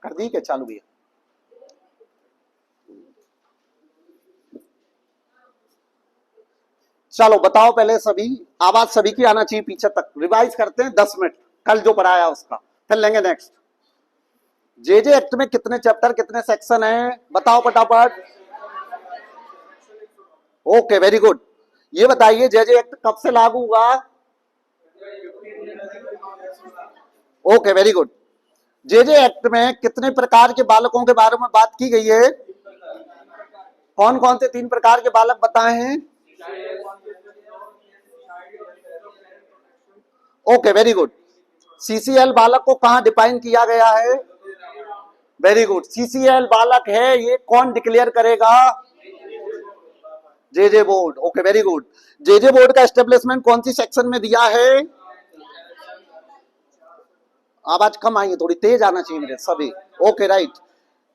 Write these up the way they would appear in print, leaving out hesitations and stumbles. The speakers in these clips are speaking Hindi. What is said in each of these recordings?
कर दी क्या चालू भैया? चलो बताओ पहले सभी, आवाज सभी की आना चाहिए पीछे तक। रिवाइज करते हैं 10 मिनट, कल जो पढ़ाया उसका, फिर लेंगे नेक्स्ट। जे एक्ट में कितने चैप्टर कितने सेक्शन हैं बताओ फटाफट। Okay very good. ये बताइए जे एक्ट कब से लागू हुआ? Okay very good. जे एक्ट में कितने प्रकार के बालकों के बारे में बात की गई है? कौन कौन से 3 प्रकार के बालक बताए हैं? Okay very good. सीसीएल बालक को कहां डिफाइन किया गया है? Very good. सीसीएल बालक है ये कौन डिक्लेयर करेगा? J board. Okay very good. J board का एस्टेब्लिशमेंट कौन सी सेक्शन में दिया है? आवाज कम आई है, थोड़ी तेज आना चाहिए मेरे सभी। Okay right.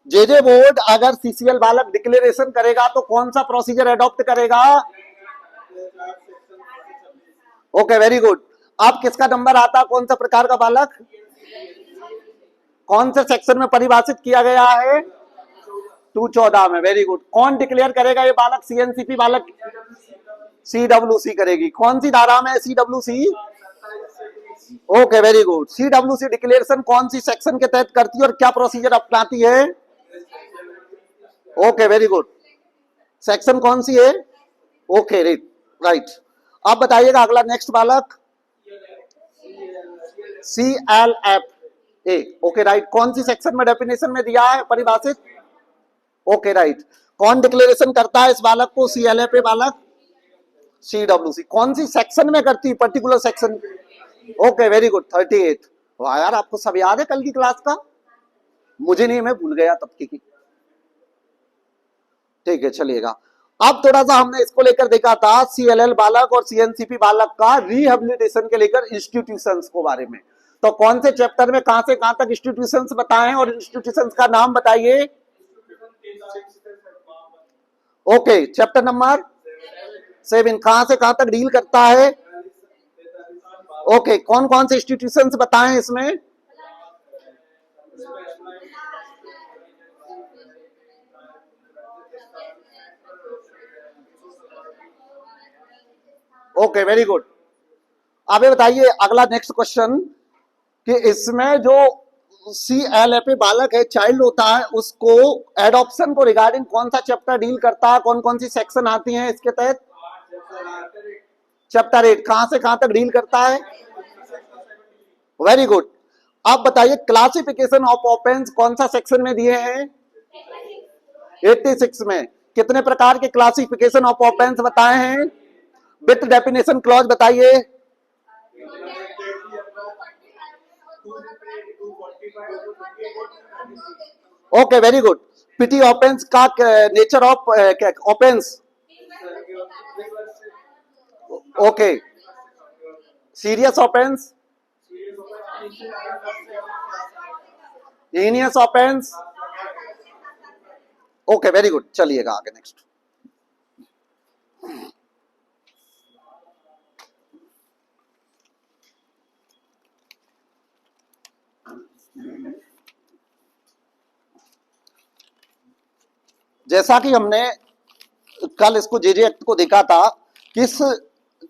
जे बोर्ड अगर सीसीएल बालक डिक्लेरेशन करेगा तो कौन सा प्रोसीजर एडॉप्ट करेगा? Okay very good. अब किसका नंबर आता कौन सा प्रकार का बालक? कौन से सेक्शन में परिभाषित किया गया है? 214 में। Very good. कौन डिक्लेयर करेगा ये बालक? सीएनसीपी बालक सीडब्ल्यूसी करेगी। कौन सी धारा में CWC? Okay very good. CWC declaration कौन सी सेक्शन के तहत करती है और क्या प्रोसीजर अपनाती है? Okay very good. सेक्शन कौन सी है? Okay right. अब बताइएगा अगला नेक्स्ट बालक CLF ए। Okay right. कौन सी सेक्शन में डेफिनेशन में दिया है परिभाषित? Okay right. कौन डिक्लेरेशन करता है इस बालक को? CLF ए बालक सीडब्ल्यूसी। कौन सी सेक्शन में करती है? Particular section. Okay very good 38। वाह यार, आपको सब याद है कल की क्लास का? मुझे नहीं, मैं भूल गया तब की। ठीक है चलिएगा। अब थोड़ा सा हमने इसको लेकर देखा था CLL बालक और CNCP बालक का रिहेबिलिटेशन के लेकर इंस्टीट्यूशंस को बारे में। तो कौन से चैप्टर में कहां से कहां तक इंस्टीट्यूशंस बताए हैं और इंस्टीट्यूशंस का नाम बताइए। ओके चैप्टर नंबर 7 कहां से कहां तक डील करता है? ओके कौन कौन से इंस्टीट्यूशंस बताए इसमें? Okay very good. अब बताइए अगला नेक्स्ट क्वेश्चन कि इसमें जो CLF बालक है, चाइल्ड होता है, उसको एडॉप्शन को रिगार्डिंग कौन सा चैप्टर डील करता है? कौन कौन सी सेक्शन आती हैं इसके तहत? चैप्टर 8 कहां से कहां तक डील करता है? Very good. अब बताइए क्लासिफिकेशन ऑफ ऑफेंस कौन सा सेक्शन में दिए हैं? 86 में। कितने प्रकार के क्लासिफिकेशन ऑफ ऑफेंस बताए हैं? विथ डेफिनेशन क्लॉज बताइए। Okay very good. Petty offence का nature of offence? Okay. Serious offence? Heinous offence? Okay very good. चलिएगा आगे नेक्स्ट। जैसा कि हमने कल इसको जे एक्ट को देखा था, किस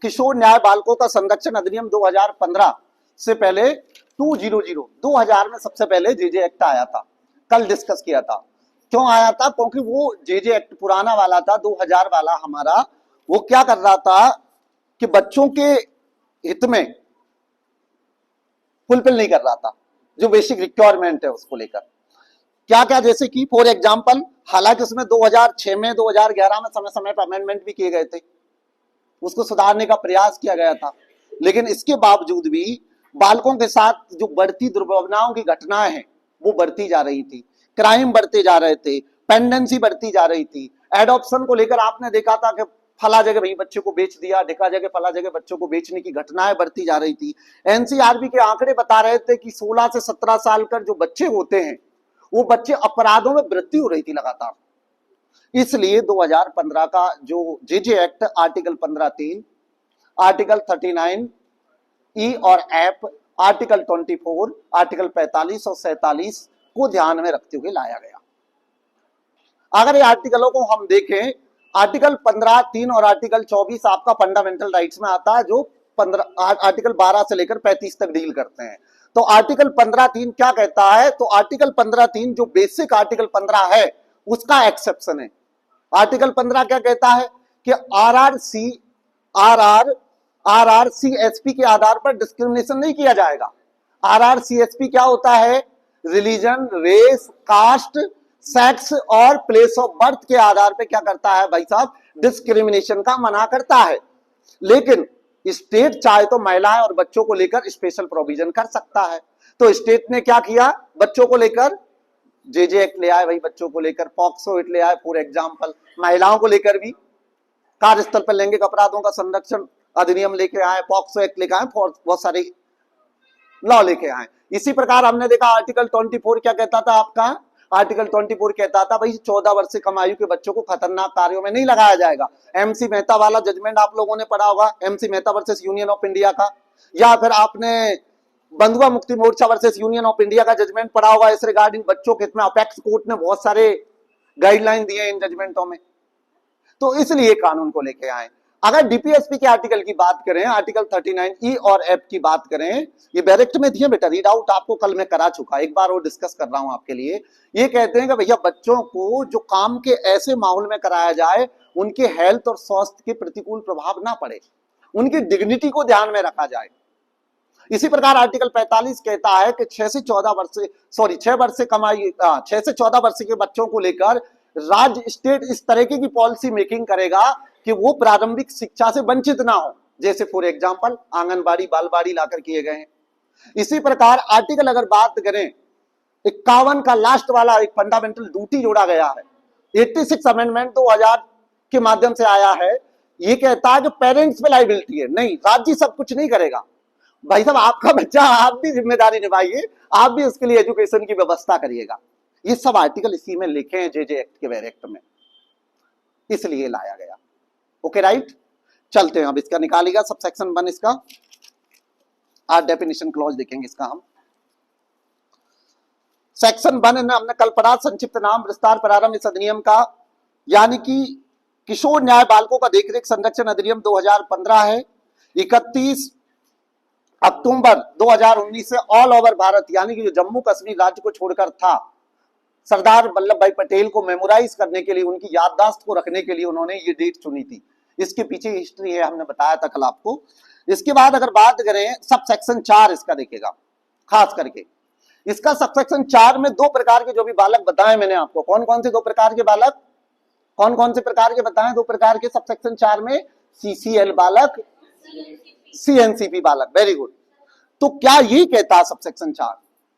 किशोर न्याय बालकों का संरक्षण अधिनियम 2015 से पहले 2000 में सबसे पहले जे एक्ट आया था। कल डिस्कस किया था। क्यों आया था? क्योंकि वो जे एक्ट पुराना वाला था 2000 वाला हमारा, वो क्या कर रहा था कि बच्चों के हित में फुलफिल नहीं कर रहा था जो बेसिक रिक्वायरमेंट है उसको लेकर। क्या क्या? जैसे कि फॉर एग्जांपल, हालांकि उसमें 2006 में 2011 में समय समय पर अमेंडमेंट भी किए गए थे, उसको सुधारने का प्रयास किया गया था, लेकिन इसके बावजूद भी बालकों के साथ जो बढ़ती दुर्भावनाओं की घटनाएं हैं वो बढ़ती जा रही थी, क्राइम बढ़ते जा रहे थे, पेंडेंसी बढ़ती जा रही थी। एडॉप्शन को लेकर आपने देखा था कि फला जगह भाई बच्चे को बेच दिया, ढिका जगह फला जगह बच्चों को बेचने की घटनाएं बढ़ती जा रही थी। एनसीआरबी के आंकड़े बता रहे थे कि 16 से 17 साल का जो बच्चे होते हैं वो बच्चे अपराधों में वृद्धि हो रही थी लगातार। इसलिए 2015 का जो जे एक्ट आर्टिकल 15(3), आर्टिकल 39 ई और एफ, आर्टिकल 24, आर्टिकल 45 और 47 को ध्यान में रखते हुए लाया गया। अगर ये आर्टिकलों को हम देखें, आर्टिकल 15(3) और आर्टिकल 24 आपका फंडामेंटल राइट्स में आता है, जो आर्टिकल 12 से लेकर 35 तक डील करते हैं। तो आर्टिकल 15(3) क्या कहता है? तो आर्टिकल 15(3) जो बेसिक आर्टिकल 15 है उसका एक्सेप्शन है। आर्टिकल 15 क्या कहता है कि आरआरसीएसपी के आधार पर डिस्क्रिमिनेशन नहीं किया जाएगा। आरआरसीएसपी क्या होता है? रिलीजन, रेस, कास्ट, सेक्स और प्लेस ऑफ बर्थ के आधार पे क्या करता है भाई साहब? डिस्क्रिमिनेशन का मना करता है। लेकिन स्टेट चाहे तो महिलाएं और बच्चों को लेकर स्पेशल प्रोविजन कर सकता है। तो स्टेट ने क्या किया? बच्चों को लेकर जेजे एक्ट ले आए भाई, बच्चों को लेकर पॉक्सो एक्ट ले आए फॉर एग्जाम्पल, महिलाओं को लेकर भी कार्यस्थल पर लैंगिक अपराधों का संरक्षण अधिनियम लेके आए, पॉक्सो एक्ट लेके आए, बहुत सारे लॉ लेके आए। इसी प्रकार हमने देखा आर्टिकल 24 क्या कहता था आपका? आर्टिकल 24 कहता था भाई 14 वर्ष से कम आयु के बच्चों को खतरनाक कार्यों में नहीं लगाया जाएगा। एमसी मेहता वाला जजमेंट आप लोगों ने पढ़ा होगा, MC Mehta versus union of India का, या फिर आपने बंधुआ Mukti Morcha versus union of India का जजमेंट पढ़ा होगा इस रिगार्डिंग बच्चों के हित में। अपेक्स कोर्ट ने बहुत सारे गाइडलाइन दिए इन जजमेंटों में, तो इसलिए कानून को लेके आए। अगर डीपीएसपी के आर्टिकल की बात करें, आर्टिकल 39E और F की बात करें, ये डायरेक्ट में दिए बेटा, रीड आउट आपको कल मैं करा चुका, एक बार वो डिस्कस कर रहा हूं आपके लिए। ये कहते हैं कि भैया बच्चों को जो काम के ऐसे माहौल में कराया जाए उनके हेल्थ और स्वास्थ्य के प्रतिकूल प्रभाव ना पड़े, उनकी डिग्निटी को ध्यान में रखा जाए। इसी प्रकार आर्टिकल 45 कहता है कि 6 से 14 वर्ष के बच्चों को लेकर राज्य स्टेट इस तरह की पॉलिसी मेकिंग करेगा कि वो प्रारंभिक शिक्षा से वंचित ना हो, जैसे फॉर एग्जांपल आंगनबाड़ी, बालवाड़ी लाकर किए गए हैं। इसी प्रकार आर्टिकल अगर बात करें 51 का लास्ट वाला एक फंडामेंटल ड्यूटी जोड़ा गया है, 86 अमेंडमेंट 2000 के माध्यम से आया है। ये कहता है कि पेरेंट्स पे लायबिलिटी है, नहीं राज्य सब कुछ नहीं करेगा। भाई साहब आपका बच्चा, आप भी जिम्मेदारी निभाइए, आप भी उसके लिए एजुकेशन की व्यवस्था करिएगा। ये सब आर्टिकल इसी में लिखे हैं जेजे एक्ट के डायरेक्ट में, इसलिए लाया गया। ओके राइट, चलते हैं अब इसका निकालेगा सबसेक्शन 1 इसका, आज डेफिनेशन क्लॉज देखेंगे इसका हम। सेक्शन 1 हमने कल पढ़ा, संक्षिप्त नाम विस्तार प्रारंभ इस अधिनियम का, यानी कि किशोर न्याय बालकों का देखरेख संरक्षण अधिनियम 2015 है। 31 अक्टूबर 2019 से ऑल ओवर भारत, यानी कि जो जम्मू कश्मीर राज्य को छोड़कर था, सरदार वल्लभ भाई पटेल को मेमोराइज करने के लिए, उनकी याददाश्त को रखने के लिए उन्होंने ये डेट चुनी थी। इसके पीछे हिस्ट्री है, हमने बताया था कल आपको। इसके बाद अगर बात करें सब सेक्शन 4 इसका देखेगा, खास करके इसका सब सेक्शन 4 में 2 प्रकार के जो भी बालक बताए मैंने आपको, कौन कौन से 2 प्रकार के बालक, कौन कौन से प्रकार के बताए 2 प्रकार के सब सेक्शन 4 में? सीसीएल बालक, सीएनसीपी बालक, वेरी गुड। तो क्या ये कहता है सब सेक्शन 4,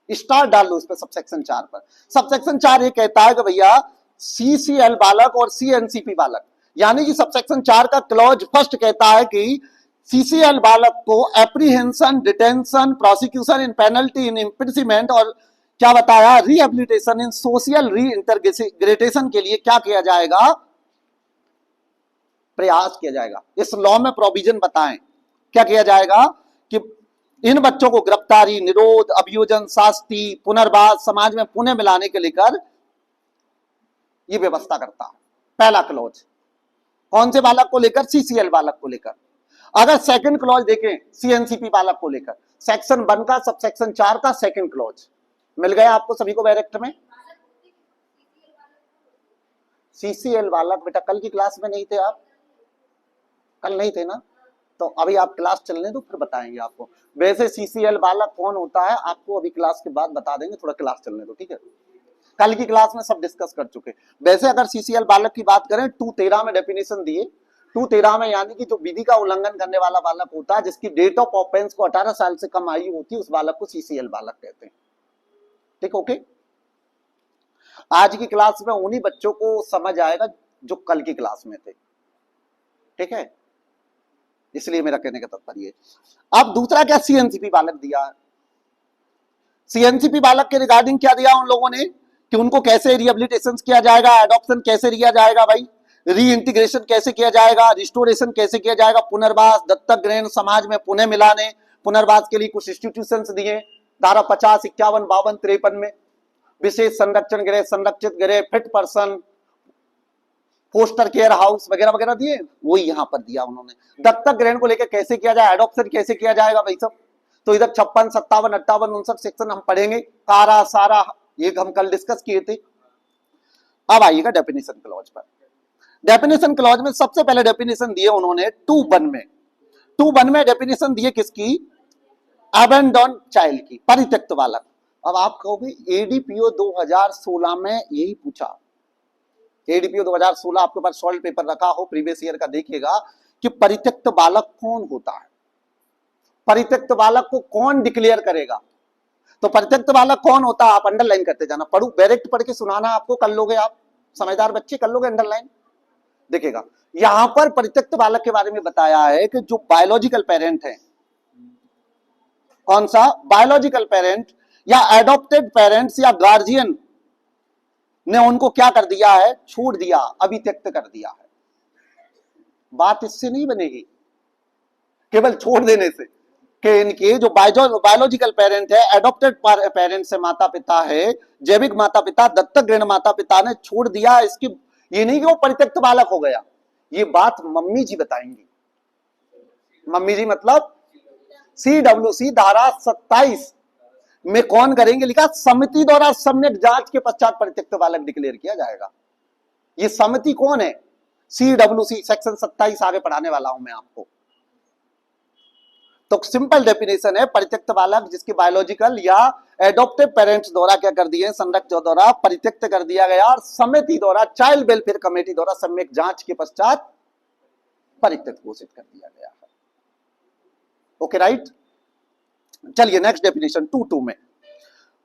स्टार डाल लो इस पर, सब सेक्शन 4 पर। सब सेक्शन 4 ये कहता है कि भैया सीसीएल बालक और सीएनसीपी बालक, यानी कि सब सेक्शन 4 का क्लॉज फर्स्ट कहता है कि सीसीएल बालक को एप्रीहेंशन, डिटेंशन, प्रोसिक्यूशन इन पेनल्टी, इन इम्प्रिजनमेंट और क्या बताया, रिहेबिलिटेशन इन सोशल रीइंटीग्रेशन के लिए क्या किया जाएगा? प्रयास किया जाएगा। इस लॉ में प्रोविजन बताएं क्या किया जाएगा कि इन बच्चों को गिरफ्तारी, निरोध, अभियोजन, शास्ति, पुनर्वास, समाज में पुनः मिलाने के लेकर ये व्यवस्था करता है। पहला क्लॉज कौन से बालक को लेकर? सीसीएल बालक को लेकर। अगर सेकंड क्लॉज देखें सीएनसीपी बालक को लेकर, सेक्शन 1 का सब सेक्शन 4 का सेकंड क्लॉज मिल गया आपको सभी को डायरेक्ट में। सीसीएल बालक बेटा कल की क्लास में नहीं थे आप, कल नहीं थे ना, तो अभी आप क्लास चलने दो फिर बताएंगे आपको। वैसे सीसीएल बालक कौन होता है आपको अभी क्लास के बाद बता देंगे, थोड़ा क्लास चलने दो, ठीक है। कल की क्लास में सब डिस्कस कर चुके। वैसे अगर सीसीएल बालक की बात करें 213 में डेफिनेशन दिए, 213 में यानी कि जो विधि का उल्लंघन करने वाला बालक होता है, जिसकी डेट ऑफ ऑफेंस को 18 साल से कम आयु होती है, उस बालक को सीसीएल बालक कहते हैं। ठीक, ओके। आज की क्लास में उन्हीं बच्चों को समझ आएगा जो कल की क्लास में थे, ठीक है, इसलिए मेरा कहने का तात्पर्य। अब दूसरा क्या सीएनसीपी बालक दिया है। सीएनसीपी बालक के रिगार्डिंग क्या दिया उन लोगों ने कि उनको कैसे रिहेबिलिटेशन किया जाएगा, एडॉप्शन कैसे किया जाएगा भाई, रीइंटीग्रेशन कैसे किया जाएगा, रिस्टोरेशन कैसे किया जाएगा, पुनर्वास, दत्तक ग्रहण, समाज में पुनः मिलाने, पुनर्वास के लिए कुछ इंस्टीट्यूशंस दिए धारा 50, 51, 52, 53 में। विशेष संरक्षण गृह, संरक्षित गृह, fit person, foster care house वगैरह वगैरह दिए, वही यहां पर दिया उन्होंने। दत्तक ग्रहण को लेकर कैसे किया जाए, एडॉप्शन कैसे किया जाएगा भाई सब, तो इधर 56, 57, 58, 59 सेक्शन हम पढ़ेंगे, कारा सारा ये हम कल डिस्कस किए थे। अब आइएगा डेफिनेशन क्लॉज पर। डेफिनेशन क्लॉज में सबसे पहले डेफिनेशन दिए उन्होंने 2(1) में। 2(1) में डेफिनेशन दिए किसकी, अबेंडन चाइल्ड की, परित्यक्त बालक। अब आप कहोगे एडीपीओ 2016 में यही पूछा, एडीपीओ 2016 आपके पास सॉल्व पेपर रखा हो प्रीवियस ईयर का, देखिएगा कि परित्यक्त बालक कौन होता है, परित्यक्त बालक को कौन डिक्लेयर करेगा। तो परित्यक्त बालक कौन होता है आप अंडरलाइन करते जाना, पढ़ू डायरेक्ट पढ़ के सुनाना आपको, कर लोगे आप, समझदार बच्चे कर लोगे अंडरलाइन। देखिएगा यहां पर परित्यक्त बालक के बारे में बताया है कि जो बायोलॉजिकल पेरेंट है, कौन सा, बायोलॉजिकल पेरेंट या एडॉप्टेड पेरेंट्स या गार्जियन ने उनको क्या कर दिया है, छोड़ दिया, अभी त्यक्त कर दिया है। बात इससे नहीं बनेगी केवल छोड़ देने से, कि इनके जो बायोलॉजिकल पेरेंट है, एडॉप्टेड पेरेंट्स है, माता पिता है, जैविक माता पिता, दत्तक ग्रहण माता पिता ने छोड़ दिया, इसकी ये नहीं कि वो परित्यक्त बालक हो गया। ये बात मम्मी जी बताएंगी। मम्मी जी मतलब CWC धारा 27 में कौन करेंगे, लिखा समिति द्वारा सम्यक जांच के पश्चात परित्यक्त बालक डिक्लेयर किया जाएगा। ये समिति कौन है, CWC सेक्शन 27 आगे पढ़ाने वाला हूं मैं आपको। तो सिंपल डेफिनेशन है, परित्यक्त बालक जिसके बायोलॉजिकल या एडॉप्टिव पेरेंट्स द्वारा क्या कर दिए, संरक्षक द्वारा परित्यक्त कर दिया गया और समिति द्वारा, चाइल्ड वेलफेयर कमेटी द्वारा सम्यक जांच के पश्चात परित्यक्त घोषित कर दिया गया है। ओके राइट, चलिए नेक्स्ट डेफिनेशन 2(2) में।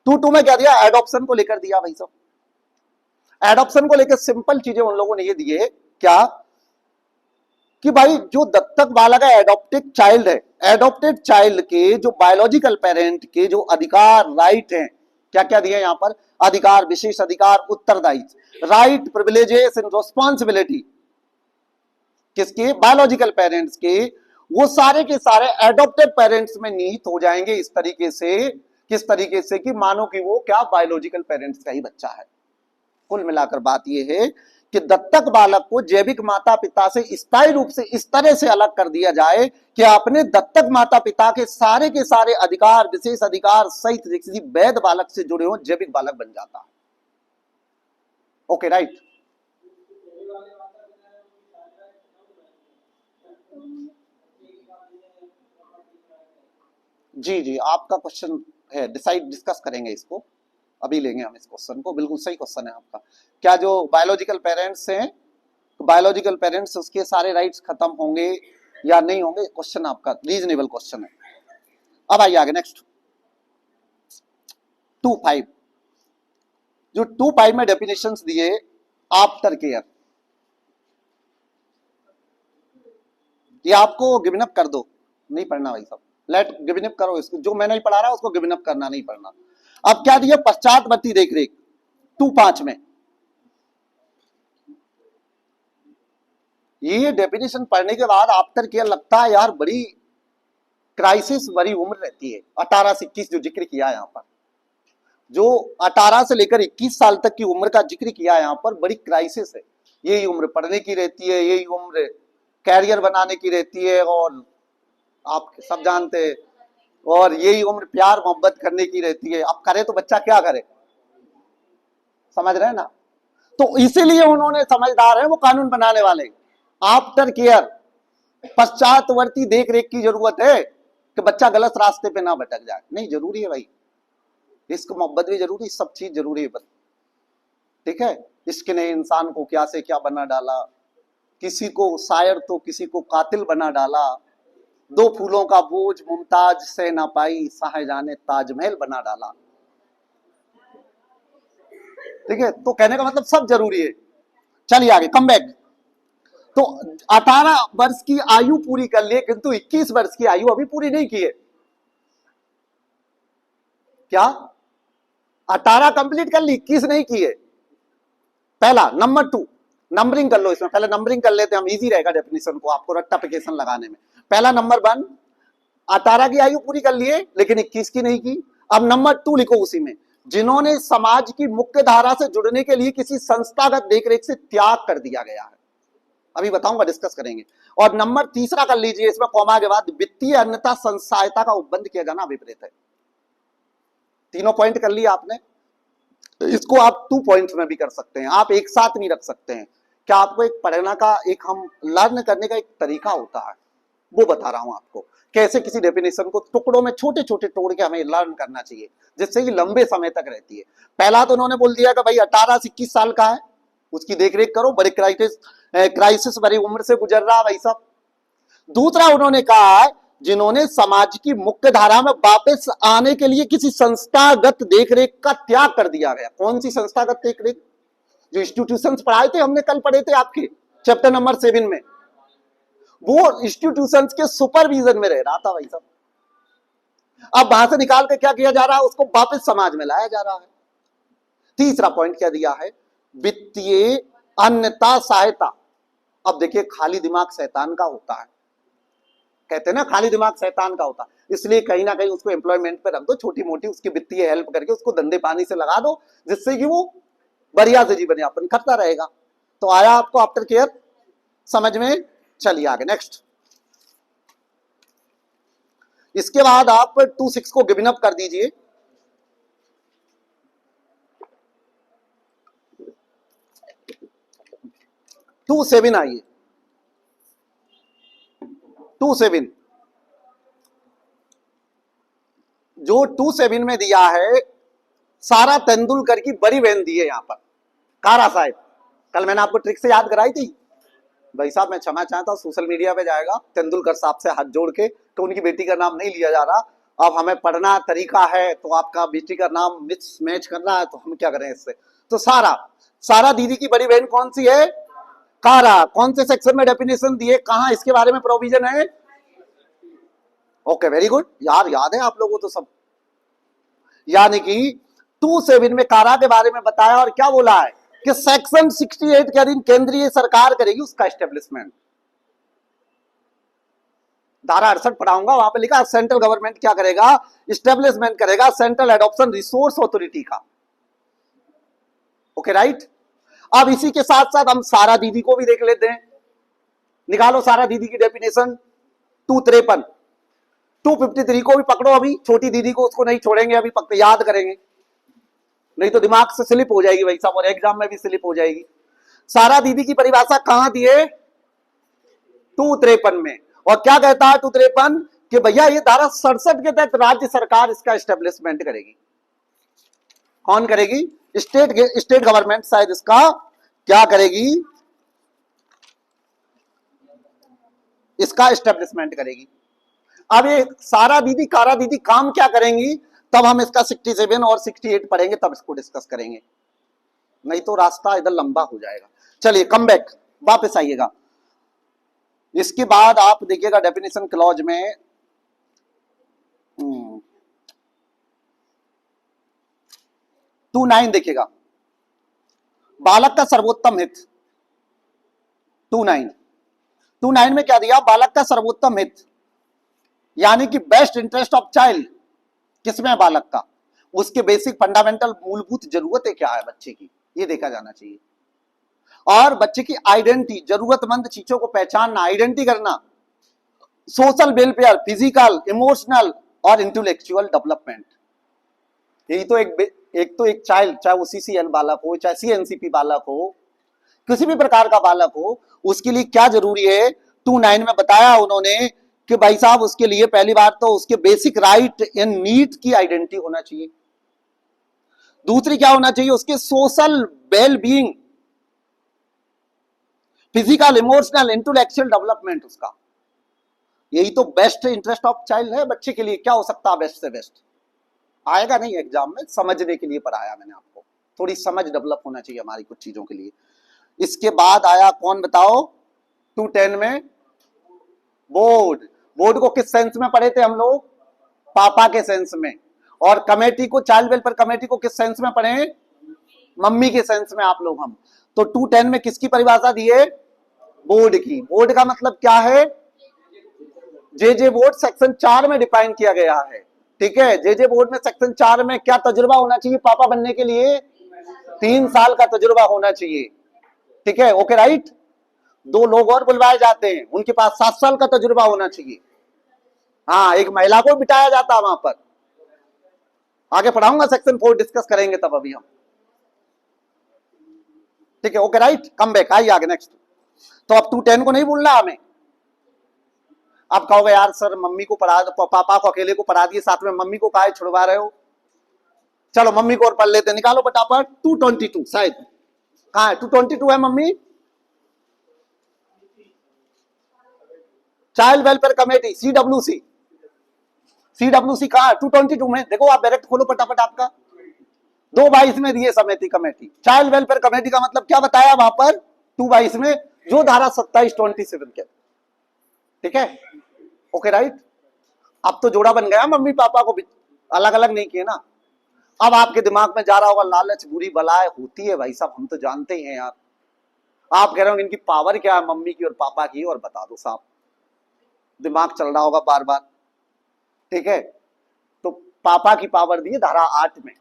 2(2) में क्या दिया, एडॉप्शन को लेकर दिया भाई साहब। एडॉप्शन को लेकर सिंपल चीजें उन लोगों ने ये दिए क्या, कि भाई जो दत्तक बालक है, एडॉप्टेड चाइल्ड है, एडॉप्टेड चाइल्ड के जो बायोलॉजिकल पेरेंट के जो अधिकार, राइट हैं, क्या क्या दिए यहां पर, अधिकार, विशेष अधिकार, उत्तरदायित्व, राइट, प्रिविलेजेस एंड रिस्पॉन्सिबिलिटी किसके, बायोलॉजिकल पेरेंट्स के, वो सारे के सारे एडॉप्टेड पेरेंट्स में निहित हो जाएंगे इस तरीके से, किस तरीके से कि मानो कि वो क्या बायोलॉजिकल पेरेंट्स का ही बच्चा है। कुल मिलाकर बात यह है कि दत्तक बालक को जैविक माता पिता से स्थायी रूप से इस तरह से अलग कर दिया जाए कि अपने दत्तक माता पिता के सारे अधिकार, विशेष अधिकार सहित किसी वैध बालक से जुड़े हो, जैविक बालक बन जाता है। ओके राइट, जी जी आपका क्वेश्चन है, डिस्कस करेंगे इसको, अभी लेंगे हम इस क्वेश्चन को, बिल्कुल सही क्वेश्चन है आपका। क्या जो बायोलॉजिकल पेरेंट्स हैं, बायोलॉजिकल पेरेंट्स उसके सारे राइट्स खत्म होंगे या नहीं होंगे, क्वेश्चन आपका रीजनेबल क्वेश्चन है। अब आइए आगे नेक्स्ट 2(5), जो 2(5) में डेफिनेशंस दिए आफ्टर केयर, ये आपको गिवन अप कर दो, नहीं पढ़ना भाई साहब, लेट गिवन अप करो इसको, जो मैं नहीं पढ़ा रहा उसको गिवन अप करना, नहीं पढ़ना। अब क्या दिया, पश्चातवर्ती देखरेख 2(5) में। ये डेफिनेशन पढ़ने के बाद आफ्टर केयर लगता है यार बड़ी क्राइसिस भरी उम्र रहती है। 18 से 21 जो जिक्र किया है यहाँ पर, जो 18 से लेकर 21 साल तक की उम्र का जिक्र किया है यहाँ पर, बड़ी क्राइसिस है। यही उम्र पढ़ने की रहती है, यही उम्र कैरियर बनाने की रहती है, और आप सब जानते हैं, और यही उम्र प्यार मोहब्बत करने की रहती है। अब करे तो बच्चा क्या करे, समझ रहे हैं ना। तो इसीलिए उन्होंने, समझदार है वो कानून बनाने वाले, आफ्टर केयर, पश्चातवर्ती देख रेख की जरूरत है कि बच्चा गलत रास्ते पे ना भटक जाए। नहीं, जरूरी है भाई, इश्क मोहब्बत भी जरूरी, सब चीज जरूरी है, ठीक है। इश्क ने इंसान को क्या से क्या बना डाला, किसी को शायर तो किसी को कातिल बना डाला, दो फूलों का बोझ मुमताज से ना पाई, शाहजहां ने ताजमहल बना डाला, ठीक है। तो कहने का मतलब सब जरूरी है। चलिए आगे, कम बैक। तो 18 वर्ष की आयु पूरी कर लिए, किंतु 21 वर्ष की आयु अभी पूरी नहीं की है। क्या 18 कंप्लीट कर ली, 21 नहीं की है। पहला नंबर 2, नंबरिंग कर लो इसमें, पहले नंबरिंग कर लेते हैं हम, इजी रहेगा डेफिनेशन को आपको रेक्टिफिकेशन लगाने में। पहला नंबर 1, 18 की आयु पूरी कर लिए लेकिन 21 की नहीं की। अब नंबर 2 लिखो उसी में, जिन्होंने समाज की मुख्य धारा से जुड़ने के लिए किसी संस्थागत देखरेख से त्याग कर दिया गया है। अभी बताऊंगा, डिस्कस करेंगे। और नंबर तीसरा कर लीजिए, इसमें कॉमा के बाद वित्तीय अन्यथा संसहायता का उपबंध किया जाना अभिप्रेत है। तीनों पॉइंट कर लिया आपने। इसको आप 2 पॉइंट्स में भी कर सकते हैं, आप एक साथ नहीं रख सकते हैं। क्या आपको एक पढ़ना का, एक हम लर्न करने का एक तरीका होता है, वो बता रहा हूं आपको, कैसे किसी डेफिनेशन को टुकड़ों में छोटे छोटे तोड़ के हमें लर्न करना चाहिए, जिससे कि लंबे समय तक रहती है। पहला तो उन्होंने बोल दिया कि भाई 18 से 21 साल का है, उसकी देखरेख करो, बड़े क्राइसिस बड़ी उम्र से गुजर रहा भाई साहब। दूसरा उन्होंने कहा जिन्होंने समाज की मुख्य धारा में वापस आने के लिए किसी संस्थागत देखरेख का त्याग कर दिया गया। कौन सी संस्थागत देखरेख? जो इंस्टीट्यूशंस पढ़ाए थे, हमने कल पढ़े थे आपके चैप्टर नंबर 7 में, वो इंस्टीट्यूशंस के सुपरविजन में रह रहा था भाई साहब। अब वहां से निकाल के क्या किया जा रहा है, उसको वापस समाज में लाया जा रहा है। तीसरा पॉइंट क्या दिया है, वित्तीय अन्यथा सहायता। अब देखिए, खाली दिमाग शैतान का होता है, कहते हैं ना, खाली दिमाग शैतान का होता है। इसलिए कहीं ना कहीं उसको एम्प्लॉयमेंट पे रख दो, छोटी मोटी उसकी वित्तीय हेल्प करके उसको धंधे पानी से लगा दो, जिससे कि वो बढ़िया से जीवन यापन करता रहेगा। तो आया आपको आफ्टर केयर समझ में? चलिए आगे नेक्स्ट। इसके बाद आप 2.6 को गिवन अप कर दीजिए। टू 7 आइए, 2.7 जो 2.7 में दिया है, सारा तेंदुलकर की बड़ी बहन दी है यहां पर, कारा साहब। कल मैंने आपको ट्रिक से याद कराई थी भाई साहब, मैं क्षमा चाहता हूं, सोशल मीडिया पे जाएगा तेंदुलकर साहब से हाथ जोड़ के तो उनकी बेटी का नाम नहीं लिया जा रहा। अब हमें पढ़ना तरीका है, तो आपका बेटी का नाम मिक्स मैच करना है, तो हम क्या करें इससे। तो सारा दीदी की बड़ी बहन कौन सी है? कारा। कौन से सेक्शन में डेफिनेशन दिए, कहां इसके बारे में प्रोविजन है? ओके, वेरी गुड यार, याद है आप लोगों को तो सब। यानी कि 2.7 में कारा के बारे में बताया, और क्या बोला है कि सेक्शन 68 के अधीन केंद्रीय सरकार करेगी उसका एस्टेब्लिशमेंट। धारा 68 पढ़ाऊंगा, वहां पे लिखा सेंट्रल गवर्नमेंट क्या करेगा, एस्टेब्लिशमेंट करेगा सेंट्रल एडॉप्शन रिसोर्स अथॉरिटी का। Okay right. अब इसी के साथ साथ हम सारा दीदी को भी देख लेते हैं। निकालो सारा दीदी की डेफिनेशन। 253 253 को भी पकड़ो, अभी छोटी दीदी को, उसको नहीं छोड़ेंगे, अभी पक्का याद करेंगे, नहीं तो दिमाग से स्लिप हो जाएगी भाई साहब, और एग्जाम में भी स्लिप हो जाएगी। सारा दीदी की परिभाषा कहां दी है? 253 में। और क्या कहता है 253 कि भैया ये धारा 67 के तहत राज्य सरकार इसका एस्टेब्लिशमेंट करेगी। कौन करेगी? स्टेट गवर्नमेंट शायद इसका क्या करेगी, इसका एस्टेब्लिशमेंट करेगी। अब ये सारा दीदी कारा दीदी काम क्या करेंगी, तब हम इसका 67 और 68 पढ़ेंगे, तब इसको डिस्कस करेंगे, नहीं तो रास्ता इधर लंबा हो जाएगा। चलिए कम बैक, वापस आइएगा। इसके बाद आप देखिएगा डेफिनेशन क्लॉज में 2.9 देखिएगा, बालक का सर्वोत्तम हित। 2.9 में क्या दिया? बालक का सर्वोत्तम हित, यानी कि बेस्ट इंटरेस्ट ऑफ चाइल्ड। किसमें? बालक का। उसके बेसिक फंडामेंटल मूलभूत जरूरतें क्या है बच्चे की, ये देखा जाना चाहिए। और बच्चे की आइडेंटिटी, जरूरतमंद चीजों को पहचानना, आइडेंटिटी करना, सोशल वेलफेयर, फिजिकल, इमोशनल और इंटेलेक्चुअल डेवलपमेंट। यही तो एक चाइल्ड, चाहे वो सीसीएल बालक हो, चाहे सीएनसीपी बालक हो, किसी भी प्रकार का बालक हो, उसके लिए क्या जरूरी है 2.9 में बताया उन्होंने कि भाई साहब उसके लिए पहली बार तो उसके बेसिक राइट एंड नीड की आइडेंटिटी होना चाहिए। दूसरी क्या होना चाहिए? उसके social well being, physical, emotional, intellectual development उसका। यही तो बेस्ट इंटरेस्ट ऑफ चाइल्ड है बच्चे के लिए। क्या हो सकता है बेस्ट से बेस्ट? आएगा नहीं एग्जाम में, समझने के लिए पढ़ाया मैंने आपको, थोड़ी समझ डेवलप होना चाहिए हमारी कुछ चीजों के लिए। इसके बाद आया कौन बताओ 2.10 में? बोर्ड। बोर्ड को किस सेंस में पढ़े थे हम लोग? पापा के सेंस में। और कमेटी को, चाइल्ड वेलफेयर कमेटी को किस सेंस में पढ़े? मम्मी के सेंस में आप लोग हम। तो 2.10 में किसकी परिभाषा दी है? बोर्ड की। बोर्ड का मतलब क्या है? जे बोर्ड सेक्शन 4 में डिफाइन किया गया है। ठीक है, जे बोर्ड में सेक्शन 4 में क्या तजुर्बा होना चाहिए पापा बनने के लिए? 3 साल का तजुर्बा होना चाहिए। ठीक है, ओके राइट। 2 लोग और बुलवाए जाते हैं, उनके पास 7 साल का तजुर्बा होना चाहिए। हाँ, एक महिला को बिठाया जाता है वहां पर। आगे पढ़ाऊंगा, सेक्शन 4 डिस्कस करेंगे तब अभी हम। ठीक है, ओके राइट। कम बैक, आइए आगे नेक्स्ट। तो अब 210 को नहीं भूलना हमें। अब कहोगे यार सर मम्मी को पढ़ा, पापा को अकेले को पढ़ा दिए, साथ में मम्मी को काहे छुड़वा रहे हो? चलो मम्मी को और पढ़ लेते, निकालो फटाफट। 222 शायद कहाँ है? 222 है mummy. Child welfare committee, CWC। CWC कहाँ है? 222 में। देखो आप डायरेक्ट खोलो फटाफट, आपका 222 में दिए समिति कमेटी। चाइल्ड वेलफेयर कमेटी का मतलब क्या बताया वहां पर? 222 में, जो धारा 2727 के। ठीक है, ओके राइट। अब तो जोड़ा बन गया, मम्मी पापा को अलग अलग नहीं किए ना। अब आपके दिमाग में जा रहा होगा लालच बुरी बलाएं होती है भाई साहब, हम तो जानते ही हैं यार। आप कह रहे हो इनकी पावर क्या है मम्मी की और पापा की, और बता दो साहब। दिमाग चल रहा होगा बार बार। ठीक है, तो पापा की पावर दी धारा 8 में।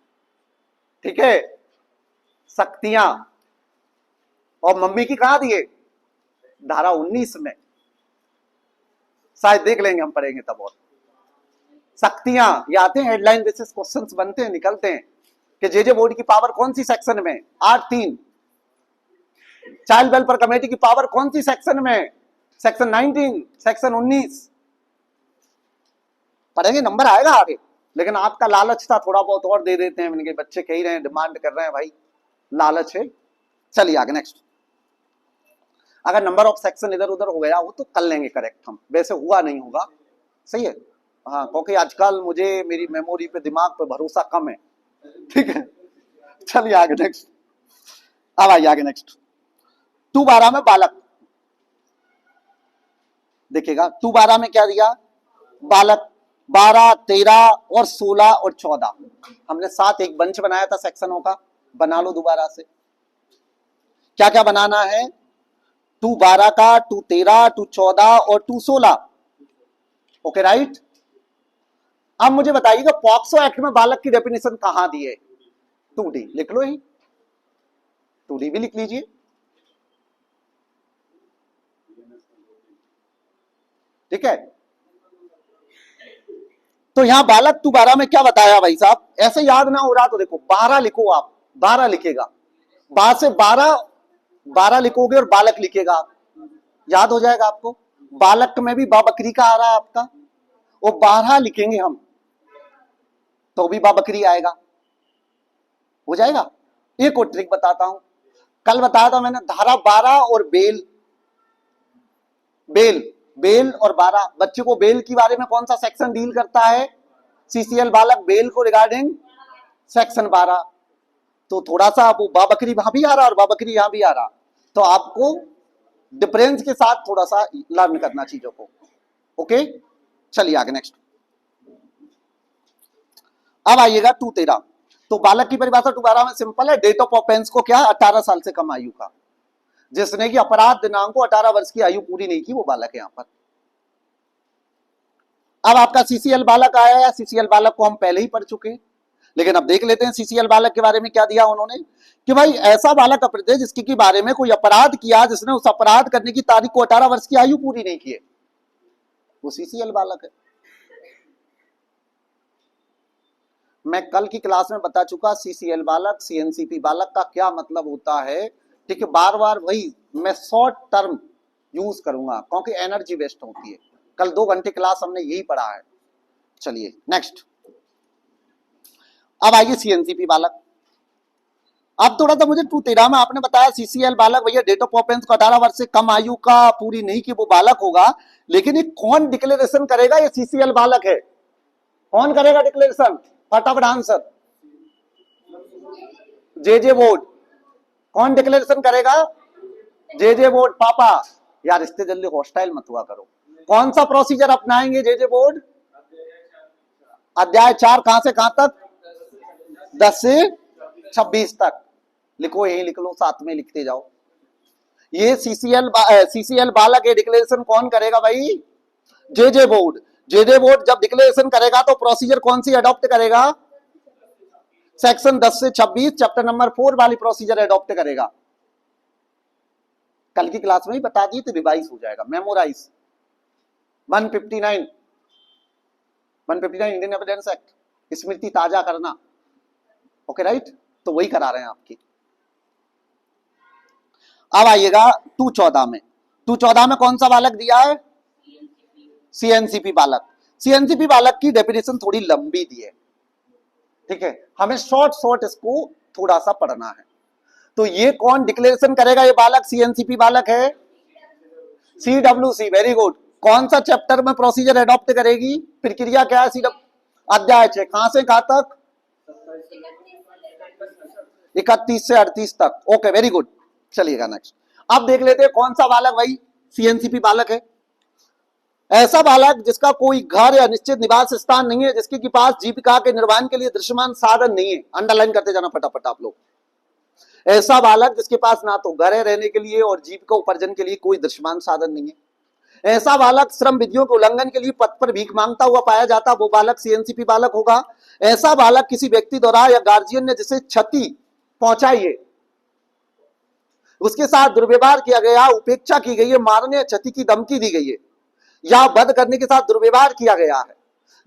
ठीक है, शक्तियां। और मम्मी की कहां दिए? धारा 19 में। शायद देख लेंगे, हम पढ़ेंगे तब। और शक्तियां ये आते हैं, हेडलाइन बेसिस क्वेश्चंस बनते हैं, निकलते हैं कि जे बोर्ड की पावर कौन सी सेक्शन में? 8(3). चाइल्ड वेलफेयर कमेटी की पावर कौन सी सेक्शन में? Section 19, section 19। पढ़ेंगे, नंबर आएगा आगे। लेकिन आपका लालच था, थोड़ा बहुत और दे देते हैं, इनके बच्चे कह ही रहे हैं, डिमांड कर रहे हैं भाई, लालच है। चलिए आगे नेक्स्ट। अगर नंबर ऑफ सेक्शन इधर उधर हो गया हो तो कर लेंगे करेक्ट हम, वैसे हुआ नहीं होगा। सही है, हाँ, क्योंकि आजकल मुझे मेरी मेमोरी पे, दिमाग पे भरोसा कम है। ठीक है, चलिए आगे नेक्स्ट। अब आइए आगे नेक्स्ट। 212 में बालक देखिएगा, 212 में क्या दिया? बालक 12, 13 और 16 और 14। हमने साथ एक बंच बनाया था सेक्शनों का, बना लो दोबारा से। क्या क्या बनाना है? 212 का, 213, 214 और 216। Okay right. अब मुझे बताइएगा पॉक्सो एक्ट में बालक की डेफिनेशन कहां दी है? 2D लिख लो, ही 2D भी लिख लीजिए। ठीक है, तो यहां बालक 212 में क्या बताया भाई साहब? ऐसे याद ना हो रहा तो देखो 12 लिखो, आप 12 लिखेगा, 12 से 12 लिखोगे और बालक लिखेगा आप, याद हो जाएगा आपको। बालक में भी बाबकरी का आ रहा है आपका, और 12 लिखेंगे हम तो भी बाबकरी आएगा, हो जाएगा। एक और ट्रिक बताता हूं, कल बताया था मैंने, धारा 12 और बेल। बेल और 12, बच्चे को बेल के बारे में कौन सा सेक्शन डील करता है? CCL बालक बेल को रिगार्डिंग सेक्शन 12। तो थोड़ा सा वो बाबकरी वहां भी आ रहा और बाबकरी यहां भी आ रहा, तो आपको डिफरेंस के साथ थोड़ा सा लर्न करना चीजों को। ओके, चलिए आगे नेक्स्ट। अब आइएगा 213। तो बालक की परिभाषा 212 में सिंपल है, डेट ऑफ ऑफेंस को क्या? 18 साल से कम आयु का। जिसने की अपराध दिनांक को 18 वर्ष की आयु पूरी नहीं की, वो बालक है यहां पर। अब आपका CCL बालक आया है, CCL बालक को हम पहले ही पढ़ चुके हैं, लेकिन अब देख लेते हैं CCL बालक के बारे में क्या दिया उन्होंने, कि भाई ऐसा बालक अपराधी जिसके के बारे में कोई अपराध किया, जिसने उस अपराध करने की तारीख को 18 वर्ष की आयु पूरी नहीं की है, वो CCL बालक है। मैं कल की क्लास में बता चुका CCL बालक, CNCP बालक का क्या मतलब होता है। ठीक है, बार बार वही मैं शॉर्ट टर्म यूज करूंगा क्योंकि एनर्जी वेस्ट होती है। कल 2 घंटे क्लास हमने यही पढ़ा है। चलिए नेक्स्ट। अब आइए CNCP बालक। अब थोड़ा सा मुझे 213 में आपने बताया CCL बालक, भैया डेट ऑफ ऑफेंस को 18 वर्ष से कम आयु का पूरी नहीं की वो बालक होगा, लेकिन ये कौन डिक्लेरेशन करेगा ये CCL बालक है? कौन करेगा डिक्लेरेशन? फटाफट आंसर। जे बोर्ड। कौन डिक्लेरेशन करेगा? J board. पापा यार इससे जल्दी हॉस्टाइल मत हुआ करो। कौन सा प्रोसीजर अपनाएंगे जे बोर्ड? अध्याय 4 कहां से कहां तक? 10 से 26 तक। लिखो, यही लिख लो, साथ में लिखते जाओ। ये CCL बालक ये डिक्लेरेशन कौन करेगा भाई? जे बोर्ड। जेजे बोर्ड जब डिक्लेरेशन करेगा तो प्रोसीजर कौन सी अडॉप्ट करेगा? सेक्शन 10 से 26 चैप्टर नंबर 4 वाली प्रोसीजर अडॉप्ट करेगा। कल की क्लास में ही बता दी तो रिवाइज हो जाएगा, मेमोराइज। 159 इंडियन एविडेंस एक्ट, स्मृति ताजा करना। ओके राइट, तो वही करा रहे हैं आपकी। अब आइएगा 214 में। 214 में कौन सा बालक दिया है? सीएनसीपी बालक। सीएनसीपी बालक की डेफिनेशन थोड़ी लंबी दी है, ठीक है, हमें शॉर्ट इसको थोड़ा सा पढ़ना है। तो ये कौन डिक्लेरेशन करेगा? ये बालक सीएनसीपी बालक है सीडब्ल्यूसी। Very good. कौन सा चैप्टर में प्रोसीजर अडॉप्ट करेगी? प्रक्रिया क्या है? अध्याय 6 कहां से कहां तक? 31 से 38 तक। Okay very good. चलिएगा नेक्स्ट। अब देख लेते हैं कौन सा बालक भाई सीएनसीपी बालक है। ऐसा बालक जिसका कोई घर या निश्चित निवास स्थान नहीं है, जिसके पास जीविका के निर्वहन के लिए दृश्यमान साधन नहीं है। अंडरलाइन करते जाना फटाफट आप लोग। ऐसा बालक जिसके पास ना तो घर है रहने के लिए और जीविका उपार्जन के लिए कोई दृश्यमान साधन नहीं है। ऐसा बालक श्रम विधियों के उल्लंघन के लिए पथ पर भीख मांगता हुआ पाया जाता, वो बालक सीएनसीपी बालक होगा। ऐसा बालक किसी व्यक्ति द्वारा या गार्जियन ने जिसे क्षति पहुंचाई है, उसके साथ दुर्व्यवहार किया गया, उपेक्षा की गई है, मारने या क्षति की धमकी दी गई है, या वध करने के साथ दुर्व्यवहार किया गया है,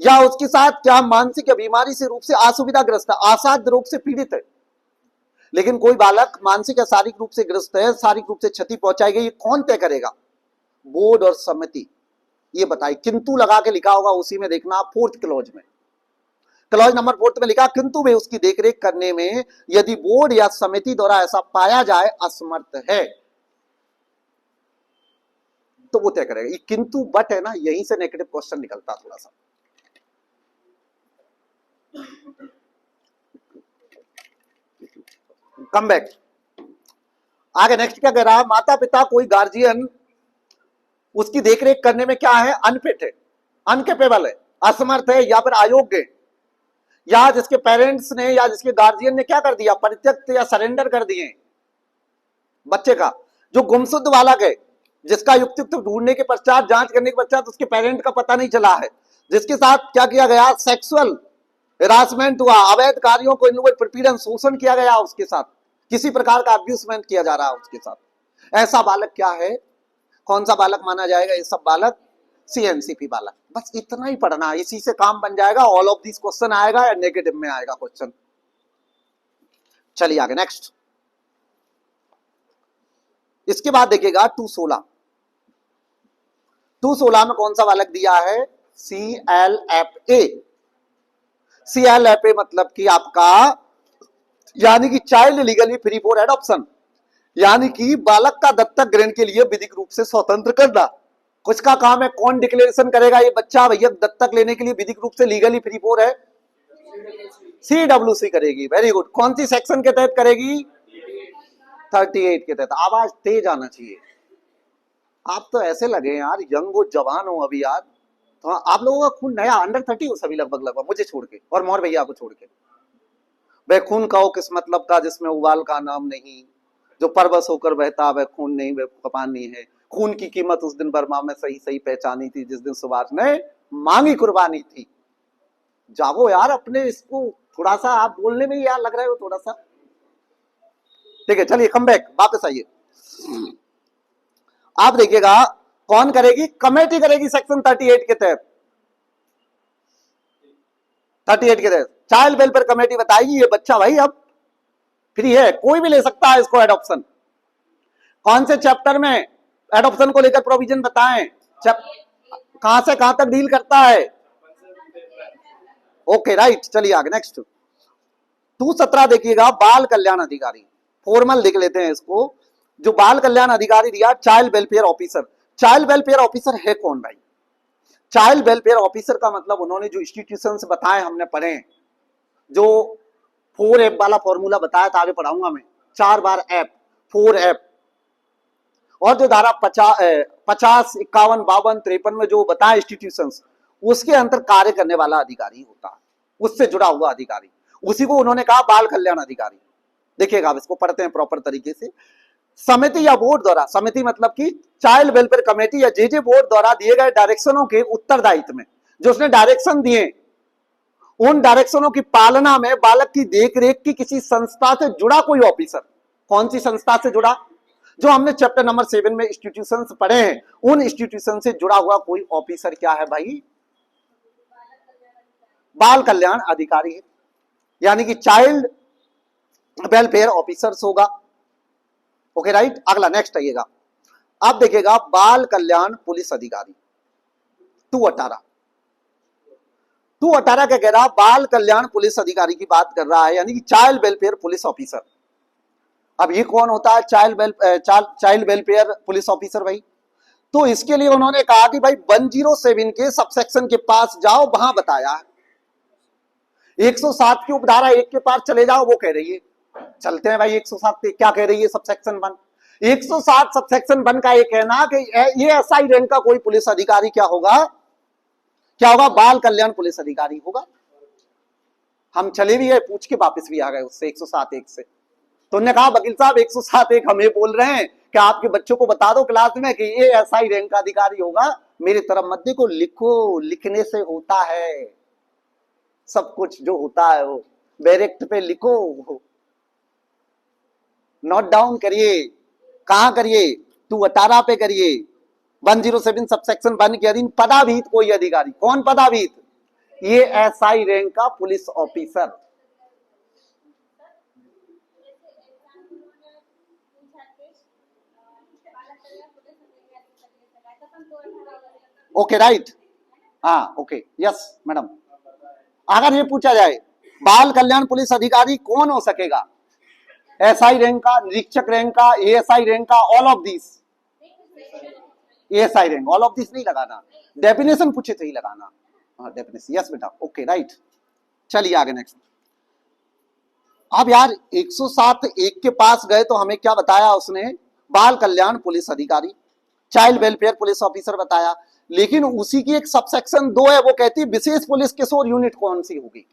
या उसके साथ क्या मानसिक या बीमारी से रूप से असुविधाग्रस्त है, असाध्य रोग से पीड़ित है। लेकिन कोई बालक मानसिक या शारीरिक रूप से ग्रस्त है, शारीरिक रूप से क्षति पहुंचाई गई, ये कौन तय करेगा? बोर्ड और समिति। ये बताइए, किंतु लगा के लिखा होगा उसी में देखना, 4th क्लॉज में, क्लॉज नंबर 4 में लिखा किंतु वे उसकी देखरेख करने में यदि बोर्ड या समिति द्वारा ऐसा पाया जाए असमर्थ है तो वो तय करेगा। ये किंतु बट है ना, यहीं से नेगेटिव क्वेश्चन निकलता थोड़ा सा। Come back. आगे नेक्स्ट क्या कह रहा है? माता पिता कोई गार्जियन उसकी देखरेख करने में क्या है? अनफिट है, अनकेपेबल है, असमर्थ है, या फिर अयोग्य है, या जिसके पेरेंट्स ने या जिसके गार्जियन ने क्या कर दिया? परित्यक्त या सरेंडर कर दिए बच्चे का। जो गुमशुद्ध बालक है, जिसका युक्त ढूंढने के पश्चात, जांच करने के पश्चात उसके पेरेंट का पता नहीं चला है, जिसके साथ क्या किया गया? सेक्सुअल हरासमेंट हुआ, अवैध कार्यों को इन्वॉल्व, प्रपीड़न, शोषण किया गया, उसके साथ किसी प्रकार का अब्यूजमेंट किया जा रहा है उसके साथ, ऐसा बालक क्या है? कौन सा बालक माना जाएगा? ये सब बालक सीएनसीपी बालक। बस इतना ही पढ़ना है, इसी से काम बन जाएगा। ऑल ऑफ दिस क्वेश्चन आएगा या नेगेटिव में आएगा क्वेश्चन। चलिए आगे नेक्स्ट। इसके बाद देखिएगा 216। 216 में कौन सा बालक दिया है? CLFA। CLFA मतलब कि आपका यानी कि child legally free for adoption, यानी कि बालक का दत्तक ग्रहण के लिए विधिक रूप से स्वतंत्र करना। कुछ का काम है, कौन डिक्लेरेशन करेगा? ये बच्चा भैया दत्तक लेने के लिए विधिक रूप से लीगली फ्री फॉर है, CWC करेगी। Very good. कौन सी सेक्शन के तहत करेगी? 38 के तहत। आवाज तेज आना चाहिए। आप तो ऐसे लगे यार यंग हो, जवान हो अभी यार। तो आप लोगों का खून नया, अंडर 30 हो सभी लगभग, मुझे छोड़ के और मोर भैया को छोड़ के। वह खून का हो किस मतलब का जिसमें उबाल का नाम नहीं, जो परवश होकर बहता वह खून नहीं, वह कपान नहीं है। खून की कीमत उस दिन बर्मा में सही सही पहचानी थी जिस दिन सुभाष ने मांगी कुर्बानी थी। जागो यार, अपने इसको थोड़ा सा, आप बोलने में यार लग रहा है वो थोड़ा सा। ठीक है चलिए कम बैक, वापस आइए। आप देखिएगा कौन करेगी? कमेटी करेगी सेक्शन 38 के तहत। 38 के तहत चाइल्ड वेलफेयर कमेटी बताएगी ये बच्चा भाई अब फ्री है, कोई भी ले सकता है इसको एडॉप्शन। कौन से चैप्टर में एडॉप्शन को लेकर प्रोविजन बताएं? कहां से कहां तक डील करता है? Okay right. चलिए आगे नेक्स्ट। 217 देखिएगा, बाल कल्याण अधिकारी। फॉर्मल देख लेते हैं इसको। जो बाल कल्याण अधिकारी दिया, child welfare officer. Child welfare officer है कौन भाई? चाइल्ड वेलफेयर ऑफिसर का मतलब उन्होंने जो इंस्टीट्यूशंस बताए हमने पढ़े, जो 4F वाला फॉर्मूला बताया था, आगे पढ़ाऊंगा मैं, 4 बार F, 4F, और जो धारा 50, 51, 52, 53 में जो बताया इंस्टीट्यूशंस, उसके अंदर कार्य करने वाला अधिकारी होता है, उससे जुड़ा हुआ अधिकारी, उसी को उन्होंने कहा बाल कल्याण अधिकारी। देखिएगा आप इसको पढ़ते हैं प्रॉपर तरीके से। समिति या बोर्ड द्वारा, समिति मतलब कि चाइल्ड वेलफेयर कमेटी या जे बोर्ड द्वारा दिए गए डायरेक्शनों के उत्तरदायित्व में जो उसने डायरेक्शन दिए, उन डायरेक्शनों की पालना में बालक की देखरेख की किसी संस्था से जुड़ा कोई ऑफिसर, कौन सी संस्था से जुड़ा, जो हमने चैप्टर नंबर 7 में इंस्टीट्यूशंस पढ़े हैं, उन इंस्टीट्यूशन से जुड़ा हुआ कोई ऑफिसर क्या है भाई, बाल कल्याण अधिकारी है, यानी कि चाइल्ड वेलफेयर ऑफिसर्स होगा। ओके राइट, अगला नेक्स्ट आइएगा, आप देखिएगा बाल कल्याण पुलिस अधिकारी 218 क्या कह रहा, बाल कल्याण पुलिस अधिकारी की बात कर रहा है, यानी कि चाइल्ड वेलफेयर पुलिस ऑफिसर। अब ये कौन होता है चाइल्ड वेलफेयर पुलिस ऑफिसर भाई, तो इसके लिए उन्होंने कहा कि भाई 107 के सबसेक्शन के पास जाओ, वहां बताया है। 107 की उपधारा 1 के पास चले जाओ, वो कह रही है, चलते हैं भाई 107 पे क्या कह रही है सबसेक्शन 1। 107 सबसेक्शन 1 का ये कहना कि ये एसआई रैंक का कोई पुलिस अधिकारी क्या होगा, बाल कल्याण पुलिस अधिकारी होगा। हम चले भी है, पूछ के वापस भी आ गए उससे 107(1) से, तो उन्होंने कहा वकील साहब 107(1) हमें बोल रहे हैं कि आपके बच्चों को बता दो क्लास में कि ये एसआई रैंक का अधिकारी होगा, मेरी तरफ मत देखो, लिखो, लिखने से होता है सब कुछ, जो होता है वो डायरेक्ट पे लिखो, नोट डाउन करिए, कहां करिए, 218 पे करिए, 107 सबसेक्शन 1 के अधीन पदावीत कोई अधिकारी, कौन पदावीत, ये एसआई रैंक का पुलिस ऑफिसर। ओके राइट, हाँ ओके यस मैडम, अगर ये पूछा जाए बाल कल्याण पुलिस अधिकारी कौन हो सकेगा, एसआई रैंक का, निरीक्षक रैंक का, एएसआई रैंक का, all of this, ASI rank, all of this नहीं लगाना, डेफिनेशन पूछे तो ही लगाना, हाँ डेफिनेशन, यस बेटा, ओके राइट। चलिए आगे नेक्स्ट। अब यार 107(1) के पास गए तो हमें क्या बताया उसने, बाल कल्याण पुलिस अधिकारी, चाइल्ड वेलफेयर पुलिस ऑफिसर बताया, लेकिन उसी की एक सबसेक्शन 2 है, वो कहती है विशेष पुलिस किशोर यूनिट कौन सी होगी।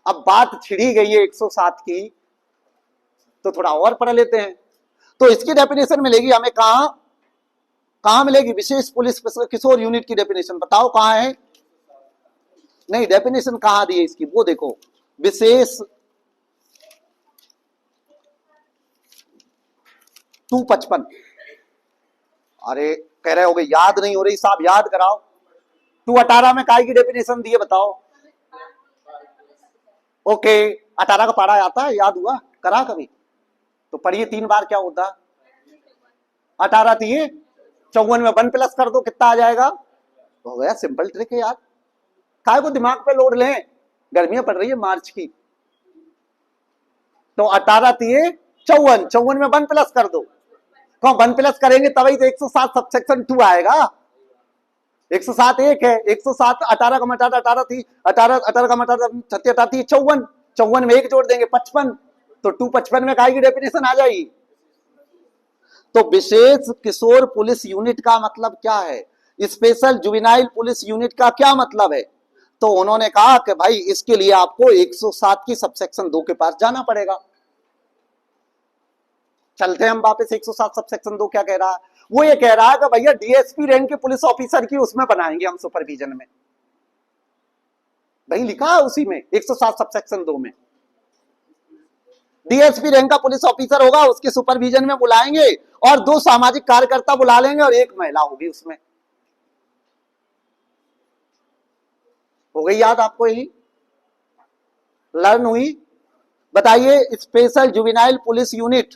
अब बात छिड़ी गई है 107 की, तो थोड़ा और पढ़ लेते हैं, तो इसकी डेफिनेशन मिलेगी हमें कहां मिलेगी, विशेष पुलिस किशोर यूनिट की डेफिनेशन बताओ कहां है, नहीं डेफिनेशन कहां दी है इसकी, वो देखो, विशेष 255, अरे कह रहे हो गए याद नहीं हो रही साहब, याद कराओ, 218 में काय की डेफिनेशन दी है बताओ। ओके 18 का पारा आता है, याद हुआ, करा कभी तो पढ़िए 3 बार, क्या होता 18 थी 54 में 1 प्लस कर दो, कितना आ जाएगा, हो गया, सिंपल ट्रिक है यार, काय को दिमाग पे लोड लें, गर्मियां पड़ रही है मार्च की, तो 18 थी 54 में 1 प्लस कर दो, 1 प्लस करेंगे तभी तो 107 सबसेक्शन 2 आएगा, 107 1 है, 107 18 का मटाटा 18 थी, 18 का मटाटा 38 थी 54 में 1 जोड़ देंगे 55, तो 255 में काय की डेफिनेशन आ जाएगी। तो विशेष किशोर पुलिस यूनिट का मतलब क्या है, स्पेशल जुवेनाइल पुलिस यूनिट का क्या मतलब है, तो उन्होंने कहा कि भाई इसके लिए आपको 107 की सबसेक्शन 2 के पास जाना पड़ेगा। चलते हैं हम वापस 107 सबसेक्शन 2 क्या कह रहा है, वो ये कह रहा है कि भैया डीएसपी रैंक के पुलिस ऑफिसर की उसमें बनाएंगे हम सुपरविजन में, भाई लिखा है उसी में 107 सबसेक्शन 2 में, डीएसपी रैंक का पुलिस ऑफिसर होगा, उसके सुपरविजन में बुलाएंगे और 2 सामाजिक कार्यकर्ता बुला लेंगे और 1 महिला होगी उसमें, हो गई याद आपको, यही लर्न हुई। बताइए special juvenile police unit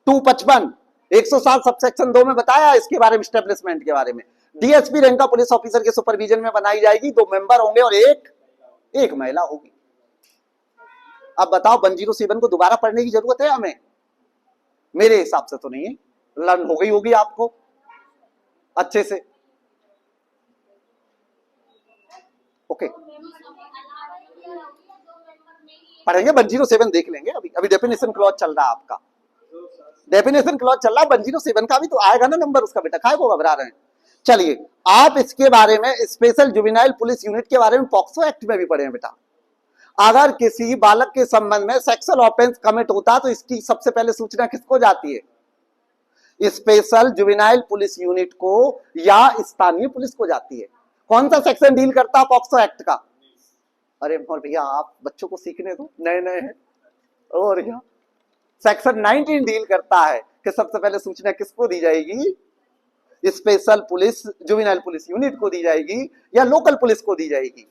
255 107 subsection 2 में बताया इसके बारे में, एस्टेब्लिशमेंट के बारे में, डीएसपी रैंक का पुलिस ऑफिसर के सुपरविजन में बनाई जाएगी, 2 मेंबर होंगे और एक महिला होगी। अब बताओ 107 को दोबारा पढ़ने की जरूरत है हमें, मेरे हिसाब से तो नहीं है, लर्न हो गई होगी आपको अच्छे से। ओके पढ़ेंगे 107 देख लेंगे, अभी डेफिनेशन क्लॉज चल रहा है आपका, डेफिनेशन क्लॉज चल रहा है, 107 का भी तो आएगा ना नंबर उसका, बेटा काय को घबरा रहे हैं। चलिए आप इसके बारे में, स्पेशल जुवेनाइल पुलिस यूनिट के बारे में पॉक्सो एक्ट में भी पढ़े हैं बेटा, अगर किसी बालक के संबंध में सेक्सुअल ऑफेंस कमिट होता तो इसकी सबसे पहले सूचना किसको जाती है, स्पेशल जुवेनाइल पुलिस यूनिट को या स्थानीय पुलिस को जाती है। कौन सा सेक्शन डील करता है पॉक्सो एक्ट का? अरे और भैया आप बच्चों को सीखने दो, नए नए हैं। और क्या, सेक्शन 19 डील करता है कि सबसे पहले सूचना किसको दी जाएगी? Special police juvenile police unit को दी जाएगी या लोकल पुलिस को दी जाएगी।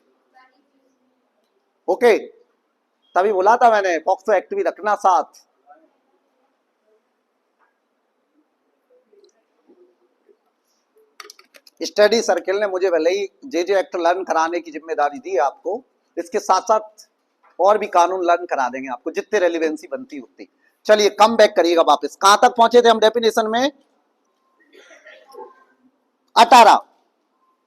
ओके, तभी बोला था मैंने पॉक्सो एक्ट भी रखना साथ। स्टडी सर्किल ने मुझे भले ही जे एक्ट लर्न कराने की जिम्मेदारी दी है आपको, इसके साथ साथ और भी कानून लर्न करा देंगे आपको, जितने रेलिवेंसी बनती उतनी। चलिए कम बैक करिएगा वापस, कहां तक पहुंचे थे हम डेफिनेशन में? 18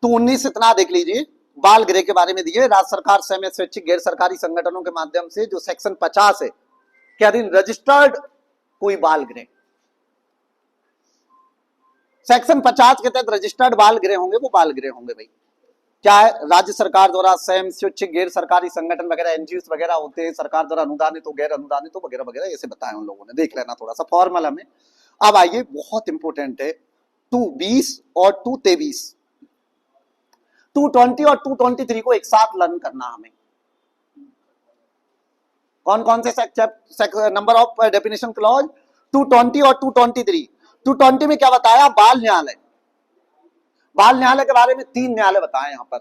तो 19 इतना देख लीजिए। बाल गृह के बारे में दिए, राज्य सरकार स्वयं स्वैच्छिक गैर सरकारी संगठनों के माध्यम से जो सेक्शन 50 है के अधीन रजिस्टर्ड कोई बाल गृह, सेक्शन 50 के तहत रजिस्टर्ड बाल गृह होंगे, वो बाल गृह होंगे भाई। क्या है? राज्य सरकार द्वारा स्वयं स्वैच्छिक गैर सरकारी संगठन वगैरह एनजीओ वगैरह होते हैं, सरकार द्वारा अनुदानित हो, गैर अनुदानित हो, वगैरह वगैरह, ऐसे बताया उन लोगों ने, देख लेना थोड़ा सा फॉर्मूला में। अब आइए, बहुत इंपॉर्टेंट है 220 और 223, 220 और 223 को एक साथ लर्न करना हमें। कौन कौन से नंबर ऑफ डेफिनेशन क्लॉज? 220 और 223। 220 में क्या बताया? बाल न्यायालय। बाल न्यायालय के बारे में 3 न्यायालय बताए यहां पर।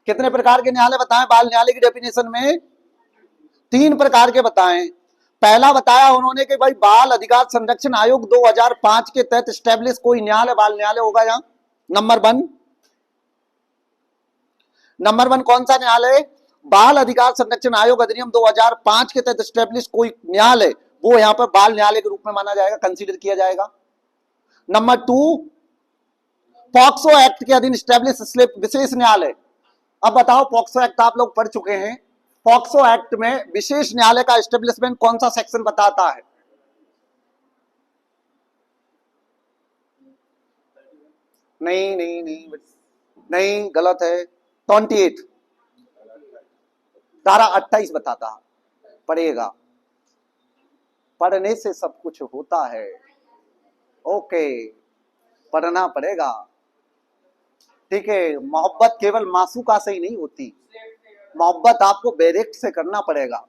कितने प्रकार के न्यायालय बताएं बाल न्यायालय की डेफिनेशन में? 3 प्रकार के बताएं। पहला बताया उन्होंने कि भाई बाल अधिकार संरक्षण आयोग 2005 के तहत स्टैब्लिश कोई न्यायालय बाल न्यायालय होगा यहां। नंबर 1, नंबर 1 कौन सा न्यायालय? बाल अधिकार संरक्षण आयोग अधिनियम 2005 के तहत स्टैब्लिश कोई न्यायालय, वो यहां पर बाल न्यायालय के रूप में माना जाएगा, कंसीडर किया जाएगा। नंबर 2, पॉक्सो एक्ट के अधीन स्टैब्लिश विशेष न्यायालय। अब बताओ, पॉक्सो एक्ट आप लोग पढ़ चुके हैं, पॉक्सो एक्ट में विशेष न्यायालय का एस्टेब्लिशमेंट कौन सा सेक्शन बताता है? नहीं नहीं नहीं नहीं, गलत है। 28, धारा 28 बताता है। पढ़ेगा, पढ़ने से सब कुछ होता है। ओके, पढ़ना पड़ेगा, ठीक है। मोहब्बत केवल मासूका से ही नहीं होती, मोहब्बत आपको बैरेक्ट से करना पड़ेगा।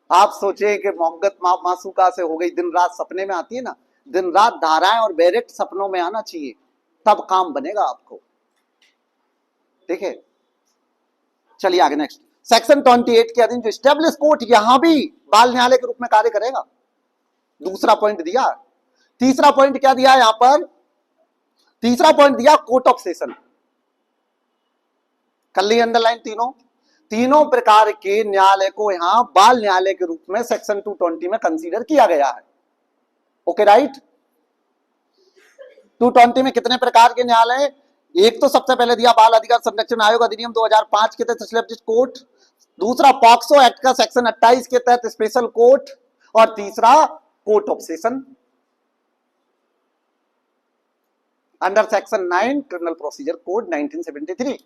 आप सोचे कि मोहब्बत मासूका से हो गई, दिन रात सपने में आती है ना, दिन रात धाराएं और बैरेक्ट सपनों में आना चाहिए, तब काम बनेगा आपको, ठीक है। चलिए आगे, नेक्स्ट। सेक्शन 28 के अधीन जो स्टेब्लिश कोर्ट, यहां भी बाल न्यायालय के रूप में कार्य करेगा। दूसरा पॉइंट दिया। तीसरा पॉइंट क्या दिया यहां पर? तीसरा पॉइंट दिया कोर्ट ऑफ सेशन। कर ली अंडरलाइन तीनों प्रकार के न्यायालय को यहां बाल न्यायालय के रूप में सेक्शन 220 में कंसीडर किया गया है। Okay right. 220 में कितने प्रकार के न्यायालय? एक तो सबसे पहले दिया बाल अधिकार संरक्षण आयोग अधिनियम 2005 के तहत एस्टैब्लिश्ड कोर्ट, दूसरा पॉक्सो एक्ट का सेक्शन 28 के तहत स्पेशल कोर्ट, और तीसरा court of session under section 9 criminal procedure code 1973।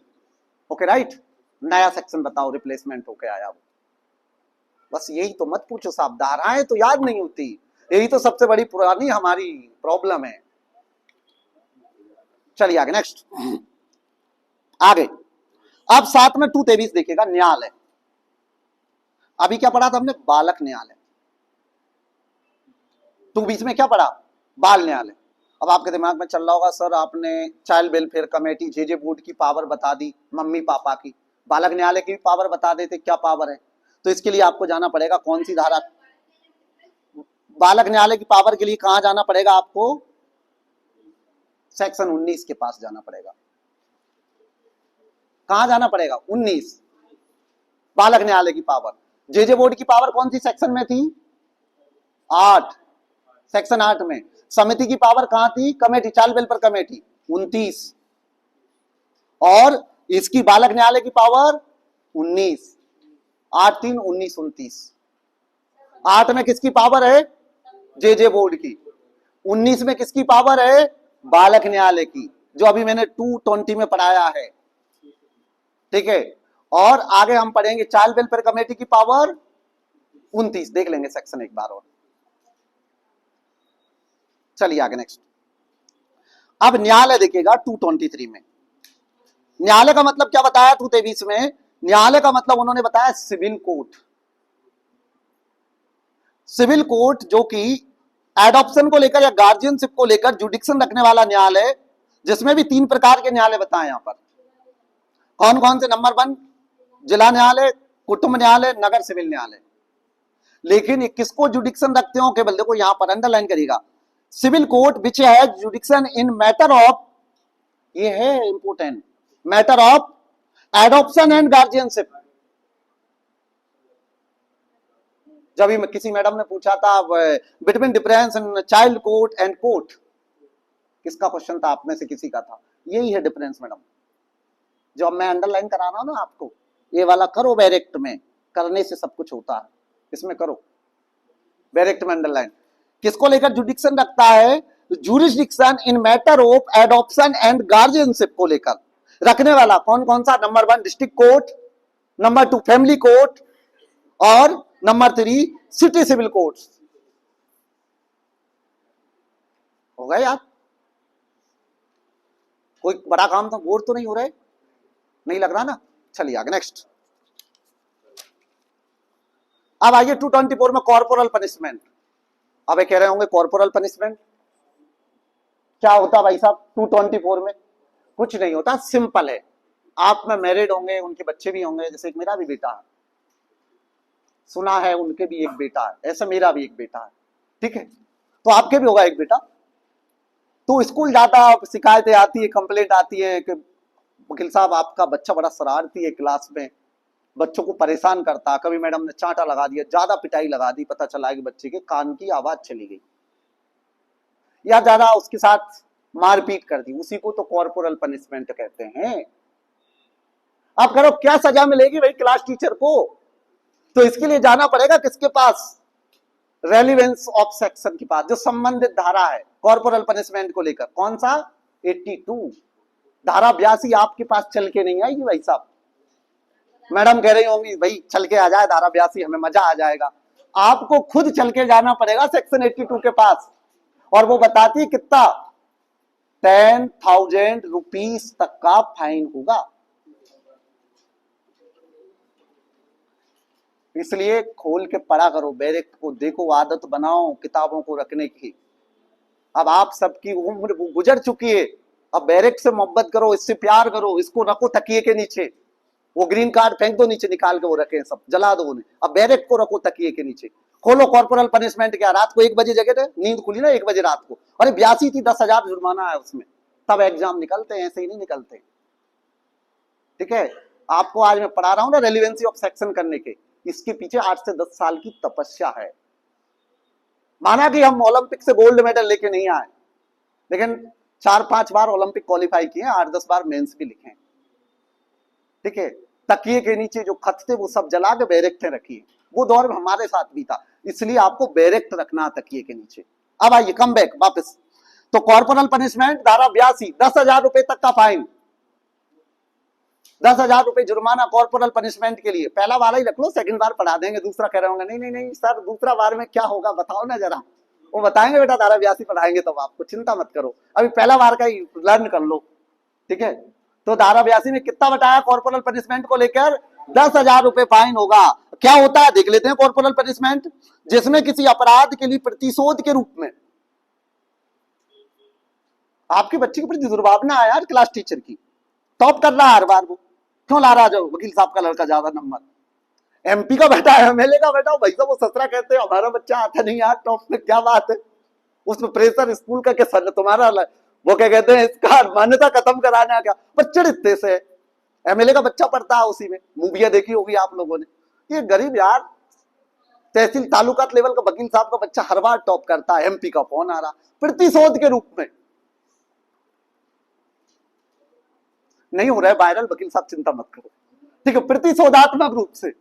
Okay right. नया सेक्शन बताओ रिप्लेसमेंट होके आया वो। बस यही तो मत पूछो साहब, धाराएं तो याद नहीं होती, यही तो सबसे बड़ी पुरानी हमारी प्रॉब्लम है। चलिए आगे, नेक्स्ट आगे। अब साथ में 223 देखेगा, न्यायालय। अभी क्या पढ़ा था हमने? बालक न्यायालय। 220 में क्या पढ़ा? बाल न्यायालय। अब आपके दिमाग में चल रहा होगा सर आपने चाइल्ड वेलफेयर कमेटी जे बोर्ड की पावर बता दी, मम्मी पापा की, बालक न्यायालय की भी पावर बता देते, क्या पावर है? तो इसके लिए आपको जाना पड़ेगा कौन सी धारा? बालक न्यायालय की पावर के लिए कहां जाना पड़ेगा आपको? सेक्शन 19 के पास जाना पड़ेगा। कहां जाना पड़ेगा? 19। बालक न्यायालय की पावर, जे बोर्ड की पावर कौन सी सेक्शन में थी? 8, सेक्शन 8 में। समिति की पावर कहां थी? Committee, child welfare committee, 29। और इसकी बालक न्यायालय की पावर 19। 8 3 19 29। 8 में किसकी पावर है? जे बोर्ड की। 19 में किसकी पावर है? बालक न्यायालय की, जो अभी मैंने 220 में पढ़ाया है, ठीक है। और आगे हम पढ़ेंगे चाइल्ड वेलफेयर कमेटी की पावर 29। देख लेंगे सेक्शन एक बार और। चलिए आगे, नेक्स्ट। अब न्यायालय देखिएगा 223 में। न्यायालय का मतलब क्या बताया 223 में? न्यायालय का मतलब उन्होंने बताया सिविल कोर्ट। सिविल कोर्ट जो कि एडॉप्शन को लेकर या गार्जियनशिप को लेकर जुडिक्शन रखने वाला न्यायालय, जिसमें भी 3 प्रकार के न्यायालय बताए यहां पर। कौन कौन से? नंबर 1 जिला न्यायालय, कुटुंब न्यायालय, नगर सिविल न्यायालय। लेकिन किसको जुडिक्शन रखते हो? केवल देखो यहां पर अंडरलाइन करिएगा, सिविल कोर्ट विच है जुडिक्शन इन मैटर ऑफ, ये है important, matter of adoption and guardianship. जब किसी मैडम ने पूछा था between difference in child court and court, किसका क्वेश्चन था? आप में से किसी का था। यही है डिफरेंस मैडम, जो मैं अंडरलाइन करा रहा हूं ना आपको। ये वाला करो डायरेक्ट में, करने से सब कुछ होता है, इसमें करो डायरेक्ट में अंडरलाइन। किसको लेकर जुडिक्शन रखता है? Jurisdiction in matter of adoption and guardianship को लेकर रखने वाला कौन कौन सा? Number 1 district court, number 2 family court, और नंबर 3 सिटी सिविल कोर्ट। होगा यार? कोई बड़ा काम था, बोर तो नहीं हो रहे? नहीं लग रहा ना? चलिए आगे नेक्स्ट। अब आइए 224 में कॉर्पोरल पनिशमेंट। अब कह रहे होंगे कॉर्पोरल पनिशमेंट क्या होता भाई साहब? 224 में कुछ नहीं होता, सिंपल है। आप में मैरिड होंगे, उनके बच्चे भी होंगे, जैसे मेरा भी बेटा है, सुना है उनके भी एक बेटा है, ऐसा मेरा भी एक बेटा है, ठीक है? तो आपके भी होगा एक बेटा। तो स्कूल जाता, शिकायतें आती है, कंप्लेंट आती है कि वकील साहब आपका बच्चा बड़ा शरारती है, क्लास में बच्चों को परेशान करता, कभी मैडम ने चांटा लगा दिया, ज्यादा पिटाई लगा दी, पता चला कि बच्चे के कान की आवाज चली गई, या ज्यादा उसके साथ मारपीट कर दी, उसी को तो कॉर्पोरल पनिशमेंट कहते हैं। अब करो क्या सजा मिलेगी भाई क्लास टीचर को? तो इसके लिए जाना पड़ेगा किसके पास? रेलिवेंस ऑफ सेक्शन के पास, जो संबंधित धारा है कॉर्पोरल पनिशमेंट को लेकर। कौन सा? 82। धारा 82 आपके पास चल के नहीं आएगी भाई साहब। मैडम कह रही होंगी भाई चल के आ जाए धारा 82, हमें मजा आ जाएगा। आपको खुद चल के जाना पड़ेगा सेक्शन 82 के पास, और वो बताती है कितना? 10,000 रुपीज तक का फाइन होगा। इसलिए खोल के पढ़ा करो, डायरेक्ट को देखो, आदत बनाओ किताबों को रखने की। अब आप सबकी उम्र गुजर चुकी है, अब डायरेक्ट से मोहब्बत करो, इससे प्यार करो, इसको रखो तकिए के नीचे, वो ग्रीन कार्ड फेंक दो नीचे, निकाल के वो रखे सब, जला दो उन्हें। अब डायरेक्ट को रखो तकिए के नीचे, खोलो कॉर्पोरल पनिशमेंट। क्या रात को 1 बजे जगह थे, नींद खुली ना 1 बजे रात को, अरे 82 थी, 10,000 जुर्माना है उसमें, तब एग्जाम निकलते हैं, ऐसे ही नहीं निकलते, ठीक है? आपको आज मैं पढ़ा रहा हूं ना रेलिवेंसी ऑफ सेक्शन करने के, इसके पीछे 8 से 10 साल की तपस्या है। माना कि हम ओलंपिक से गोल्ड मेडल लेके नहीं आए, लेकिन 4-5 बार ओलंपिक क्वालिफाई किए, 8-10 बार मेंस भी लिखे, ठीक है? तकिए के नीचे जो खत थे वो सब जला के बैरेक्ट रखिए, वो दौर में हमारे साथ भी था, इसलिए आपको बैरेक्ट रखना तकिए के नीचे। अब आइए कम बैक वापस। तो कॉर्पोरल पनिशमेंट धारा 82, 10,000 रुपए तक का फाइन, 10,000 रुपए जुर्माना कॉर्पोरल पनिशमेंट के लिए। पहला वाला ही रख लो, सेकंड बार पढ़ा देंगे। दूसरा कह रहे होंगे नहीं नहीं नहीं सर, दूसरा बार में क्या होगा बताओ ना जरा। वो बताएंगे बेटा, धारा 82 पढ़ाएंगे तब आपको, चिंता मत करो, अभी पहला बार का ही लर्न कर लो, ठीक है? तो धारा 82 में कितना बताया कॉर्पोरल पनिशमेंट को लेकर? 10,000 रुपए फाइन होगा। क्या होता है देख लेते हैं कॉर्पोरल पनिशमेंट, जिसमें किसी अपराध के लिए प्रतिशोध के रूप में आपके बच्चे के प्रति दुर्भावना है यार, क्लास टीचर की टॉप कर रहा है हर बार, वो क्यों ला रहा है? जो वकील साहब का लड़का ज्यादा नंबर, एमपी का बेटा है, एमएलए का बेटा, भाई साहब वो ससुरा कहते हैं हमारा बच्चा आता नहीं यार टॉप में, क्या बात है? उसमें प्रेशर स्कूल का क्या तुम्हारा, वो क्या कहते हैं इसका मान्यता खत्म कराना, क्या बच्चे इतने से एमएलए का बच्चा पढ़ता है उसी में, मूवियां देखी होगी आप लोगों ने। ये गरीब यार, तहसील तालुकात लेवल का वकील साहब का बच्चा हर बार टॉप करता है, एमपी का फोन आ रहा प्रतिशोध के रूप में। नहीं हो रहा है वायरल, वकील साहब चिंता मत करो, ठीक है? प्रतिशोधात्मक रूप से।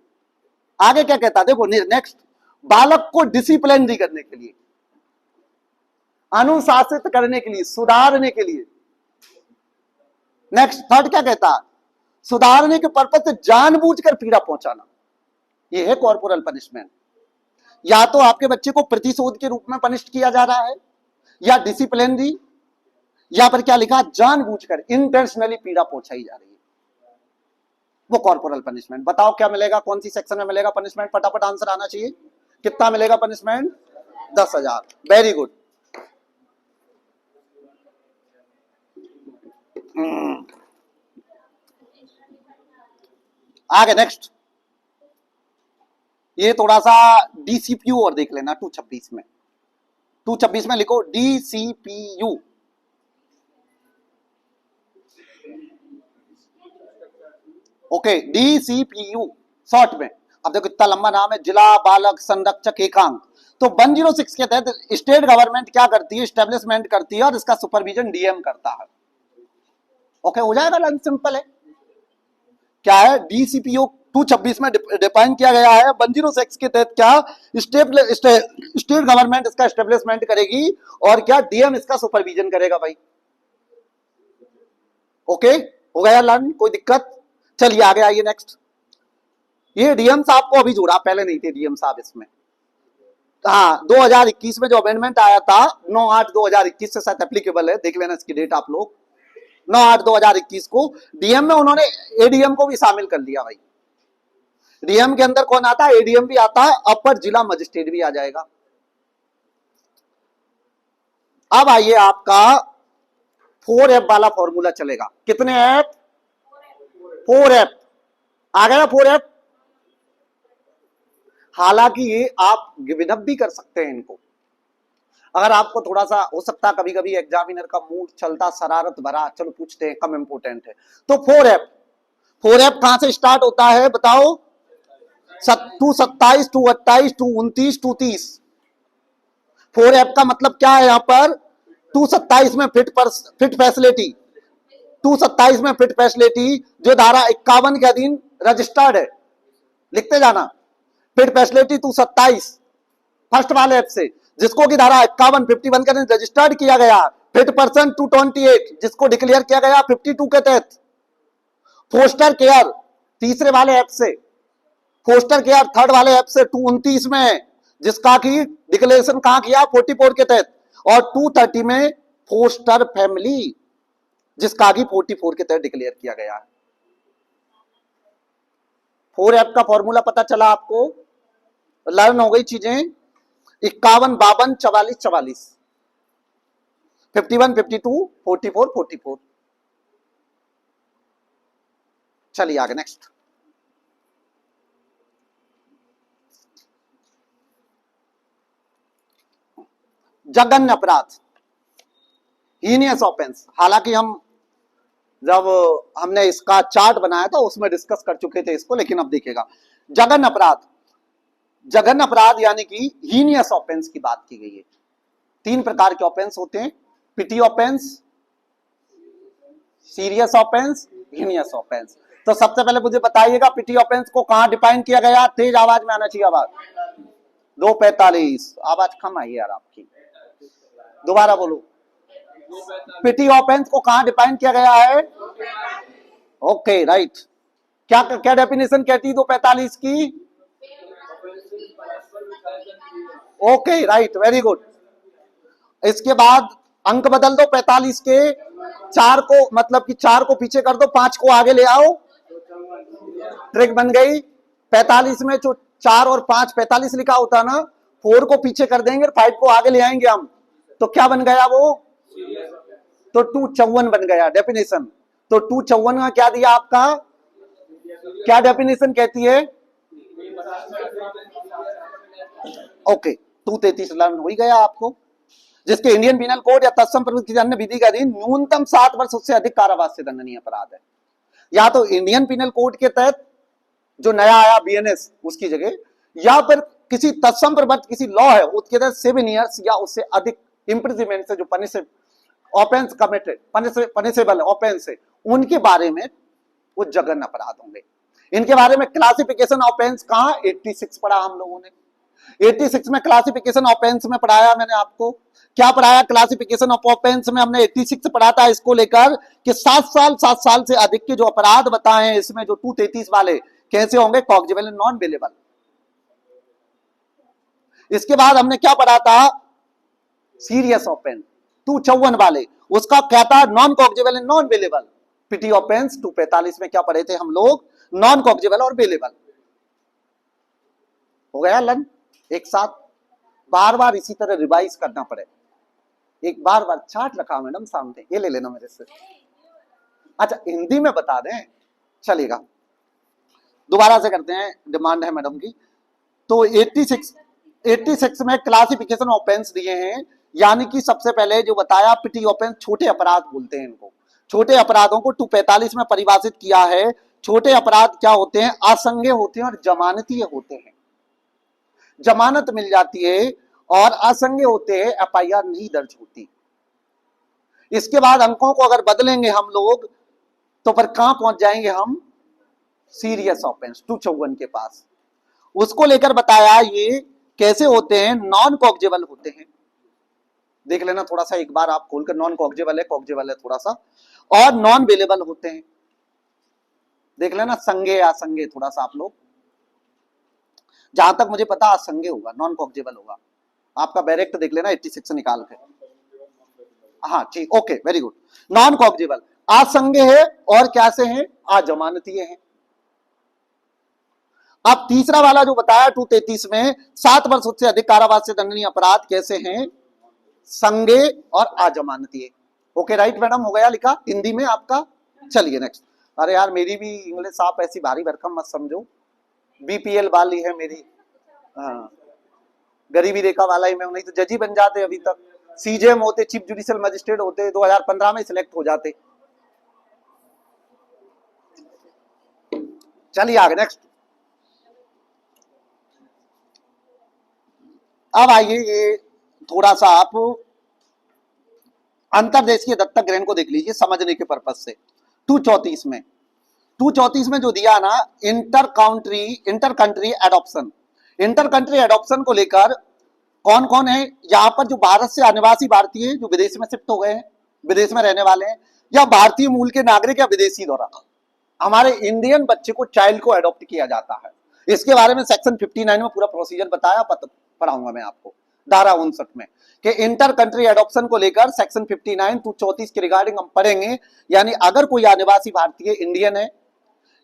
आगे क्या कहता है देखो नेक्स्ट, बालक को डिसिप्लिनरी करने के लिए, अनुशासित करने के लिए, सुधारने के लिए। नेक्स्ट थर्ड क्या कहता है? सुधारने के पर्पज से जानबूझकर पीड़ा पहुंचाना, यह है कॉर्पोरल पनिशमेंट। या तो आपके बच्चे को प्रतिशोध के रूप में पनिश किया जा रहा है, या डिसिप्लिनरी, या पर क्या लिखा? जानबूझकर इंटेंशनली पीड़ा पहुंचाई जा रही है। वो कॉर्पोरल पनिशमेंट। बताओ क्या मिलेगा, कौन सी सेक्शन में मिलेगा पनिशमेंट, फटाफट आंसर आना चाहिए। कितना मिलेगा पनिशमेंट? 10,000। Very good. आगे नेक्स्ट, ये थोड़ा सा डीसीपीयू और देख लेना 226 में। 226 में लिखो डीसीपीयू। ओके, डीसीपीयू शॉर्ट में। अब देखो इतना लंबा नाम है, जिला बालक संरक्षक एकांक। तो 106 के तहत स्टेट गवर्नमेंट क्या करती है, स्टेब्लिशमेंट करती है और इसका सुपरविजन डीएम करता है। ओके, हो जाएगा, सिंपल है। क्या है, डीसीपीओ 226 में डिफाइन किया गया है। 106 के तहत क्या स्टेट गवर्नमेंट इसका एस्टेब्लिशमेंट करेगी और क्या डीएम इसका सुपरविजन करेगा भाई। ओके, हो गया लर्न, कोई दिक्कत? चलिए आगे आइए नेक्स्ट। ये डीएम साहब को अभी जोड़ा, पहले नहीं थे डीएम साहब इसमें। हाँ, 2021 में जो अमेंडमेंट आया था 9/8/2021 से शायद एप्लीकेबल है, देख लेना इसकी डेट आप लोग। 9/8/2021 को डीएम में उन्होंने एडीएम को भी शामिल कर लिया भाई। डीएम के अंदर कौन आता है? एडीएम भी आता है, अपर जिला मजिस्ट्रेट भी आ जाएगा। अब आइए आपका 4F वाला फॉर्मूला चलेगा। कितने एफ? 4F आ गया। 4F, हालांकि ये आप गिवन अप भी कर सकते हैं इनको, अगर आपको थोड़ा सा हो सकता, कभी कभी एग्जामिनर का मूड चलता शरारत भरा, चलो पूछते हैं, कम इंपोर्टेंट है। तो 4F कहां से स्टार्ट होता है बताओ? 227, 228, 229, 230। 4F का मतलब क्या है यहां पर? 227 में फिट फैसिलिटी, 227 में फिट फैसिलिटी जो धारा 51 के अधीन रजिस्टर्ड है, लिखते जाना। फिट फैसिलिटी 227 फर्स्ट वाले एफ से, जिसको की धारा 51 के अधीन रजिस्टर्ड किया गया। फिट पर्सन 228 जिसको डिक्लेयर किया गया 52 के तहत। फोस्टर केयर तीसरे वाले एफ से, फोस्टर केयर थर्ड वाले एफ से 229 में, जिसका की डिक्लेरेशन कहां किया? 44 के तहत। और 230 में फोस्टर फैमिली, जिसका की 44 के तहत डिक्लेयर किया गया है। 4F का फॉर्मूला पता चला आपको, लर्न हो गई चीजें। 51, 52, 44, 44, 51, 52, 44, 44। चलिए आगे नेक्स्ट। जघन्य अपराध, हीनियस ऑफेंस। हालांकि हम जब हमने इसका चार्ट बनाया था उसमें डिस्कस कर चुके थे इसको, लेकिन अब देखिएगा जघन्य अपराध। जघन्य अपराध यानी कि हीनियस ऑफेंस की बात की गई है। 3 प्रकार के ऑफेंस होते हैं, petty offence, serious offence, heinous offence. तो सबसे पहले मुझे बताइएगा पिटी ऑफेंस को कहां डिफाइन किया गया? तेज आवाज में आना चाहिए आवाज। 245, आवाज कम आई यार आपकी, दोबारा बोलो। पिटी ऑफेंस को कहां डिफाइन किया गया है? Okay right. क्या क्या डेफिनेशन कहती है 245 की? Okay right, very good. इसके बाद अंक बदल दो 45 के, 4 को मतलब कि 4 को पीछे कर दो, 5 को आगे ले आओ, ट्रिक बन गई। 45 में जो 4 और 5 45 लिखा होता ना, 4 को पीछे कर देंगे, 5 को आगे ले आएंगे हम, तो क्या बन गया वो? तो 254 बन गया डेफिनेशन। तो 254 में क्या दिया आपका? क्या डेफिनेशन कहती है? ओके, 233 लर्न हो ही गया आपको, जिसके इंडियन पिनल कोड या तत्सम प्रवृत्ति की अन्य विधि के अधीन न्यूनतम 7 वर्ष उससे अधिक कारावास से दंडनीय अपराध है। या तो इंडियन पिनल कोड के तहत जो नया आया बीएनएस उसकी जगह, या फिर किसी तत्सम प्रवृत्ति किसी लॉ है उसके तहत 7 ईयर्स या उससे अधिक इंप्रिजनमेंट से जो ऑफेंस कमिटेड पनिशेबल ऑफेंस है, उनके बारे में वो जघन्य अपराध होंगे। इनके बारे में क्लासिफिकेशन ऑफेंस कहां? 86 पढ़ा हम लोगों ने। 86 में क्लासिफिकेशन ऑफेंस में पढ़ाया मैंने आपको। क्या पढ़ाया क्लासिफिकेशन ऑफ ऑफेंस में? हमने 86 पढ़ा था इसको लेकर कि 7 साल से अधिक के जो अपराध बताए हैं इसमें, जो 233 वाले कैसे होंगे? Cognizable and non bailable. इसके बाद हमने क्या पढ़ा था? सीरियस ऑफेंस 254 वाले, उसका क्या था? Non cognizable and non bailable. Petty offence 245 में क्या पढ़े थे हम लोग? नॉन कॉग्जेबल और बेलेबल। हो गया लन एक साथ, बार बार इसी तरह रिवाइज करना पड़े। एक बार बार चार्ट रखा मैडम सामने, ये ले लेना मेरे से। अच्छा हिंदी में बता दें, चलेगा। दोबारा से करते हैं, डिमांड है मैडम की। तो 86 में क्लासिफिकेशन ऑफेंस दिए हैं, यानी कि सबसे पहले जो बताया पिटी ऑफेंस, छोटे अपराध बोलते हैं इनको। छोटे अपराधों को 245 में परिभाषित किया है। छोटे अपराध क्या होते हैं? असंज्ञेय होते हैं और जमानतीय होते हैं। जमानत मिल जाती है और असंज्ञेय होते हैं, एफआईआर नहीं दर्ज होती। इसके बाद अंकों को अगर बदलेंगे हम लोग तो फिर कहां पहुंच जाएंगे हम? सीरियस ऑफेंस 254 के पास। उसको लेकर बताया ये कैसे होते हैं, नॉन कॉग्जेबल होते हैं। देख लेना थोड़ा सा एक बार आप खोलकर, नॉन कॉग्जेबल है, कॉग्जेबल है थोड़ा सा, और नॉन बेलेबल होते हैं। देख लेना, संज्ञेय असंज्ञेय थोड़ा सा आप लोग, जहां तक मुझे पता असंज्ञेय होगा, नॉन कॉग्जेबल होगा। आपका डायरेक्ट देख लेना 86 निकाल के। हाँ ठीक, ओके वेरी गुड। नॉन कॉग्जेबल असंज्ञेय है और क्या से है? अजमानतीय है। अब तीसरा वाला जो बताया 233 में 7 वर्ष से अधिक कारावास से दंडनीय अपराध कैसे हैं? संज्ञेय और अजमानतीय। ओके राइट मैडम, हो गया लिखा हिंदी में आपका। चलिए नेक्स्ट। अरे यार मेरी भी इंग्लिश आप ऐसी भारी भरकम मत समझो, बीपीएल वाली है मेरी। हाँ, गरीबी रेखा वाला ही मैं, नहीं तो जज ही बन जाते अभी तक। सीजेएम होते, चीफ जुडिशियल मजिस्ट्रेट होते, 2015 में सिलेक्ट हो जाते। चलिए आगे नेक्स्ट। अब आइए ये थोड़ा सा आप अंतरदेशीय दत्तक ग्रहण को देख लीजिए समझने के पर्पज से। 234 में जो दिया ना, inter country adoption. Inter country adoption को लेकर कौन कौन है यहां पर? जो भारत से अनिवासी भारतीय जो विदेश में शिफ्ट हो गए हैं, विदेश में रहने वाले हैं, या भारतीय मूल के नागरिक या विदेशी द्वारा हमारे इंडियन बच्चे को, चाइल्ड को अडॉप्ट किया जाता है। इसके बारे में सेक्शन 59 में पूरा प्रोसीजर बताया, पढ़ाऊंगा मैं आपको धारा 59 में, कि इंटर कंट्री एडॉप्शन को लेकर सेक्शन 59 234 के रिगार्डिंग हम पढ़ेंगे। यानी अगर कोई आदिवासी भारतीय इंडियन है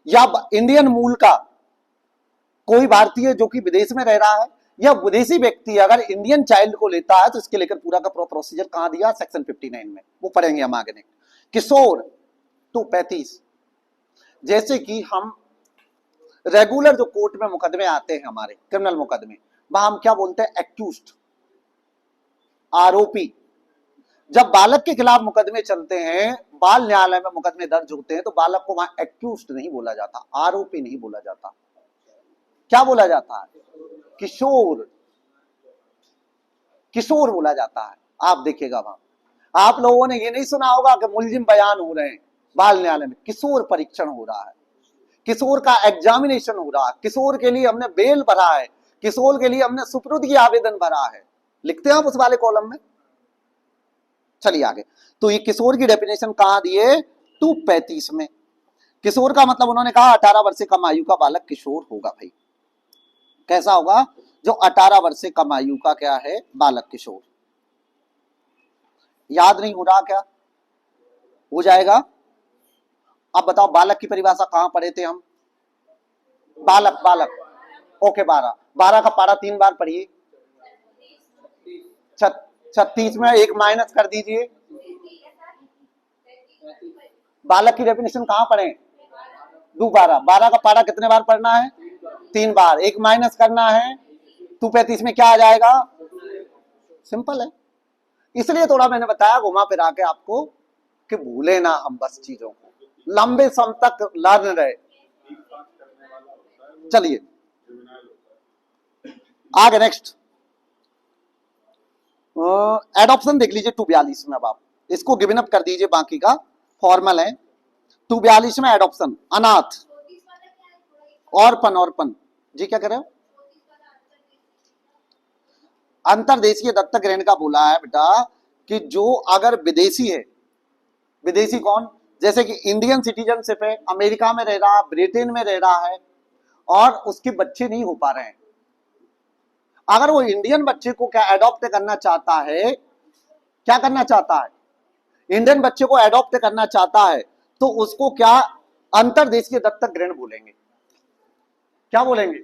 या इंडियन मूल का कोई भारतीय जो कि विदेश में रह रहा है, या विदेशी व्यक्ति अगर इंडियन चाइल्ड को लेता है, तो इसके लेकर पूरा का पूरा प्रोसीजर कहां दिया? सेक्शन 59 में, वो पढ़ेंगे हम आगे। किशोर 235, जैसे कि हम रेगुलर जो कोर्ट में मुकदमे आते हैं हमारे, क्रिमिनल मुकदमे, वहां हम क्या बोलते हैं? एक्यूज्ड, आरोपी। जब बालक के खिलाफ मुकदमे चलते हैं, बाल न्यायालय में मुकदमे दर्ज होते हैं, तो बालक को वहां एक्यूज्ड नहीं बोला जाता, आरोपी नहीं बोला जाता, क्या बोला जाता है? किशोर, किशोर बोला जाता है। आप देखिएगा वहां आप लोगों ने ये नहीं सुना होगा कि मुलजिम बयान हो रहे हैं बाल न्यायालय में, किशोर परीक्षण हो रहा है, किशोर का एग्जामिनेशन हो रहा है, किशोर के लिए हमने बेल भरा है, किशोर के लिए हमने सुपुर्दगी आवेदन भरा है। लिखते हैं आप उस वाले कॉलम में। चलिए आगे। तो ये किशोर की डेफिनेशन कहां दिए? 235 में। किशोर का मतलब उन्होंने कहा 18 वर्ष से कम आयु का बालक किशोर होगा। भाई कैसा होगा? जो 18 वर्ष से कम आयु का क्या है? बालक किशोर। याद नहीं हो रहा क्या? हो जाएगा। अब बताओ बालक की परिभाषा कहां पढ़े थे हम? बालक, बालक ओके 12 का पारा 3 बार पढ़िए। 36 में एक माइनस कर दीजिए। बालक की डेफिनेशन कहां पढ़े? 12 का पारा कितने बार पढ़ना है? 3 बार। एक माइनस करना है, 235 में क्या आ जाएगा? सिंपल है। इसलिए थोड़ा मैंने बताया घुमा फिरा के आपको कि भूले ना हम बस चीजों को, लंबे समय तक लर्न रहे। चलिए आगे नेक्स्ट। एडॉप्शन देख लीजिए 242 में। अब आप इसको गिवन अप कर दीजिए, बाकी का फॉर्मल है। 242 में एडॉप्शन, अनाथ, ऑर्फन जी क्या कह रहे हो? अंतरदेशीय दत्तक ग्रहण का बोला है बेटा कि जो अगर विदेशी है, विदेशी कौन? जैसे कि इंडियन सिटीजनशिप है, अमेरिका में रह रहा, ब्रिटेन में रह रहा है और उसके बच्चे नहीं हो पा रहे हैं, अगर वो इंडियन बच्चे को क्या एडॉप्ट करना चाहता है, क्या करना चाहता है? इंडियन बच्चे को एडॉप्ट करना चाहता है, तो उसको क्या अंतर्देशीय दत्तक ग्रहण बोलेंगे। क्या बोलेंगे?